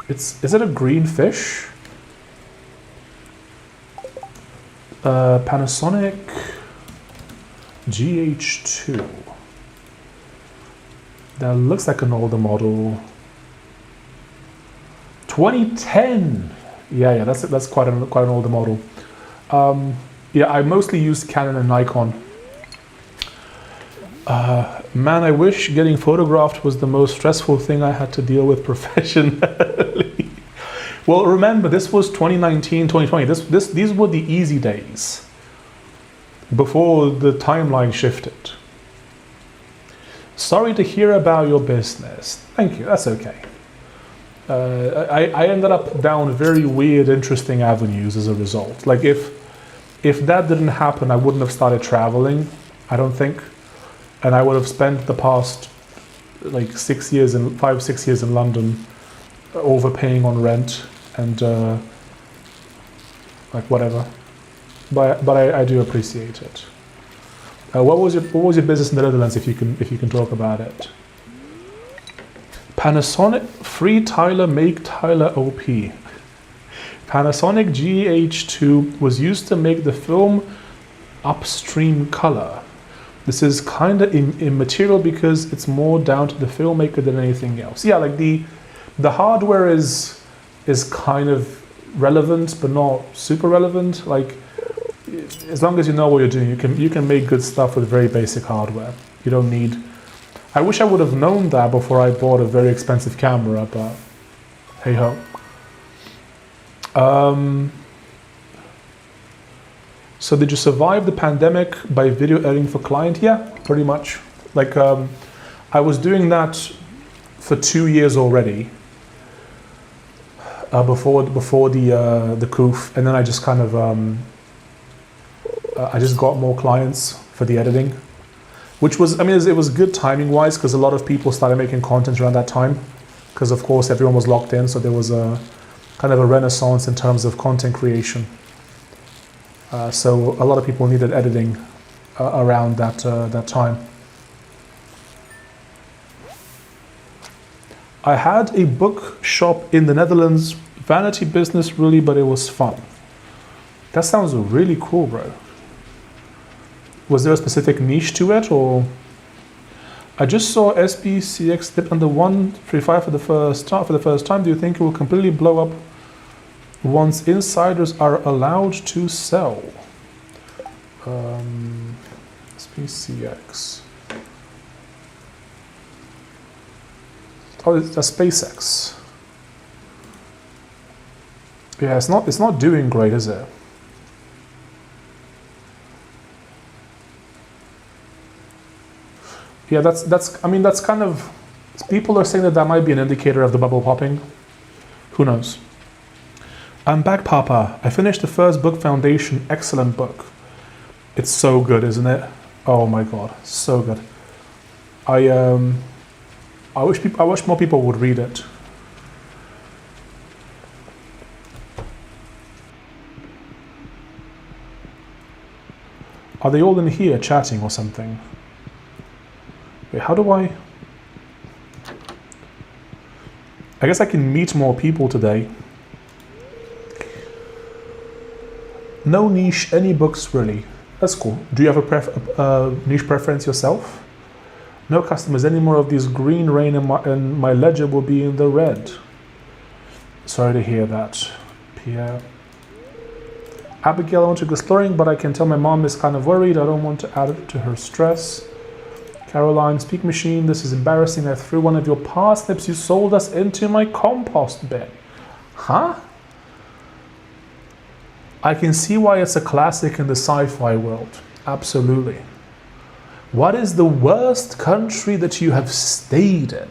Is it a green fish? Panasonic GH2. That looks like an older model. 2010. Yeah, that's quite an older model. Yeah, I mostly use Canon and Nikon. Man, I wish getting photographed was the most stressful thing I had to deal with professionally. Well, remember, this was 2019, 2020. These were the easy days before the timeline shifted. Sorry to hear about your business. Thank you, that's okay. I ended up down very weird, interesting avenues as a result. Like if that didn't happen, I wouldn't have started traveling, I don't think. And I would have spent the past like 5-6 years in London overpaying on rent and like whatever. But I do appreciate it. What was your business in the Netherlands, if you can talk about it? Panasonic free Tyler make Tyler OP. Panasonic GH2 was used to make the film upstream color. This is kind of immaterial because it's more down to the filmmaker than anything else. Yeah, like the hardware is kind of relevant, but not super relevant. Like as long as you know what you're doing, you can make good stuff with very basic hardware. You don't need. I wish I would have known that before I bought a very expensive camera, but hey ho. So did you survive the pandemic by video editing for client? Yeah, pretty much. Like I was doing that for 2 years already before the coof, and then I just kind of I just got more clients for the editing, which was, I mean, it was good timing wise because a lot of people started making content around that time because of course everyone was locked in, so there was a kind of a renaissance in terms of content creation. So a lot of people needed editing around that time. I had a bookshop in the Netherlands, vanity business really, but it was fun. That sounds really cool, bro. Was there a specific niche to it, or? I just saw SPCX dip under 135 for the first time. Do you think it will completely blow up once insiders are allowed to sell? SPCX. Oh, it's a SpaceX. Yeah, it's not doing great, is it? Yeah, that's. I mean, that's kind of. People are saying that might be an indicator of the bubble popping. Who knows? I'm back, Papa. I finished the first book, Foundation. Excellent book. It's so good, isn't it? Oh my god, so good. I wish more people would read it. Are they all in here chatting or something? Wait, how do I guess I can meet more people today. no niche, any books really. That's cool. Do you have a niche preference yourself? No customers anymore of these green rain and my ledger will be in the red. Sorry to hear that, Pierre. Abigail, I want to go exploring, but I can tell my mom is kind of worried. I don't want to add it to her stress. Caroline, speak machine, this is embarrassing. I threw one of your parsnips you sold us into my compost bin. Huh? I can see why it's a classic in the sci-fi world. Absolutely. What is the worst country that you have stayed in?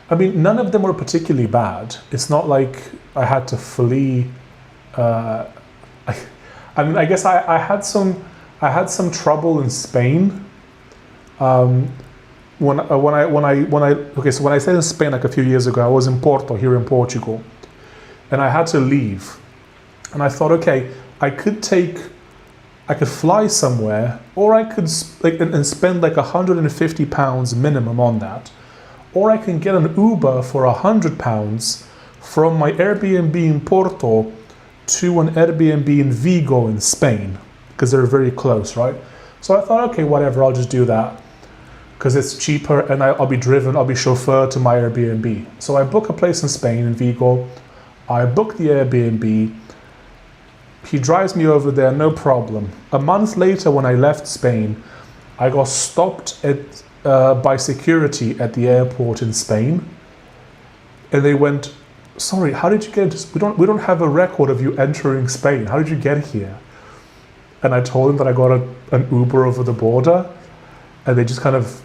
I mean, none of them were particularly bad. It's not like I had to flee. I mean, I guess I had some trouble in Spain. When I stayed in Spain like a few years ago, I was in Porto here in Portugal, and I had to leave. And I thought, okay, I could fly somewhere, or I could and spend like £150 minimum on that. Or I can get an Uber for £100 from my Airbnb in Porto to an Airbnb in Vigo in Spain, because they're very close, right? So I thought, okay, whatever, I'll just do that, because it's cheaper and I'll be chauffeured to my Airbnb. So I book a place in Spain, in Vigo. I book the Airbnb. He drives me over there, no problem. A month later, when I left Spain, I got stopped by security at the airport in Spain, and they went, "Sorry, how did you get into? We don't have a record of you entering Spain. How did you get here?" And I told them that I got an Uber over the border, and they just kind of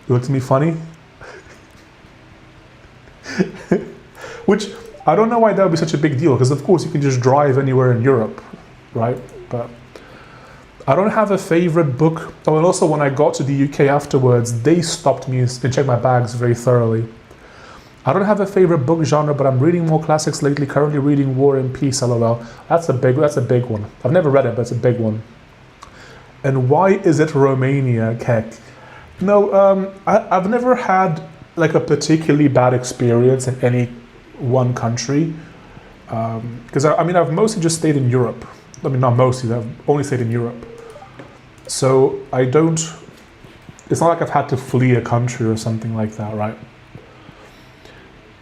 looked at me funny. Which I don't know why that would be such a big deal, because of course you can just drive anywhere in Europe, right? But I don't have a favorite book. Oh, and also when I got to the UK afterwards, they stopped me and checked my bags very thoroughly. I don't have a favorite book genre, but I'm reading more classics lately. Currently reading War and Peace, LOL. That's a big one. I've never read it, but it's a big one. And why is it Romania, Kek? No, I've never had like a particularly bad experience in any one country. Because I mean, I've mostly just stayed in Europe. I mean, not mostly, I've only stayed in Europe. So it's not like I've had to flee a country or something like that, right?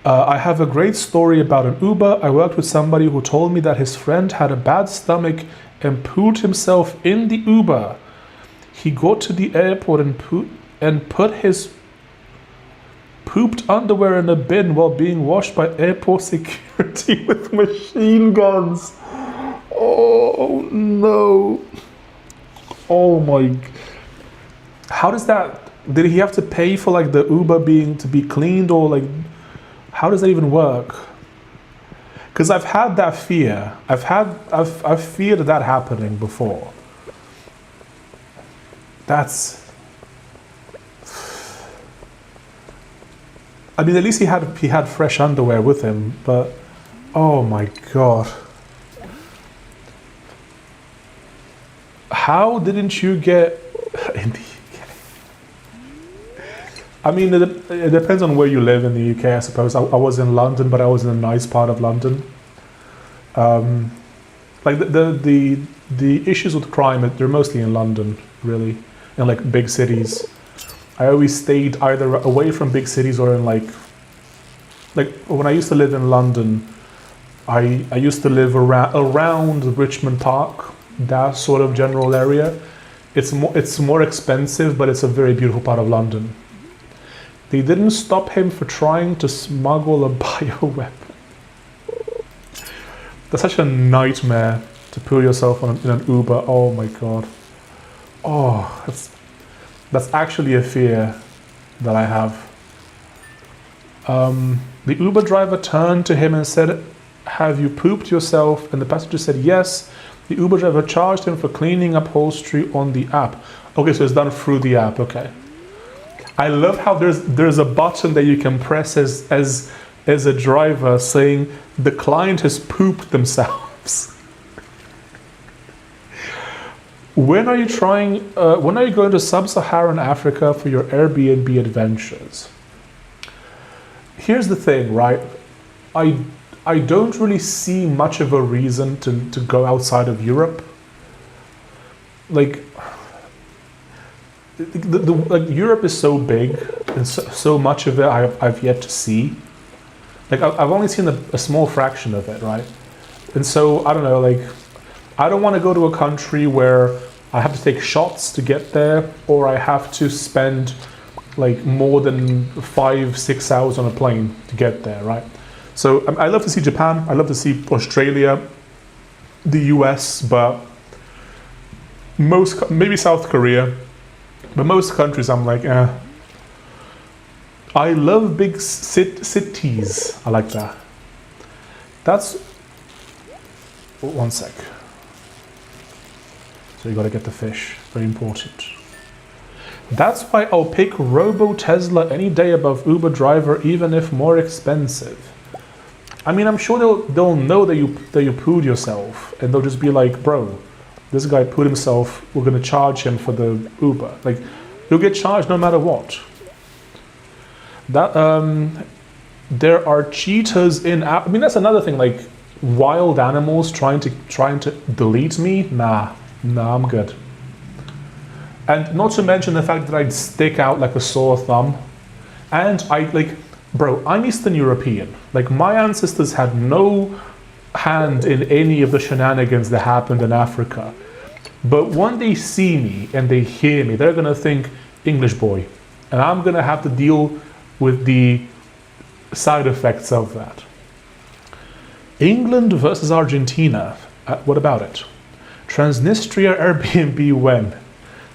I have a great story about an Uber. I worked with somebody who told me that his friend had a bad stomach and pooed himself in the Uber. He got to the airport and put his pooped underwear in a bin while being washed by airport security with machine guns. Oh no. Oh my. How does that, did he have to pay for like the Uber to be cleaned, or like, how does that even work? Because I've had that fear. I've feared that happening before. I mean, at least he had fresh underwear with him, but oh my god. How didn't you get in the UK? I mean, it depends on where you live in the UK, I suppose. I was in London, but I was in a nice part of London. Like the issues with crime, they're mostly in London, really, in like big cities. I always stayed either away from big cities or in like when I used to live in London, I used to live around Richmond Park, that sort of general area. It's more expensive, but it's a very beautiful part of London. They didn't stop him for trying to smuggle a bioweapon. That's such a nightmare to put yourself in an Uber. Oh my god. Oh, that's actually a fear that I have. The Uber driver turned to him and said, "Have you pooped yourself?" And the passenger said yes. The Uber driver charged him for cleaning upholstery on the app. Okay, so it's done through the app, okay. I love how there's a button that you can press as a driver saying the client has pooped themselves. When are you going to sub-Saharan Africa for your Airbnb adventures? Here's the thing, right? I don't really see much of a reason to go outside of Europe. Like, like Europe is so big, and so much of it I've yet to see. Like I've only seen a small fraction of it, right? And so I don't know. Like, I don't want to go to a country where I have to take shots to get there, or I have to spend like more than 5-6 hours on a plane to get there, right? So I love to see Japan. I love to see Australia, the US, but maybe South Korea. But most countries, I'm like, I love big cities. I like that. That's... One sec. So you gotta get the fish. Very important. That's why I'll pick Robo Tesla any day above Uber driver, even if more expensive. I mean, I'm sure they'll know that you pooed yourself, and they'll just be like, bro, this guy pooed himself, we're gonna charge him for the Uber. Like, you'll get charged no matter what. That there are cheetahs in. I mean, that's another thing. Like, wild animals trying to delete me. Nah, I'm good. And not to mention the fact that I'd stick out like a sore thumb. And bro, I'm Eastern European. Like, my ancestors had no hand in any of the shenanigans that happened in Africa. But when they see me and they hear me, they're gonna think English boy. And I'm gonna have to deal with the side effects of that. England versus Argentina. What about it? Transnistria Airbnb when?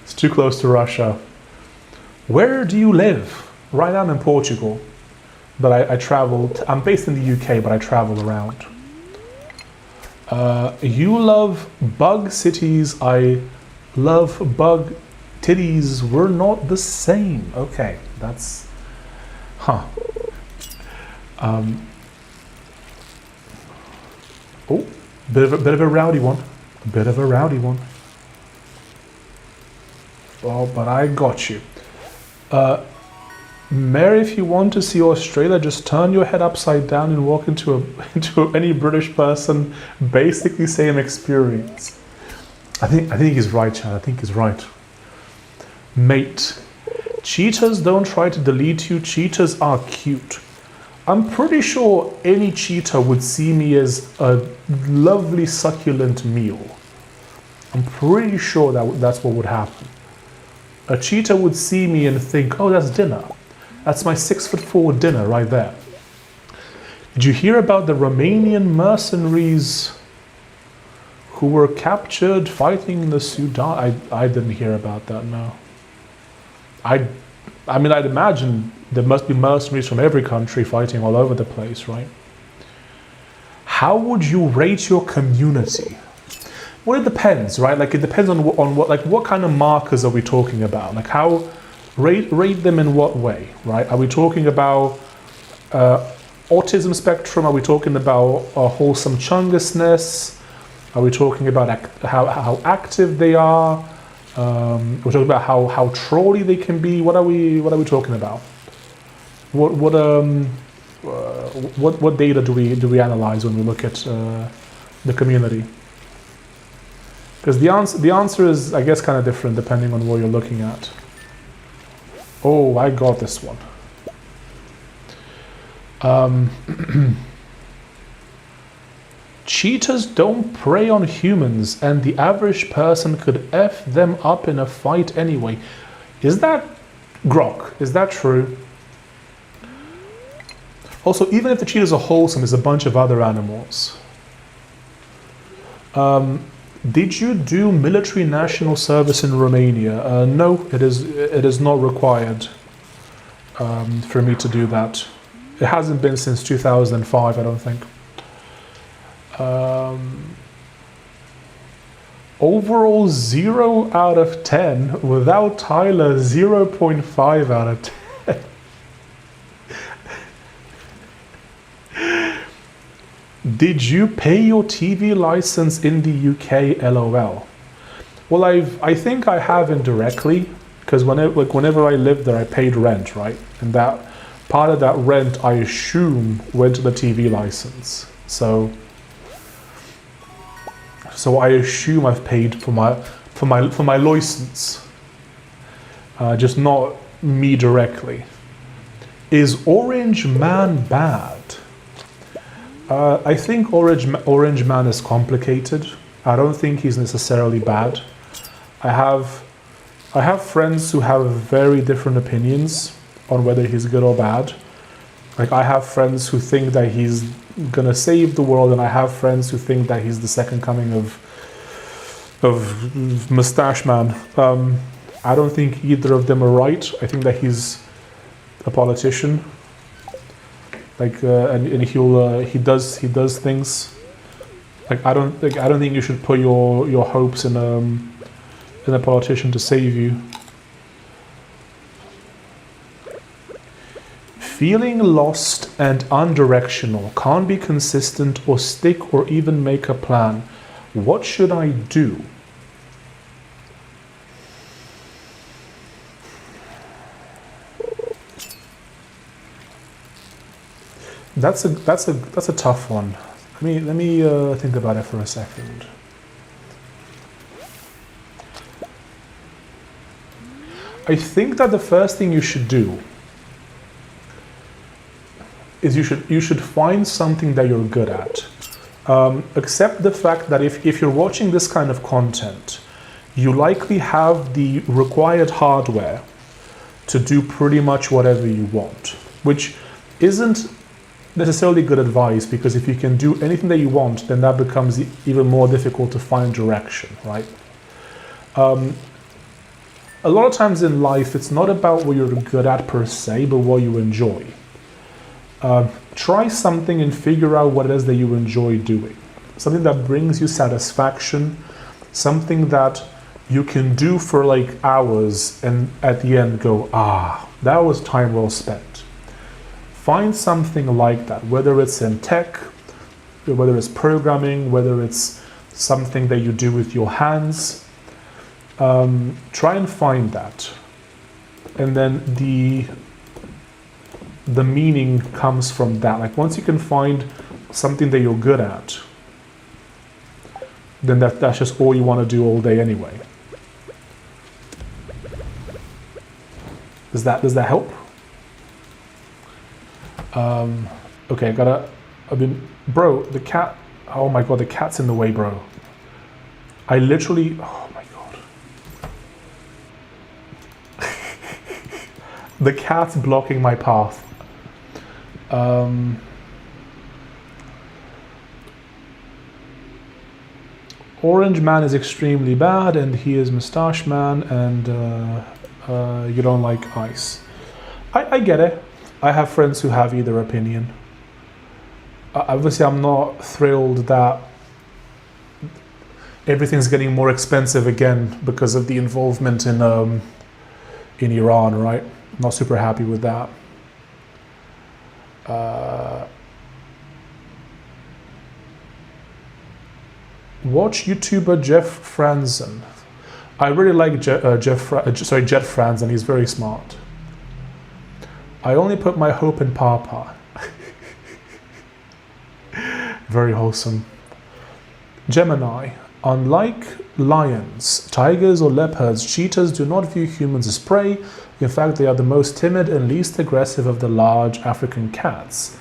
It's too close to Russia. Where do you live? Right now I'm in Portugal, but I traveled. I'm based in the UK, but I travel around. You love bug cities. I love bug titties. We're not the same. Okay, that's... Huh. Oh, bit of a rowdy one. A bit of a rowdy one. Oh, but I got you. Mary, if you want to see Australia, just turn your head upside down and walk into any British person. Basically, same experience. I think he's right, Chad. I think he's right. Mate, cheetahs don't try to delete you. Cheetahs are cute. I'm pretty sure any cheetah would see me as a lovely, succulent meal. I'm pretty sure that's what would happen. A cheetah would see me and think, oh, that's dinner. That's my 6'4" dinner right there. Did you hear about the Romanian mercenaries who were captured fighting in the Sudan? I didn't hear about that, no. I mean, I'd imagine there must be mercenaries from every country fighting all over the place, right? How would you rate your community? Well, it depends, right? Like, it depends on what kind of markers are we talking about? Like, how rate them in what way, right? Are we talking about autism spectrum? Are we talking about wholesome chungusness? Are we talking about how active they are? We're talking about how trolly they can be. What are we talking about? What data do we analyze when we look at the community? Because the answer is, I guess, kind of different depending on what you're looking at. Oh, I got this one. Cheetahs don't prey on humans, and the average person could F them up in a fight anyway. Is that grok? Is that true? Also, even if the cheetahs are wholesome, there's a bunch of other animals. Did you do military national service in Romania? No, it is not required for me to do that. It hasn't been since 2005, I don't think. Overall 0 out of 10. Without Tyler, 0.5 out of 10. Did you pay your TV license in the UK? LOL. Well, I think I have indirectly, because whenever I lived there, I paid rent, right? And that part of that rent, I assume, went to the TV license. So I assume I've paid for my license, just not me directly. Is Orange Man bad? I think Orange Man is complicated. I don't think he's necessarily bad. I have friends who have very different opinions on whether he's good or bad. Like, I have friends who think that he's gonna save the world, and I have friends who think that he's the second coming of Mustache Man. I don't think either of them are right. I think that he's a politician. Like, and he does things. Like, I don't think you should put your hopes in a politician to save you. Feeling lost and undirectional, can't be consistent or stick or even make a plan. What should I do? That's a tough one. Let me think about it for a second. I think that the first thing you should do is you should find something that you're good at. Accept the fact that if you're watching this kind of content, you likely have the required hardware to do pretty much whatever you want, which isn't necessarily good advice, because if you can do anything that you want, then that becomes even more difficult to find direction, right? A lot of times in life, it's not about what you're good at per se, but what you enjoy. Try something and figure out what it is that you enjoy doing. Something that brings you satisfaction, something that you can do for like hours and at the end go, that was time well spent. Find something like that, whether it's in tech, whether it's programming, whether it's something that you do with your hands. Try and find that. And then the meaning comes from that. Like, once you can find something that you're good at, then that's just all you want to do all day anyway. Does that help? Okay, bro, the cat, oh my god, the cat's in the way, bro. I literally, oh my god. The cat's blocking my path. Orange Man is extremely bad, and he is Mustache Man, and you don't like ice. I get it. I have friends who have either opinion. Obviously, I'm not thrilled that everything's getting more expensive again because of the involvement in Iran, right? Not super happy with that. Watch YouTuber Jeff Franzen. I really like Jeff Franzen. He's very smart. I only put my hope in Papa. Very wholesome. Gemini. Unlike lions, tigers, or leopards, cheetahs do not view humans as prey. In fact, they are the most timid and least aggressive of the large African cats.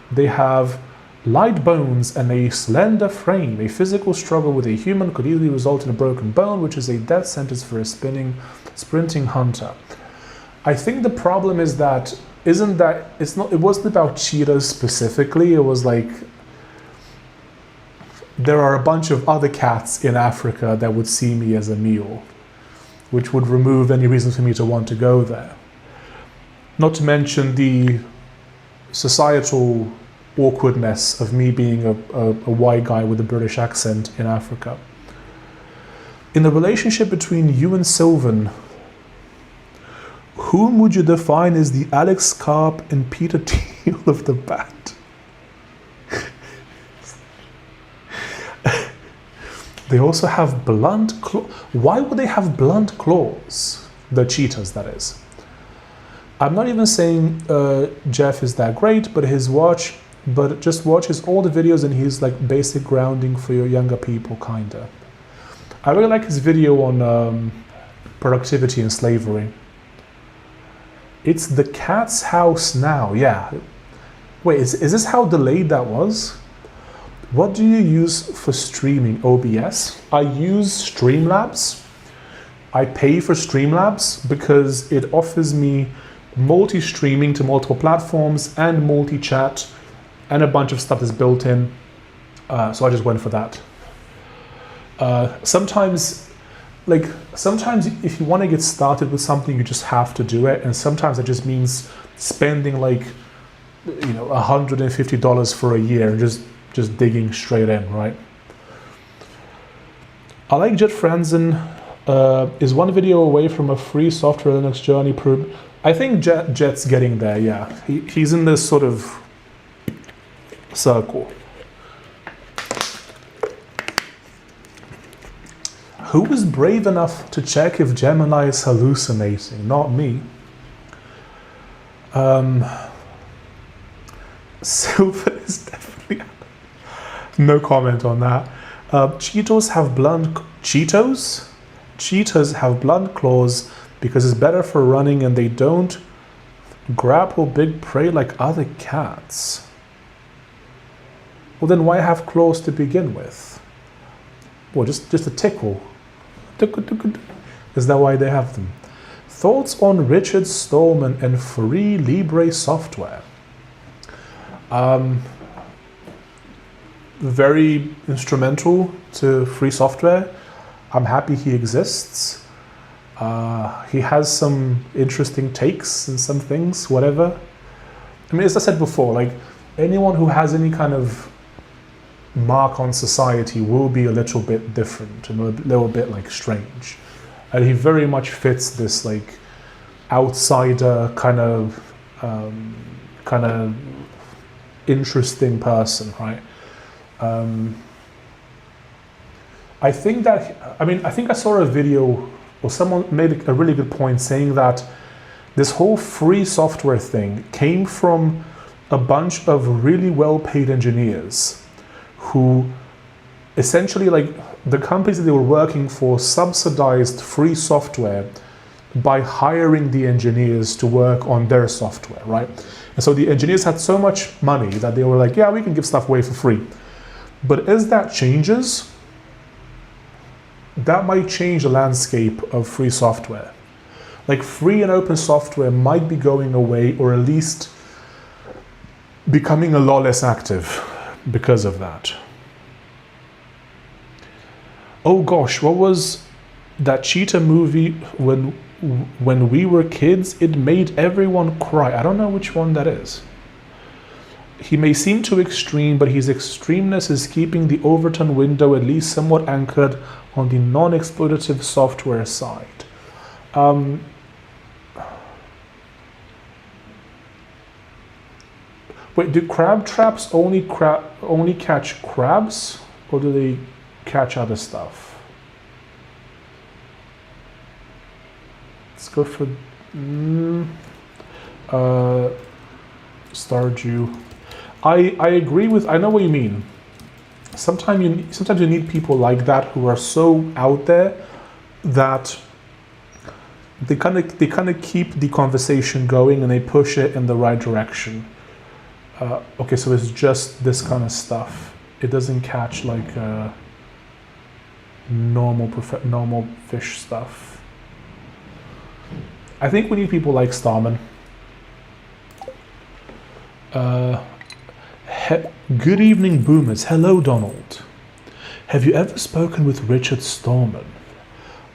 They have light bones and a slender frame. A physical struggle with a human could easily result in a broken bone, which is a death sentence for a sprinting hunter. I think the problem is that it wasn't about cheetahs specifically. It was like, there are a bunch of other cats in Africa that would see me as a meal, which would remove any reason for me to want to go there. Not to mention the societal awkwardness of me being a white guy with a British accent in Africa. In the relationship between you and Sylvan, whom would you define as the Alex Karp and Peter Thiel of the band? They also have blunt claws. Why would they have blunt claws? The cheetahs, that is. I'm not even saying Jeff is that great, but just watch his older videos and he's like basic grounding for your younger people, kinda. I really like his video on productivity and slavery. It's the cat's house now, yeah. Wait, is this how delayed that was? What do you use for streaming? OBS? I use Streamlabs. I pay for Streamlabs because it offers me multi-streaming to multiple platforms and multi-chat and a bunch of stuff that's built in. So I just went for that. Sometimes if you want to get started with something, you just have to do it. And sometimes that just means spending like, $150 for a year and just digging straight in, right? I like Jet Franzen. Is one video away from a free software Linux journey proof? I think Jet's getting there, yeah. He's in this sort of circle. Who was brave enough to check if Gemini is hallucinating? Not me. Silver is definitely... No comment on that. Cheetos have Cheetahs have blunt claws because it's better for running and they don't grapple big prey like other cats. Well, then why have claws to begin with? Well, just a tickle. Is that why they have them? Thoughts on Richard Stallman and Free Libre software? Very instrumental to free software. I'm happy he exists. He has some interesting takes and some things, whatever. I mean, as I said before, like anyone who has any kind of mark on society will be a little bit different and a little bit like strange. And he very much fits this like outsider kind of interesting person, right? I think I saw a video or someone made a really good point saying that this whole free software thing came from a bunch of really well-paid engineers who essentially, like, the companies that they were working for subsidized free software by hiring the engineers to work on their software, right? And so the engineers had so much money that they were like, yeah, we can give stuff away for free. But as that changes, that might change the landscape of free software. Like, free and open software might be going away, or at least becoming a lot less active because of that. Oh gosh, what was that cheetah movie when we were kids? It made everyone cry. I don't know which one that is. He may seem too extreme, but his extremeness is keeping the Overton window at least somewhat anchored on the non-exploitative software side. Wait, do crab traps only catch crabs, or do they catch other stuff? Let's go for Stardew. I agree with. I know what you mean. Sometimes you need people like that who are so out there that they kind of keep the conversation going and they push it in the right direction. Okay, so it's just this kind of stuff. It doesn't catch like normal fish stuff. I think we need people like Starman. Good evening, boomers. Hello, Donald. Have you ever spoken with Richard Stallman?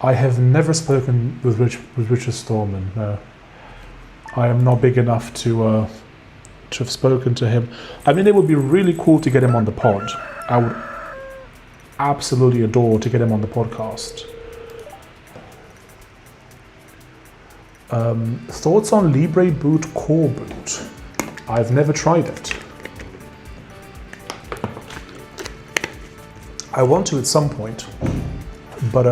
I have never spoken with Richard Stallman. No. I am not big enough to have spoken to him. I mean, it would be really cool to get him on the pod. I would absolutely adore to get him on the podcast. Thoughts on Libre Boot Core Boot? I've never tried it. I want to at some point, but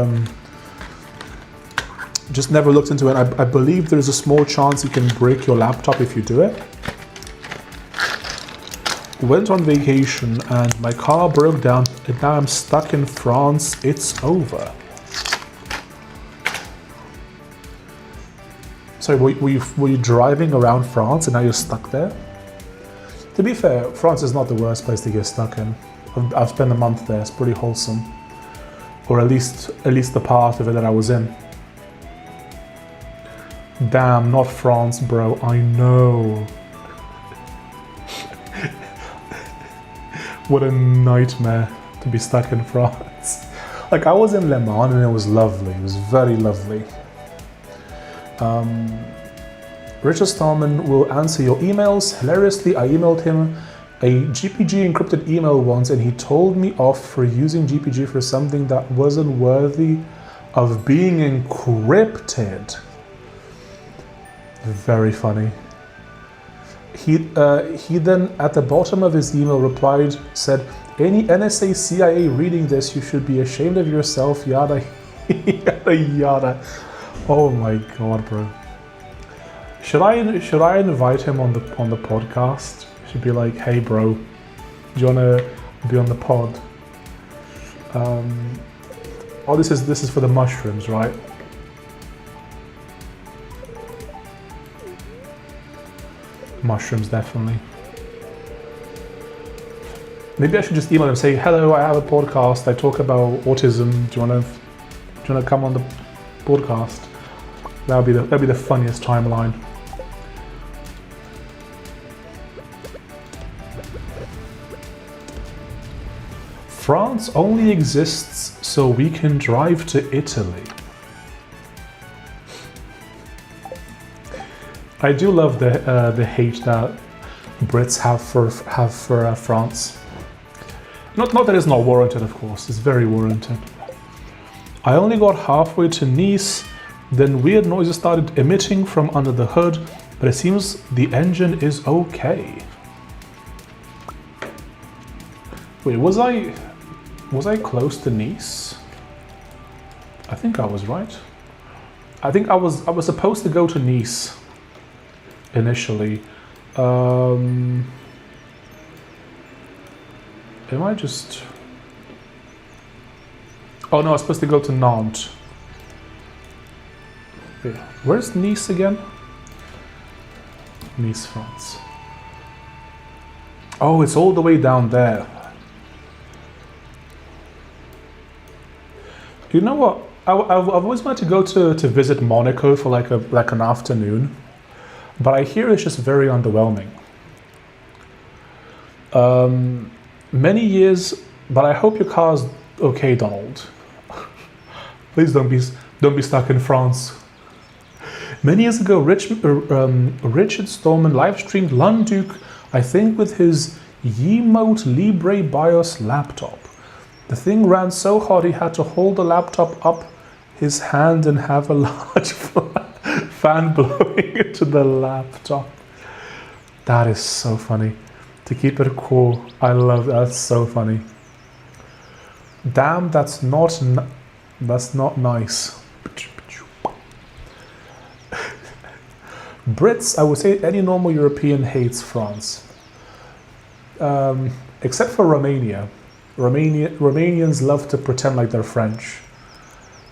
just never looked into it. I believe there's a small chance you can break your laptop if you do it. Went on vacation and my car broke down and now I'm stuck in France. It's over. Sorry, were you driving around France and now you're stuck there? To be fair, France is not the worst place to get stuck in. I've spent a month there, it's pretty wholesome. Or at least the part of it that I was in. Damn, not France, bro, I know. What a nightmare to be stuck in France. Like, I was in Le Mans and it was lovely, it was very lovely. Richard Stallman will answer your emails. Hilariously, I emailed him a GPG encrypted email once and he told me off for using GPG for something that wasn't worthy of being encrypted. Very funny. He then at the bottom of his email replied, said, any NSA CIA reading this, you should be ashamed of yourself, yada, yada, yada. Oh my god, bro. Should I invite him on the podcast? Should be like, hey bro, do you wanna be on the pod? Oh, this is for the mushrooms, right? Mushrooms, definitely. Maybe I should just email him and say, hello, I have a podcast, I talk about autism, do you wanna come on the podcast? That'd be the funniest timeline. France only exists so we can drive to Italy. I do love the hate that Brits have for France. Not that it's not warranted, of course. It's very warranted. I only got halfway to Nice, then weird noises started emitting from under the hood, but it seems the engine is okay. Wait, was I close to Nice? I think I was right. I think I was supposed to go to Nice initially. Am I just... Oh no, I was supposed to go to Nantes. Wait, where's Nice again? Nice, France. Oh, it's all the way down there. You know what? I've always wanted to go to visit Monaco for like an afternoon, but I hear it's just very underwhelming. Many years, but I hope your car's okay, Donald. Please don't be stuck in France. Many years ago, Richard Stallman live streamed Lunduke, I think with his Yemote Libre BIOS laptop. The thing ran so hot he had to hold the laptop up his hand and have a large fan blowing into the laptop. That is so funny. To keep it cool, I love that. That's so funny. Damn, that's not nice. Brits, I would say any normal European hates France. Except for Romania. Romanians love to pretend like they're French.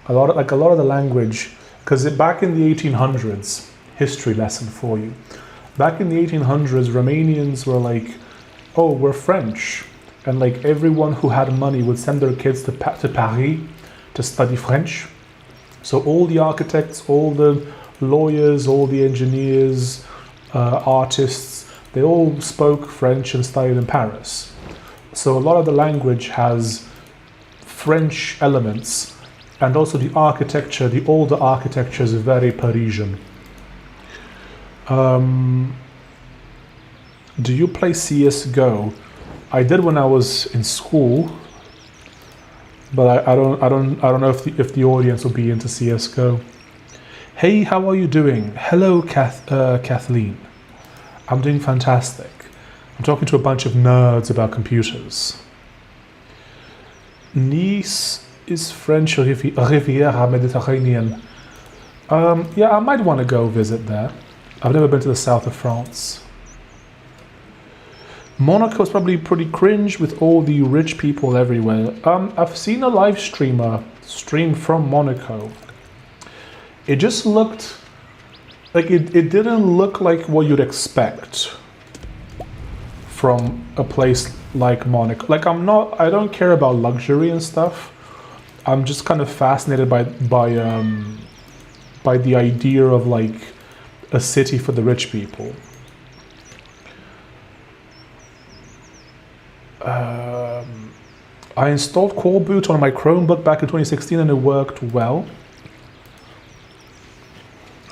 A lot of the language, because back in the 1800s, history lesson for you. Back in the 1800s, Romanians were like, oh, we're French. And like everyone who had money would send their kids to Paris to study French. So all the architects, all the lawyers, all the engineers, artists, they all spoke French and studied in Paris. So a lot of the language has French elements, and also the architecture, the older architecture is very Parisian. Do you play CS:GO? I did when I was in school, but I don't know if the audience will be into CS:GO. Hey, how are you doing? Hello, Kathleen. I'm doing fantastic. I'm talking to a bunch of nerds about computers. Nice is French Riviera Mediterranean. Yeah, I might want to go visit there. I've never been to the south of France. Monaco is probably pretty cringe with all the rich people everywhere. I've seen a live streamer stream from Monaco. It just looked like it didn't look like what you'd expect from a place like Monaco. Like I don't care about luxury and stuff. I'm just kind of fascinated by the idea of like a city for the rich people. I installed Coreboot on my Chromebook back in 2016 and it worked well.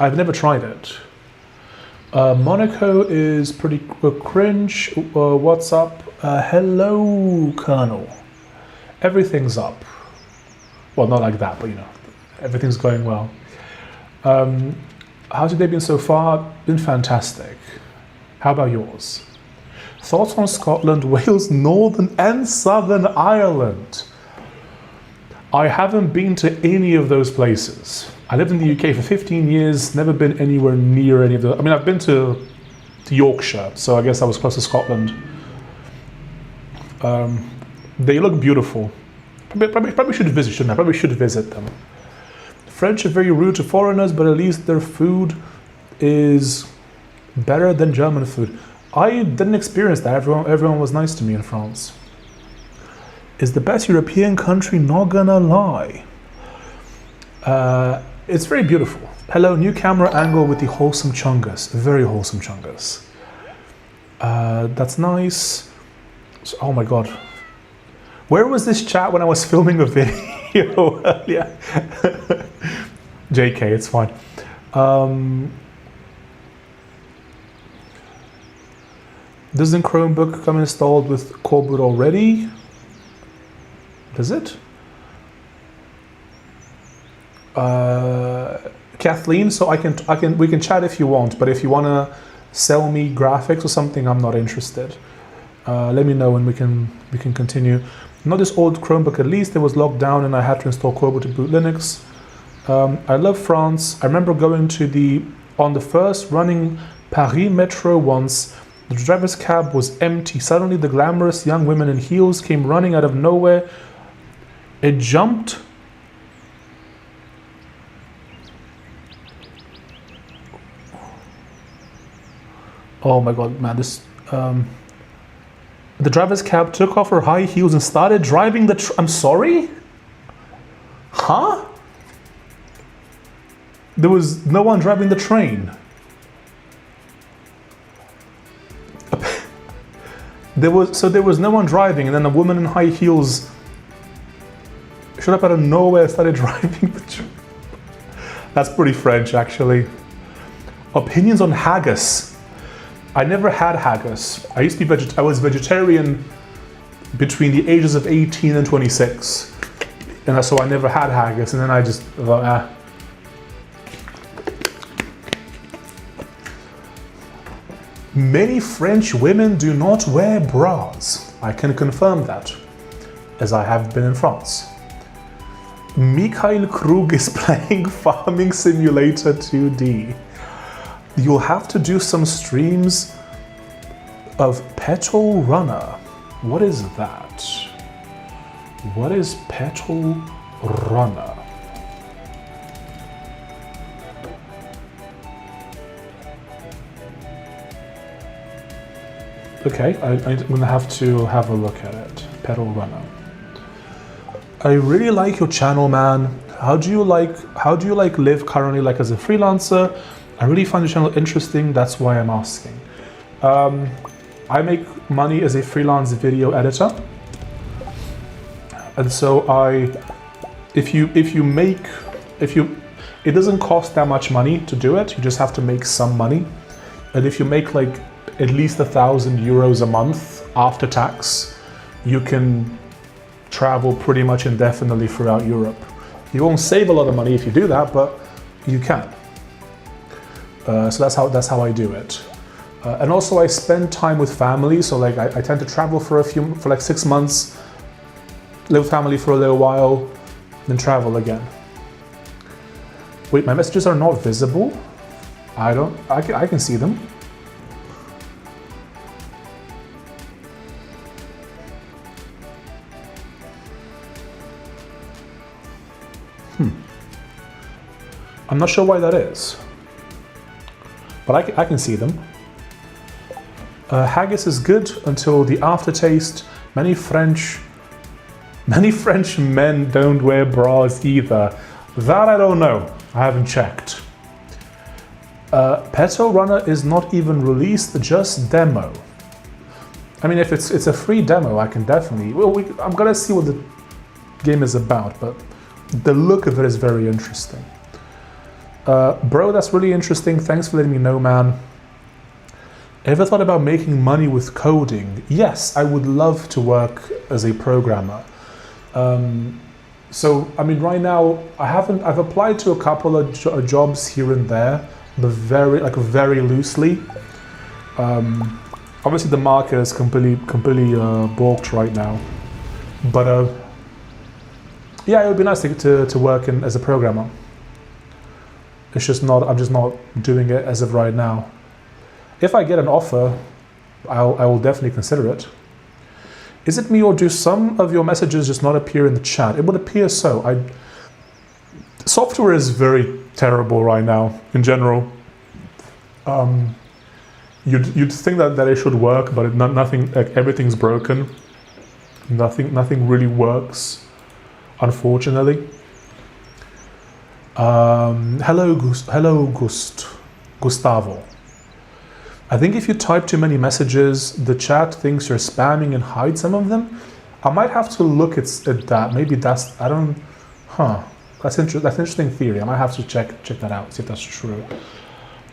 I've never tried it. Monaco is pretty cringe. What's up? Hello, Colonel. Everything's up. Well, not like that, but you know, everything's going well. How's your day been so far? Been fantastic. How about yours? Thoughts on Scotland, Wales, Northern and Southern Ireland? I haven't been to any of those places. I lived in the UK for 15 years, never been anywhere near any of the... I mean, I've been to Yorkshire, so I guess I was close to Scotland. They look beautiful. Probably should visit, shouldn't I? Probably should visit them. The French are very rude to foreigners, but at least their food is better than German food. I didn't experience that. Everyone was nice to me in France. Is the best European country, not gonna lie. It's very beautiful. Hello, new camera angle with the wholesome chungus. Very wholesome chungus. That's nice. So, oh my god. Where was this chat when I was filming a video earlier? JK, it's fine. Doesn't Chromebook come installed with Coreboot already? Does it? Kathleen, so we can chat if you want, but if you wanna sell me graphics or something, I'm not interested. Let me know and we can continue. Not this old Chromebook, at least it was locked down and I had to install Coreboot to boot Linux. I love France. I remember going on the first running Paris Metro once. The driver's cab was empty. Suddenly the glamorous young women in heels came running out of nowhere. It jumped. Oh my god, man, this... the driver's cab took off her high heels and started driving the I'm sorry? Huh? There was no one driving the train. There was no one driving, and then a woman in high heels showed up out of nowhere and started driving the train. That's pretty French, actually. Opinions on haggis. I never had haggis. I used to be I was vegetarian between the ages of 18 and 26. And so I never had haggis, and then I just thought, Many French women do not wear bras. I can confirm that, as I have been in France. Mikhail Krug is playing Farming Simulator 2D. You'll have to do some streams of Petal Runner. What is that? What is Petal Runner? Okay, I'm gonna have to have a look at it. Petal Runner. I really like your channel, man. How do you like live currently, like as a freelancer? I really find your channel interesting. That's why I'm asking. I make money as a freelance video editor, and so it doesn't cost that much money to do it. You just have to make some money, and if you make like at least €1,000 a month after tax, you can travel pretty much indefinitely throughout Europe. You won't save a lot of money if you do that, but you can. So that's how I do it. And also I spend time with family. So like I tend to travel for like 6 months, live with family for a little while, then travel again. Wait, my messages are not visible? I can see them. I'm not sure why that is, but I can see them. Haggis is good until the aftertaste. Many French men don't wear bras either. That I don't know. I haven't checked. Petal Runner is not even released, just demo. I mean, if it's a free demo, I can definitely. I'm gonna see what the game is about, but the look of it is very interesting. Bro, that's really interesting. Thanks for letting me know, man. Ever thought about making money with coding? Yes, I would love to work as a programmer. So, I mean, right now, I've applied to a couple of jobs here and there, but very loosely. Obviously the market is completely balked right now. But yeah, it would be nice to work as a programmer. It's just not, I'm just not doing it as of right now. If I get an offer, I will definitely consider it. Is it me, or do some of your messages just not appear in the chat? It would appear so. Software is very terrible right now in general. You'd think that it should work, but nothing. Like, everything's broken. Nothing really works, unfortunately. Hello, Gustavo. I think if you type too many messages, the chat thinks you're spamming and hides some of them. I might have to look at that. Maybe that's, I don't, That's an interesting theory. I might have to check that out, see if that's true.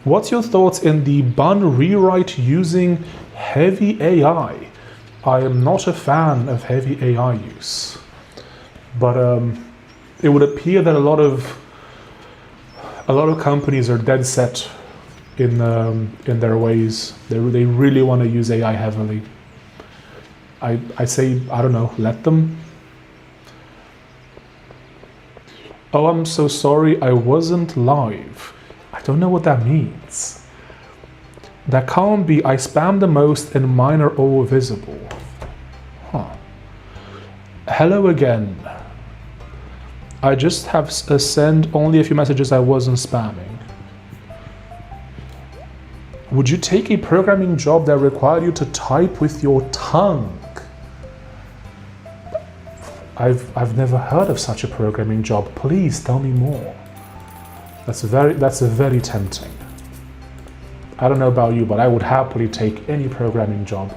What's your thoughts in the bun rewrite using heavy AI? I am not a fan of heavy AI use, but it would appear that a lot of companies are dead set in their ways. They really want to use AI heavily. I say, I don't know, let them. Oh, I'm so sorry, I wasn't live. I don't know what that means. That can't be. I spam the most and mine are all visible. Hello again. I just have sent only a few messages I wasn't spamming. Would you take a programming job that required you to type with your tongue? I've never heard of such a programming job. Please tell me more. That's very tempting. I don't know about you, but I would happily take any programming job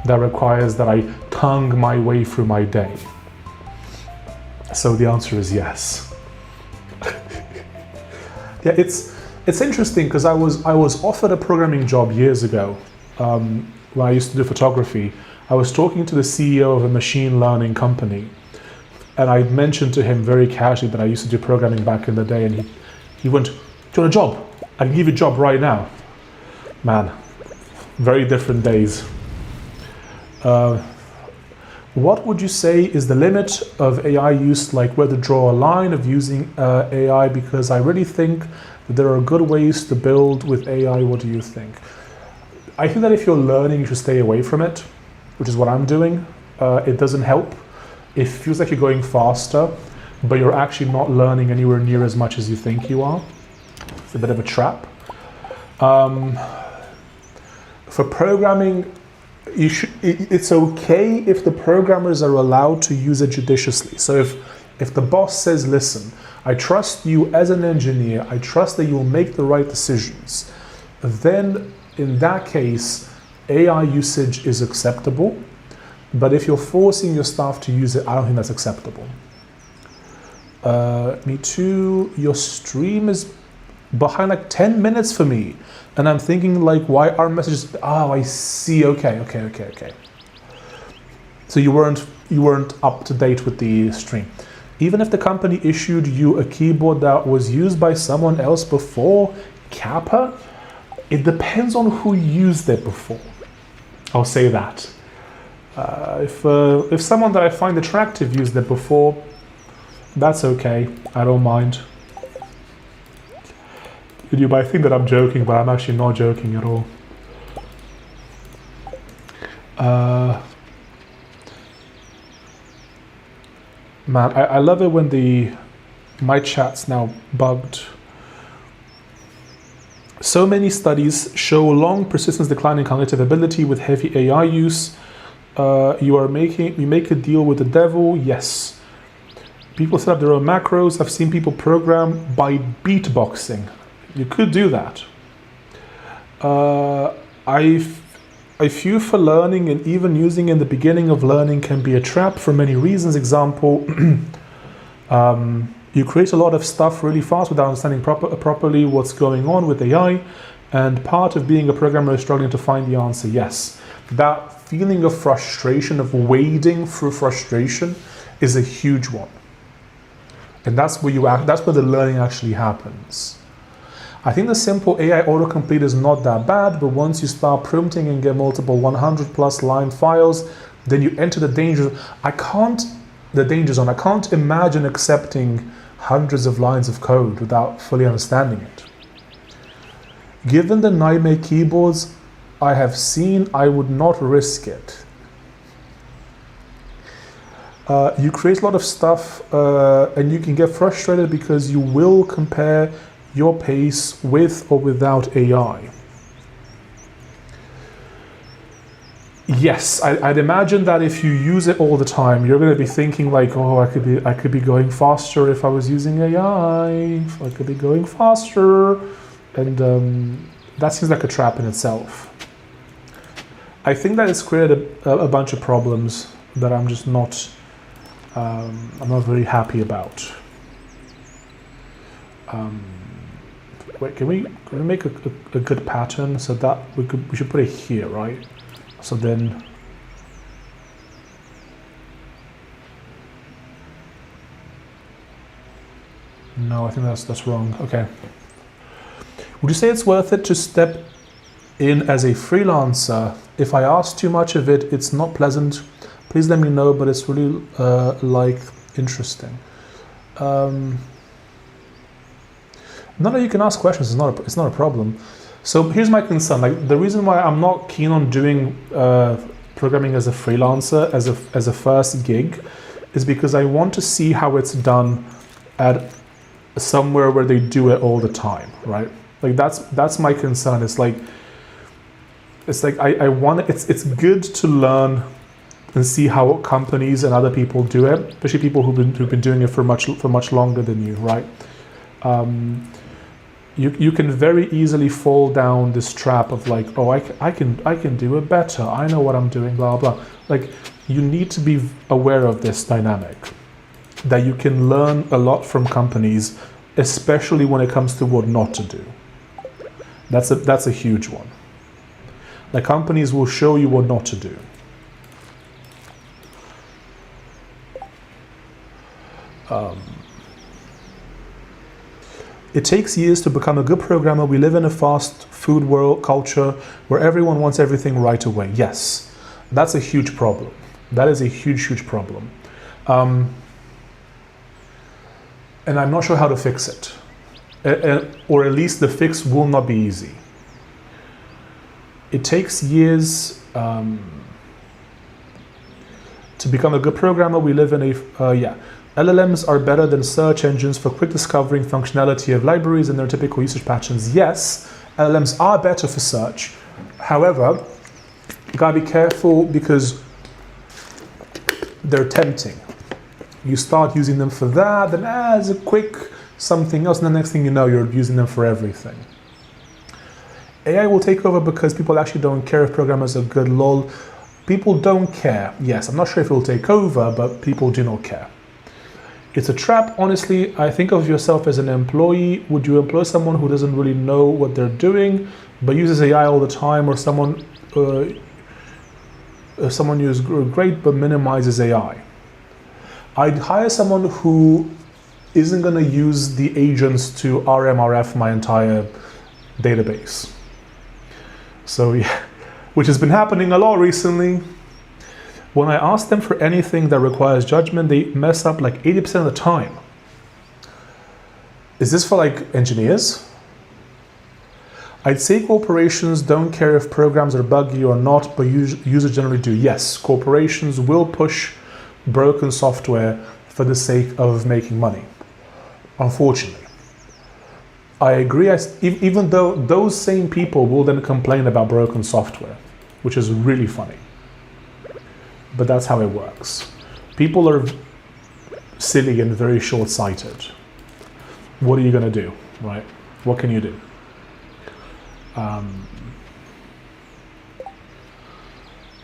that requires that I tongue my way through my day. So the answer is yes. Yeah, it's interesting because I was offered a programming job years ago when I used to do photography. I was talking to the CEO of a machine learning company, and I mentioned to him very casually that I used to do programming back in the day, and he went, "Do you want a job? I can give you a job right now." Man, very different days. What would you say is the limit of AI use, like where to draw a line of using AI? Because I really think that there are good ways to build with AI. What do you think? I think that if you're learning, you should stay away from it, which is what I'm doing. It doesn't help. It feels like you're going faster, but you're actually not learning anywhere near as much as you think you are. It's a bit of a trap. For programming, it's okay if the programmers are allowed to use it judiciously. So if the boss says, listen, I trust you as an engineer, I trust that you'll make the right decisions, then in that case, AI usage is acceptable. But if you're forcing your staff to use it, I don't think that's acceptable. Me too. Your stream is behind like 10 minutes for me. And I'm thinking, like, why are messages? Oh, I see. Okay. So you weren't up to date with the stream. Even if the company issued you a keyboard that was used by someone else before, Kappa? It depends on who used it before. I'll say that. If someone that I find attractive used it before, that's okay. I don't mind. You might think that I'm joking, but I'm actually not joking at all. Man, I love it when my chat's now bugged. So many studies show long persistence decline in cognitive ability with heavy AI use. You make a deal with the devil. Yes. People set up their own macros. I've seen people program by beatboxing. You could do that. I feel for learning, and even using in the beginning of learning can be a trap for many reasons. Example, you create a lot of stuff really fast without understanding properly what's going on with AI, and part of being a programmer is struggling to find the answer. Yes, that feeling of frustration, of wading through frustration, is a huge one, and that's where the learning actually happens. I think the simple AI autocomplete is not that bad, but once you start prompting and get multiple 100+ line files, then you enter the danger zone. I can't imagine accepting hundreds of lines of code without fully understanding it. Given the nightmare keyboards I have seen, I would not risk it. You create a lot of stuff and you can get frustrated because you will compare your pace with or without AI. Yes, I'd imagine that if you use it all the time, you're going to be thinking like, oh, I could be going faster if I was using AI. I could be going faster, and that seems like a trap in itself. I think that it's created a bunch of problems that I'm just not, I'm not very happy about. Wait, can we make a good pattern so that we should put it here, right? So then, no, I think that's wrong. Okay. Would you say it's worth it to step in as a freelancer? If I ask too much of it, it's not pleasant. Please let me know, but it's really interesting. Not that you can ask questions, it's not a problem. So here's my concern. Like, the reason why I'm not keen on doing programming as a freelancer, as a first gig, is because I want to see how it's done at somewhere where they do it all the time, right? Like that's my concern. It's good to learn and see how companies and other people do it, especially people who've been doing it for much longer than you, right? You can very easily fall down this trap of like, oh, I can do it better. I know what I'm doing, blah blah. Like, you need to be aware of this dynamic, that you can learn a lot from companies, especially when it comes to what not to do. That's a huge one. The companies will show you what not to do. It takes years to become a good programmer. We live in a fast food world culture where everyone wants everything right away. Yes, that's a huge problem. That is a huge problem. And I'm not sure how to fix it. Or at least the fix will not be easy. It takes years to become a good programmer. We live in a, LLMs are better than search engines for quick discovering functionality of libraries and their typical usage patterns. Yes, LLMs are better for search. However, you gotta be careful because they're tempting. You start using them for that, then as a quick something else, and the next thing you know, you're using them for everything. AI will take over because people actually don't care if programmers are good, lol. People don't care. Yes, I'm not sure if it will take over, but people do not care. It's a trap, honestly. I think of yourself as an employee. Would you employ someone who doesn't really know what they're doing, but uses AI all the time, or someone who's great but minimizes AI? I'd hire someone who isn't going to use the agents to RMRF my entire database. So yeah, which has been happening a lot recently. When I ask them for anything that requires judgment, they mess up like 80% of the time. Is this for like engineers? I'd say corporations don't care if programs are buggy or not, but users generally do. Yes, corporations will push broken software for the sake of making money. Unfortunately. I agree, even though those same people will then complain about broken software, which is really funny. But that's how it works. People are silly and very short-sighted. What are you going to do, right? What can you do?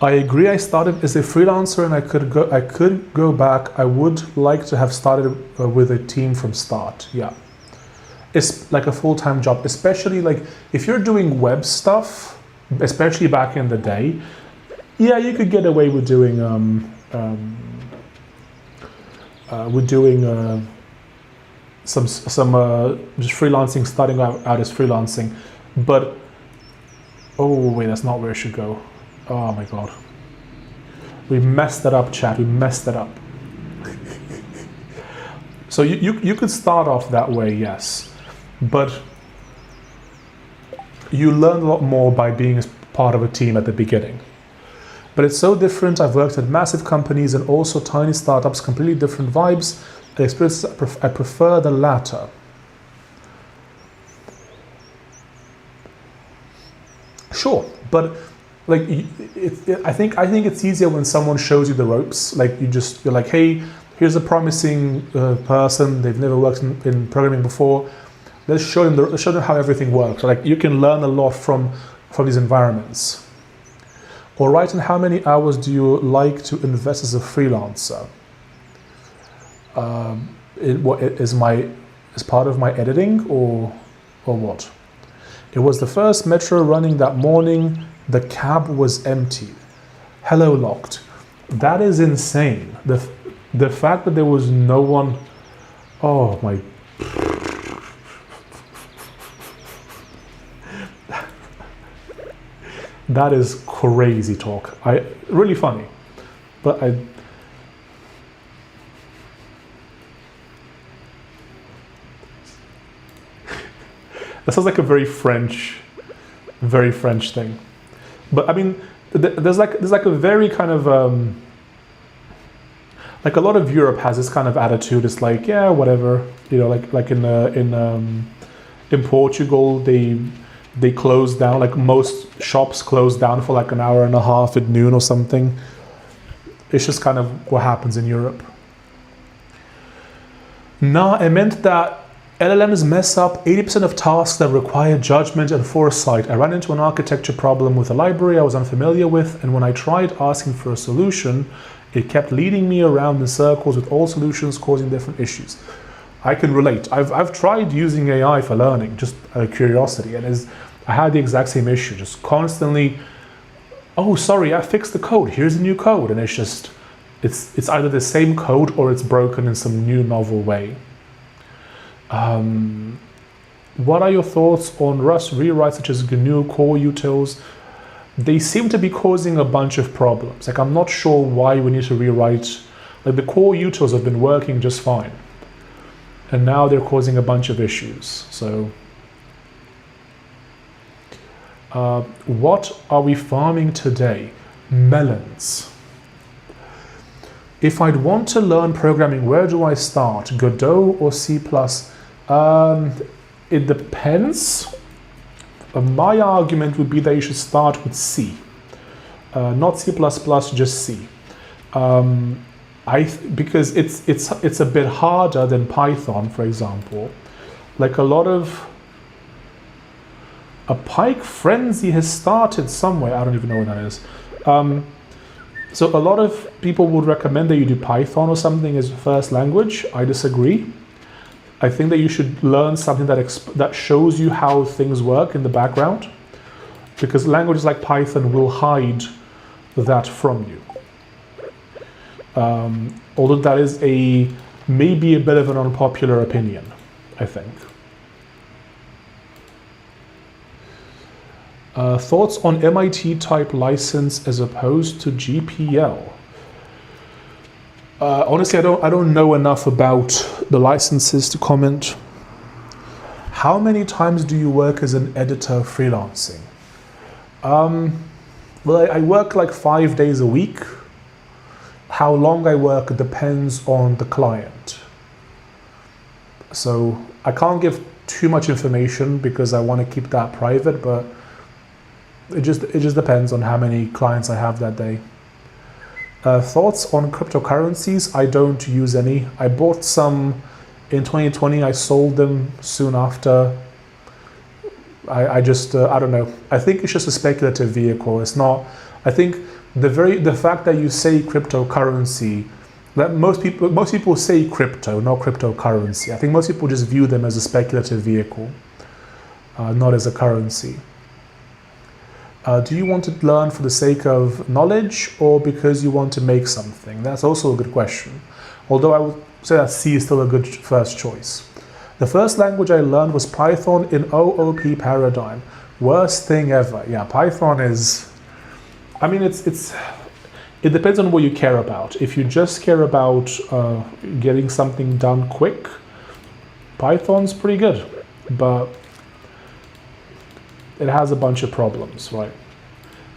I agree. I started as a freelancer, and I could go back. I would like to have started with a team from start. Yeah, it's like a full-time job, especially like if you're doing web stuff, especially back in the day. Yeah, you could get away with doing some just freelancing, starting out as freelancing, but oh wait, that's not where it should go. Oh my god, we messed that up, chat. We messed that up. So you could start off that way, yes, but you learn a lot more by being as part of a team at the beginning. But it's so different. I've worked at massive companies and also tiny startups, completely different vibes and experiences. I prefer the latter. Sure, but like I think it's easier when someone shows you the ropes. Like you're like, hey, here's a promising person. They've never worked in programming before. Let's show them how everything works. Like you can learn a lot from these environments. All right, and how many hours do you like to invest as a freelancer? Is part of my editing or what? It was the first metro running that morning. The cab was empty. Hello, locked. That is insane. The fact that there was no one. Oh my. That is crazy talk. Really funny, but that sounds like a very French thing. But I mean, there's like a very kind of like a lot of Europe has this kind of attitude. It's like, yeah, whatever, you know, like in Portugal they close down, like most shops close down for like an hour and a half at noon or something. It's just kind of what happens in Europe. No, I meant that LLMs mess up 80% of tasks that require judgment and foresight. I ran into an architecture problem with a library I was unfamiliar with, and when I tried asking for a solution, it kept leading me around in circles with all solutions causing different issues. I can relate. I've tried using AI for learning, just out of curiosity, and I had the exact same issue, just constantly, oh, sorry, I fixed the code, here's a new code, and it's either the same code or it's broken in some new novel way. What are your thoughts on Rust rewrites such as GNU core utils? They seem to be causing a bunch of problems. Like, I'm not sure why we need to rewrite. Like, the core utils have been working just fine, and now they're causing a bunch of issues. So what are we farming today? Melons. If I'd want to learn programming, where do I start? Godot or C++? It depends. My argument would be that you should start with C. Not C++, just C. Because it's a bit harder than Python, for example. Like a Pike frenzy has started somewhere. I don't even know what that is. So a lot of people would recommend that you do Python or something as first language. I disagree. I think that you should learn something that shows you how things work in the background, because languages like Python will hide that from you. Although that is maybe a bit of an unpopular opinion, I think. Thoughts on MIT type license as opposed to GPL? Honestly, I don't know enough about the licenses to comment. How many times do you work as an editor freelancing? Well, I work like 5 days a week. How long I work depends on the client. So I can't give too much information because I want to keep that private, but it just depends on how many clients I have that day. Thoughts on cryptocurrencies? I don't use any. I bought some in 2020. I sold them soon after. I don't know. I think it's just a speculative vehicle. It's not. I think the fact that you say cryptocurrency, that most people say crypto, not cryptocurrency. I think most people just view them as a speculative vehicle, not as a currency. Do you want to learn for the sake of knowledge or because you want to make something? That's also a good question. Although I would say that C is still a good first choice. The first language I learned was Python in OOP paradigm. Worst thing ever. Yeah, Python is, I mean, it depends on what you care about. If you just care about getting something done quick, Python's pretty good, but it has a bunch of problems, right,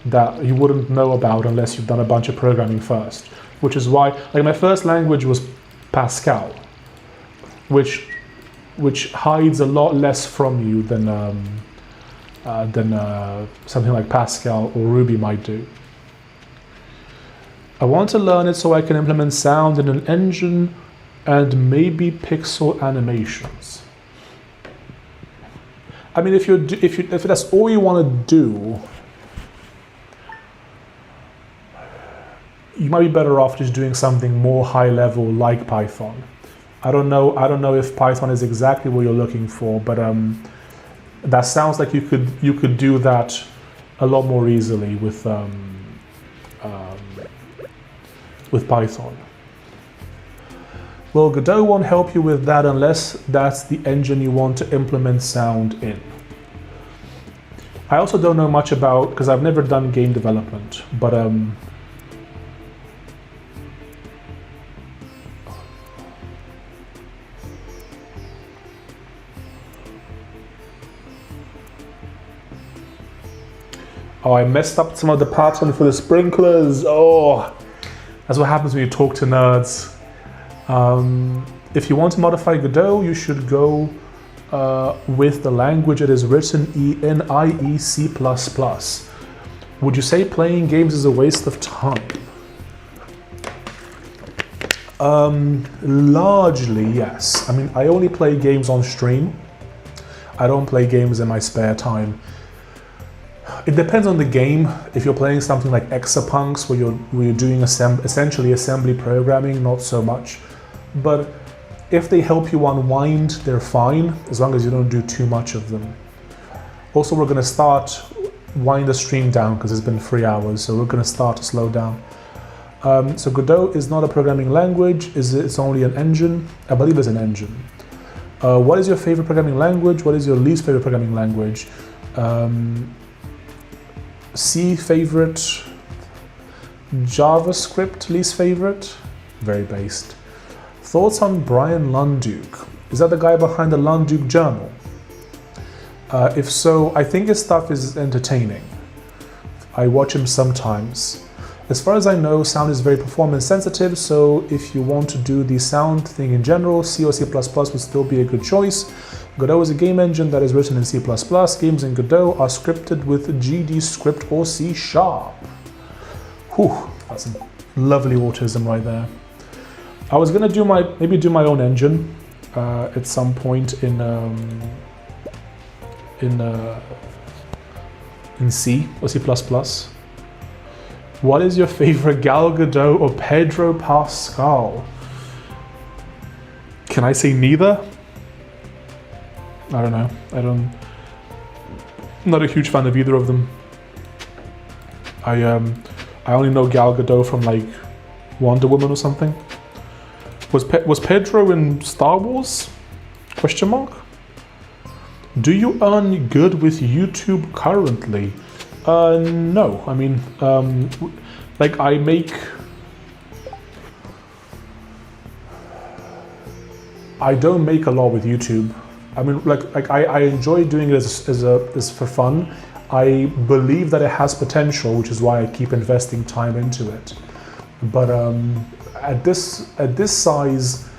that you wouldn't know about unless you've done a bunch of programming first, which is why, like, my first language was Pascal, which hides a lot less from you than something like Pascal or Ruby might do. I want to learn it so I can implement sound in an engine and maybe pixel animations. I mean, if that's all you want to do, you might be better off just doing something more high level like Python. I don't know if Python is exactly what you're looking for, but that sounds like you could do that a lot more easily with Python. Well, Godot won't help you with that unless that's the engine you want to implement sound in. I also don't know much about, because I've never done game development, but oh, I messed up some of the pattern for the sprinklers. Oh, that's what happens when you talk to nerds. If you want to modify Godot, you should go with the language it is written in, i.e. C++. Would you say playing games is a waste of time? Largely, yes. I mean, I only play games on stream. I don't play games in my spare time. It depends on the game. If you're playing something like Exapunks, where you're doing essentially assembly programming, not so much. But if they help you unwind, they're fine, as long as you don't do too much of them. Also, we're going to wind the stream down because it's been 3 hours, so we're going to start to slow down. So Godot is not a programming language, it's only an engine. I believe it's an engine. What is your favorite programming language? What is your least favorite programming language? C favorite, JavaScript least favorite, very based. Thoughts on Brian Lunduke? Is that the guy behind the Lunduke Journal? If so, I think his stuff is entertaining. I watch him sometimes. As far as I know, sound is very performance sensitive, so if you want to do the sound thing in general, C or C++ would still be a good choice. Godot is a game engine that is written in C++. Games in Godot are scripted with GD script or C#. Whew, that's some lovely autism right there. I was gonna maybe do my own engine at some point in C or C++. What is your favorite, Gal Gadot or Pedro Pascal? Can I say neither? I don't know. I'm not a huge fan of either of them. I only know Gal Gadot from like Wonder Woman or something. Was Pedro in Star Wars? Question mark? Do you earn good with YouTube currently? No. I mean, like I don't make a lot with YouTube. I mean, like I enjoy doing it as for fun. I believe that it has potential, which is why I keep investing time into it. But at this size,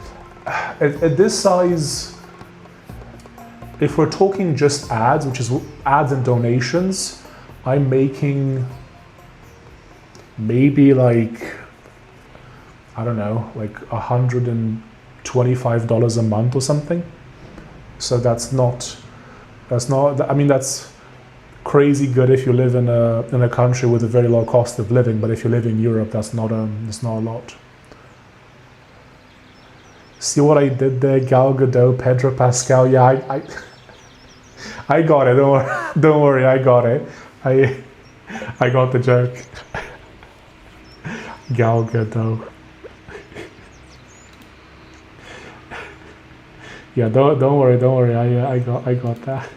if we're talking just ads, which is ads and donations, I'm making maybe like, I don't know, like $125 a month or something. So that's not. I mean, that's crazy good if you live in a country with a very low cost of living. But if you live in Europe, that's not a lot. See what I did there? Gal Gadot, Pedro Pascal. Yeah, I got it. Don't worry. I got it. I got the joke. Gal Gadot. Yeah, don't worry. I got that.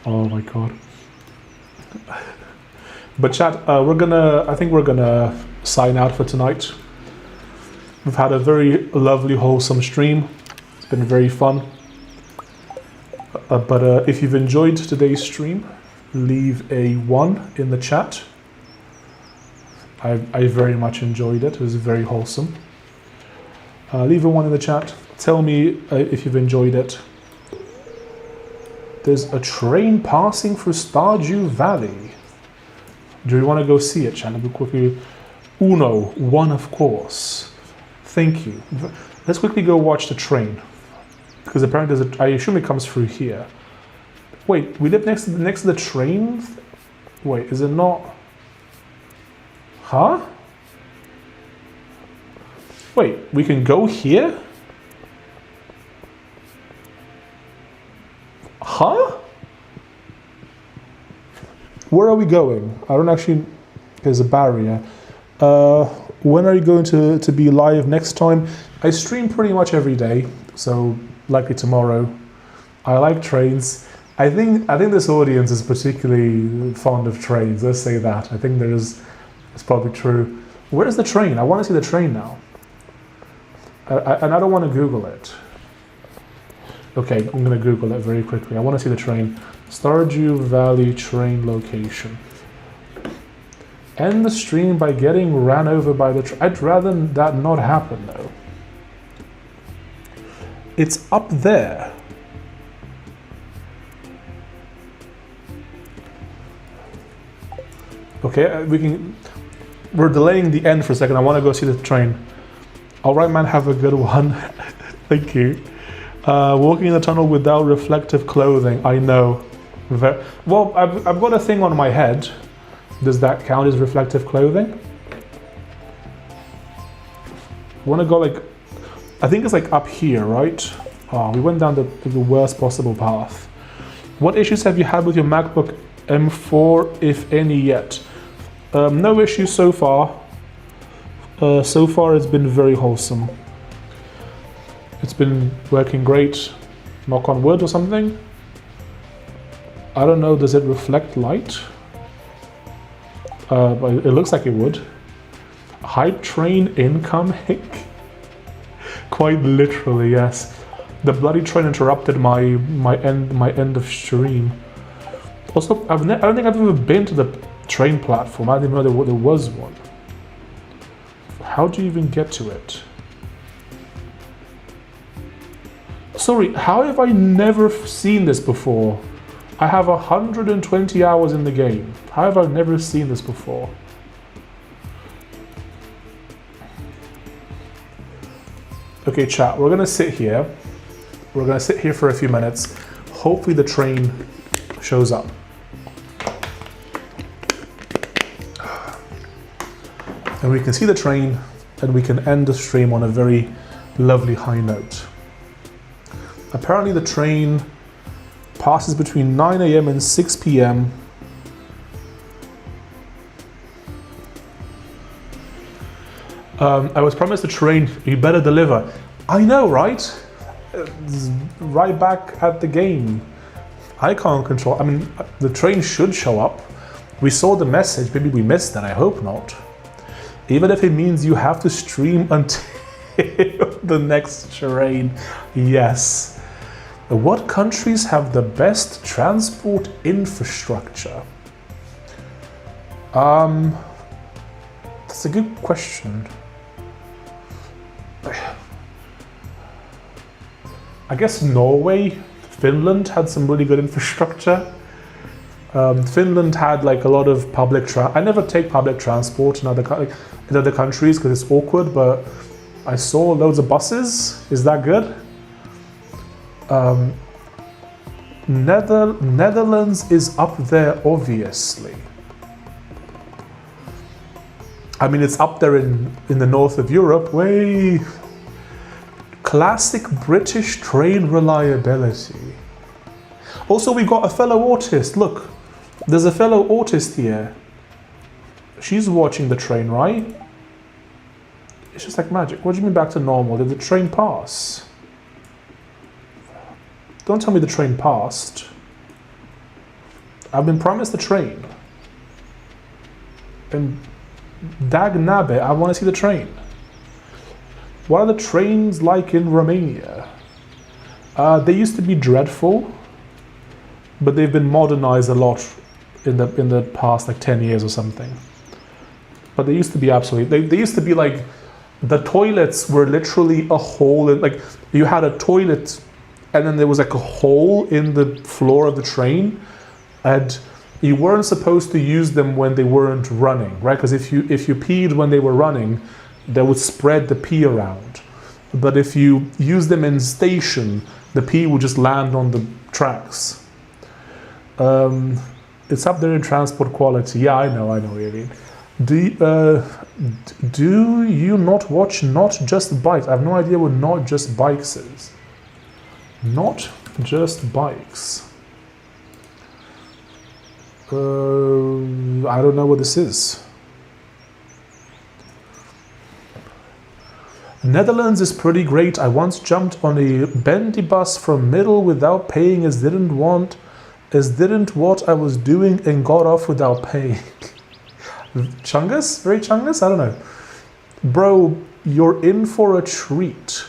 Oh my god. But chat, I think we're gonna sign out for tonight. We've had a very lovely, wholesome stream. It's been very fun. But if you've enjoyed today's stream, leave a 1 in the chat. I very much enjoyed it. It was very wholesome. Leave a 1 in the chat. Tell me if you've enjoyed it. There's a train passing through Stardew Valley. Do you want to go see it, chat? Quickly. 1, of course. Thank you. Let's quickly go watch the train. Because apparently I assume it comes through here. Wait, we live next to the train? Wait, is it not? Huh? Wait, we can go here? Huh? Where are we going? I don't actually... There's a barrier. When are you going to be live next time? I stream pretty much every day, so likely tomorrow. I like trains. I think this audience is particularly fond of trains. Let's say that. I think it's probably true. Where's the train? I want to see the train now. And I don't want to Google it. Okay, I'm going to Google it very quickly. I want to see the train. Stardew Valley train location. End the stream by getting ran over by the train. I'd rather that not happen though. It's up there. Okay, we're delaying the end for a second. I want to go see the train. All right, man, have a good one. Thank you. Walking in the tunnel without reflective clothing. I know. Well, I've got a thing on my head. Does that count as reflective clothing? Want to go like, I think it's like up here, right? Oh, we went down the worst possible path. What issues have you had with your MacBook M4, if any, yet? No issues so far. So far it's been very wholesome. It's been working great. Knock on wood or something. I don't know, does it reflect light? But it looks like it would. Hype train incoming? Quite literally, yes. The bloody train interrupted my end of stream. Also, I don't think I've ever been to the train platform. I didn't know there was one. How do you even get to it? Sorry, how have I never seen this before? I have 120 hours in the game. How have I never seen this before? Okay, chat, we're gonna sit here. We're gonna sit here for a few minutes. Hopefully the train shows up. And we can see the train and we can end the stream on a very lovely high note. Apparently the train passes between 9 a.m. and 6 p.m. I was promised a train, you better deliver. I know, right? right back at the game. I can't control. I mean, the train should show up. We saw the message. Maybe we missed it. I hope not. Even if it means you have to stream until the next train. Yes. What countries have the best transport infrastructure? That's a good question. I guess Norway, Finland had some really good infrastructure. Finland had like a lot of I never take public transport in other countries because it's awkward, but I saw loads of buses. Is that good? Netherlands is up there, obviously. I mean, it's up there in the north of Europe. Way classic British train reliability. Also, we got a fellow autist. Look, there's a fellow autist here. She's watching the train, right? It's just like magic. What do you mean back to normal? Did the train pass? Don't tell me the train passed. I've been promised the train. And dag nabbit, I want to see the train. What are the trains like in Romania? They used to be dreadful, but they've been modernized a lot in the past like 10 years or something. But they used to be absolutely, they used to be like, the toilets were literally a hole in, like you had a toilet and then there was like a hole in the floor of the train, and you weren't supposed to use them when they weren't running, right? Because if you peed when they were running, they would spread the pee around. But if you use them in station, the pee would just land on the tracks. It's up there in transport quality. Yeah, I know what you mean. Do you not watch Not Just Bikes? I have no idea what Not Just Bikes is. Not Just Bikes. I don't know what this is. Netherlands is pretty great. I once jumped on a bendy bus from Middle without paying as didn't what I was doing and got off without paying. Chungus? Very Chungus? I don't know. Bro, you're in for a treat.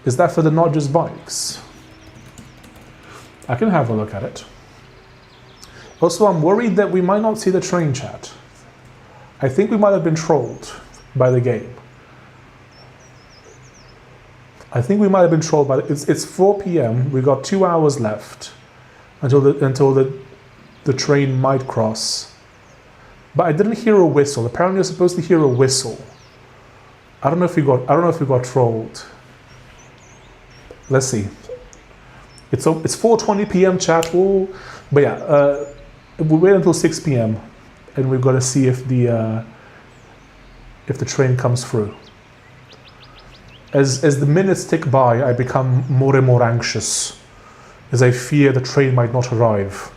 Is that for the Not Just Bikes? I can have a look at it. Also, I'm worried that we might not see the train chat. I think we might have been trolled by the game. I think we might have been trolled by it's 4 p.m. We got 2 hours left until the train might cross. But I didn't hear a whistle. Apparently, you're supposed to hear a whistle. I don't know if we got trolled. Let's see. It's 4:20 p.m. chat. Ooh. But yeah, we'll wait until 6 p.m. and we've got to see if the train comes through. As the minutes tick by, I become more and more anxious, as I fear the train might not arrive.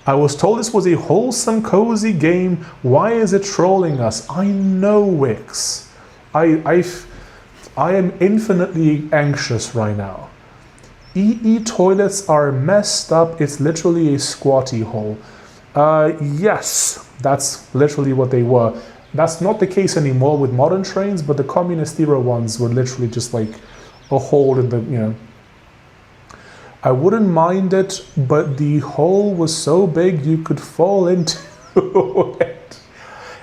I was told this was a wholesome, cozy game. Why is it trolling us? I know, Wix. I am infinitely anxious right now. EE toilets are messed up. It's literally a squatty hole. Yes, that's literally what they were. That's not the case anymore with modern trains, but the communist era ones were literally just like a hole in the, I wouldn't mind it, but the hole was so big you could fall into it.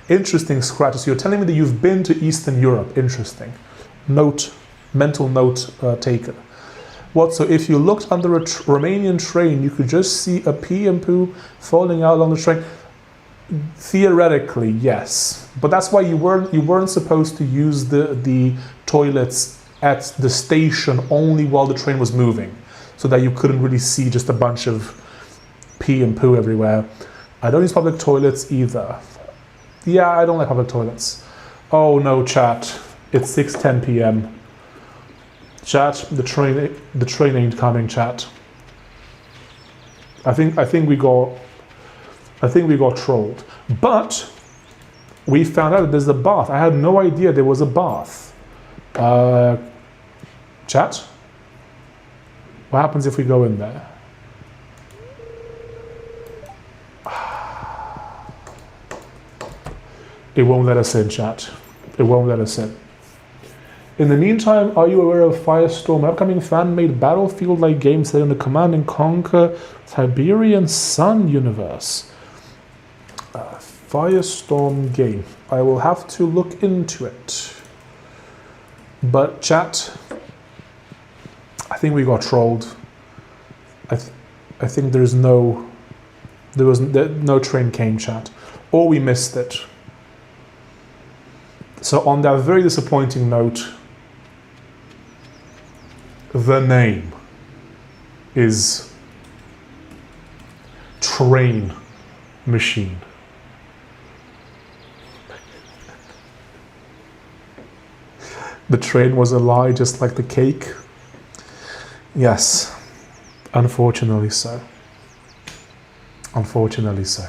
Interesting, Scratch. So you're telling me that you've been to Eastern Europe. Interesting. Mental note taken. What, so if you looked under a Romanian train, you could just see a pee and poo falling out along the train? Theoretically, yes. But that's why you weren't supposed to use the toilets at the station only while the train was moving, so that you couldn't really see just a bunch of pee and poo everywhere. I don't use public toilets either. Yeah, I don't like public toilets. Oh no, chat. It's 6:10 p.m. Chat, the train ain't coming, chat. I think we got trolled. But we found out that there's a bath. I had no idea there was a bath. Chat? What happens if we go in there? It won't let us in, chat. It won't let us in. In the meantime, are you aware of Firestorm, an upcoming fan-made battlefield-like game set in the Command and Conquer Tiberian Sun universe? Firestorm game. I will have to look into it. But chat, I think we got trolled. I think there was no train came, chat, or we missed it. So on that very disappointing note, the name is Train Machine. The train was a lie, just like the cake. Yes, unfortunately so. Unfortunately so.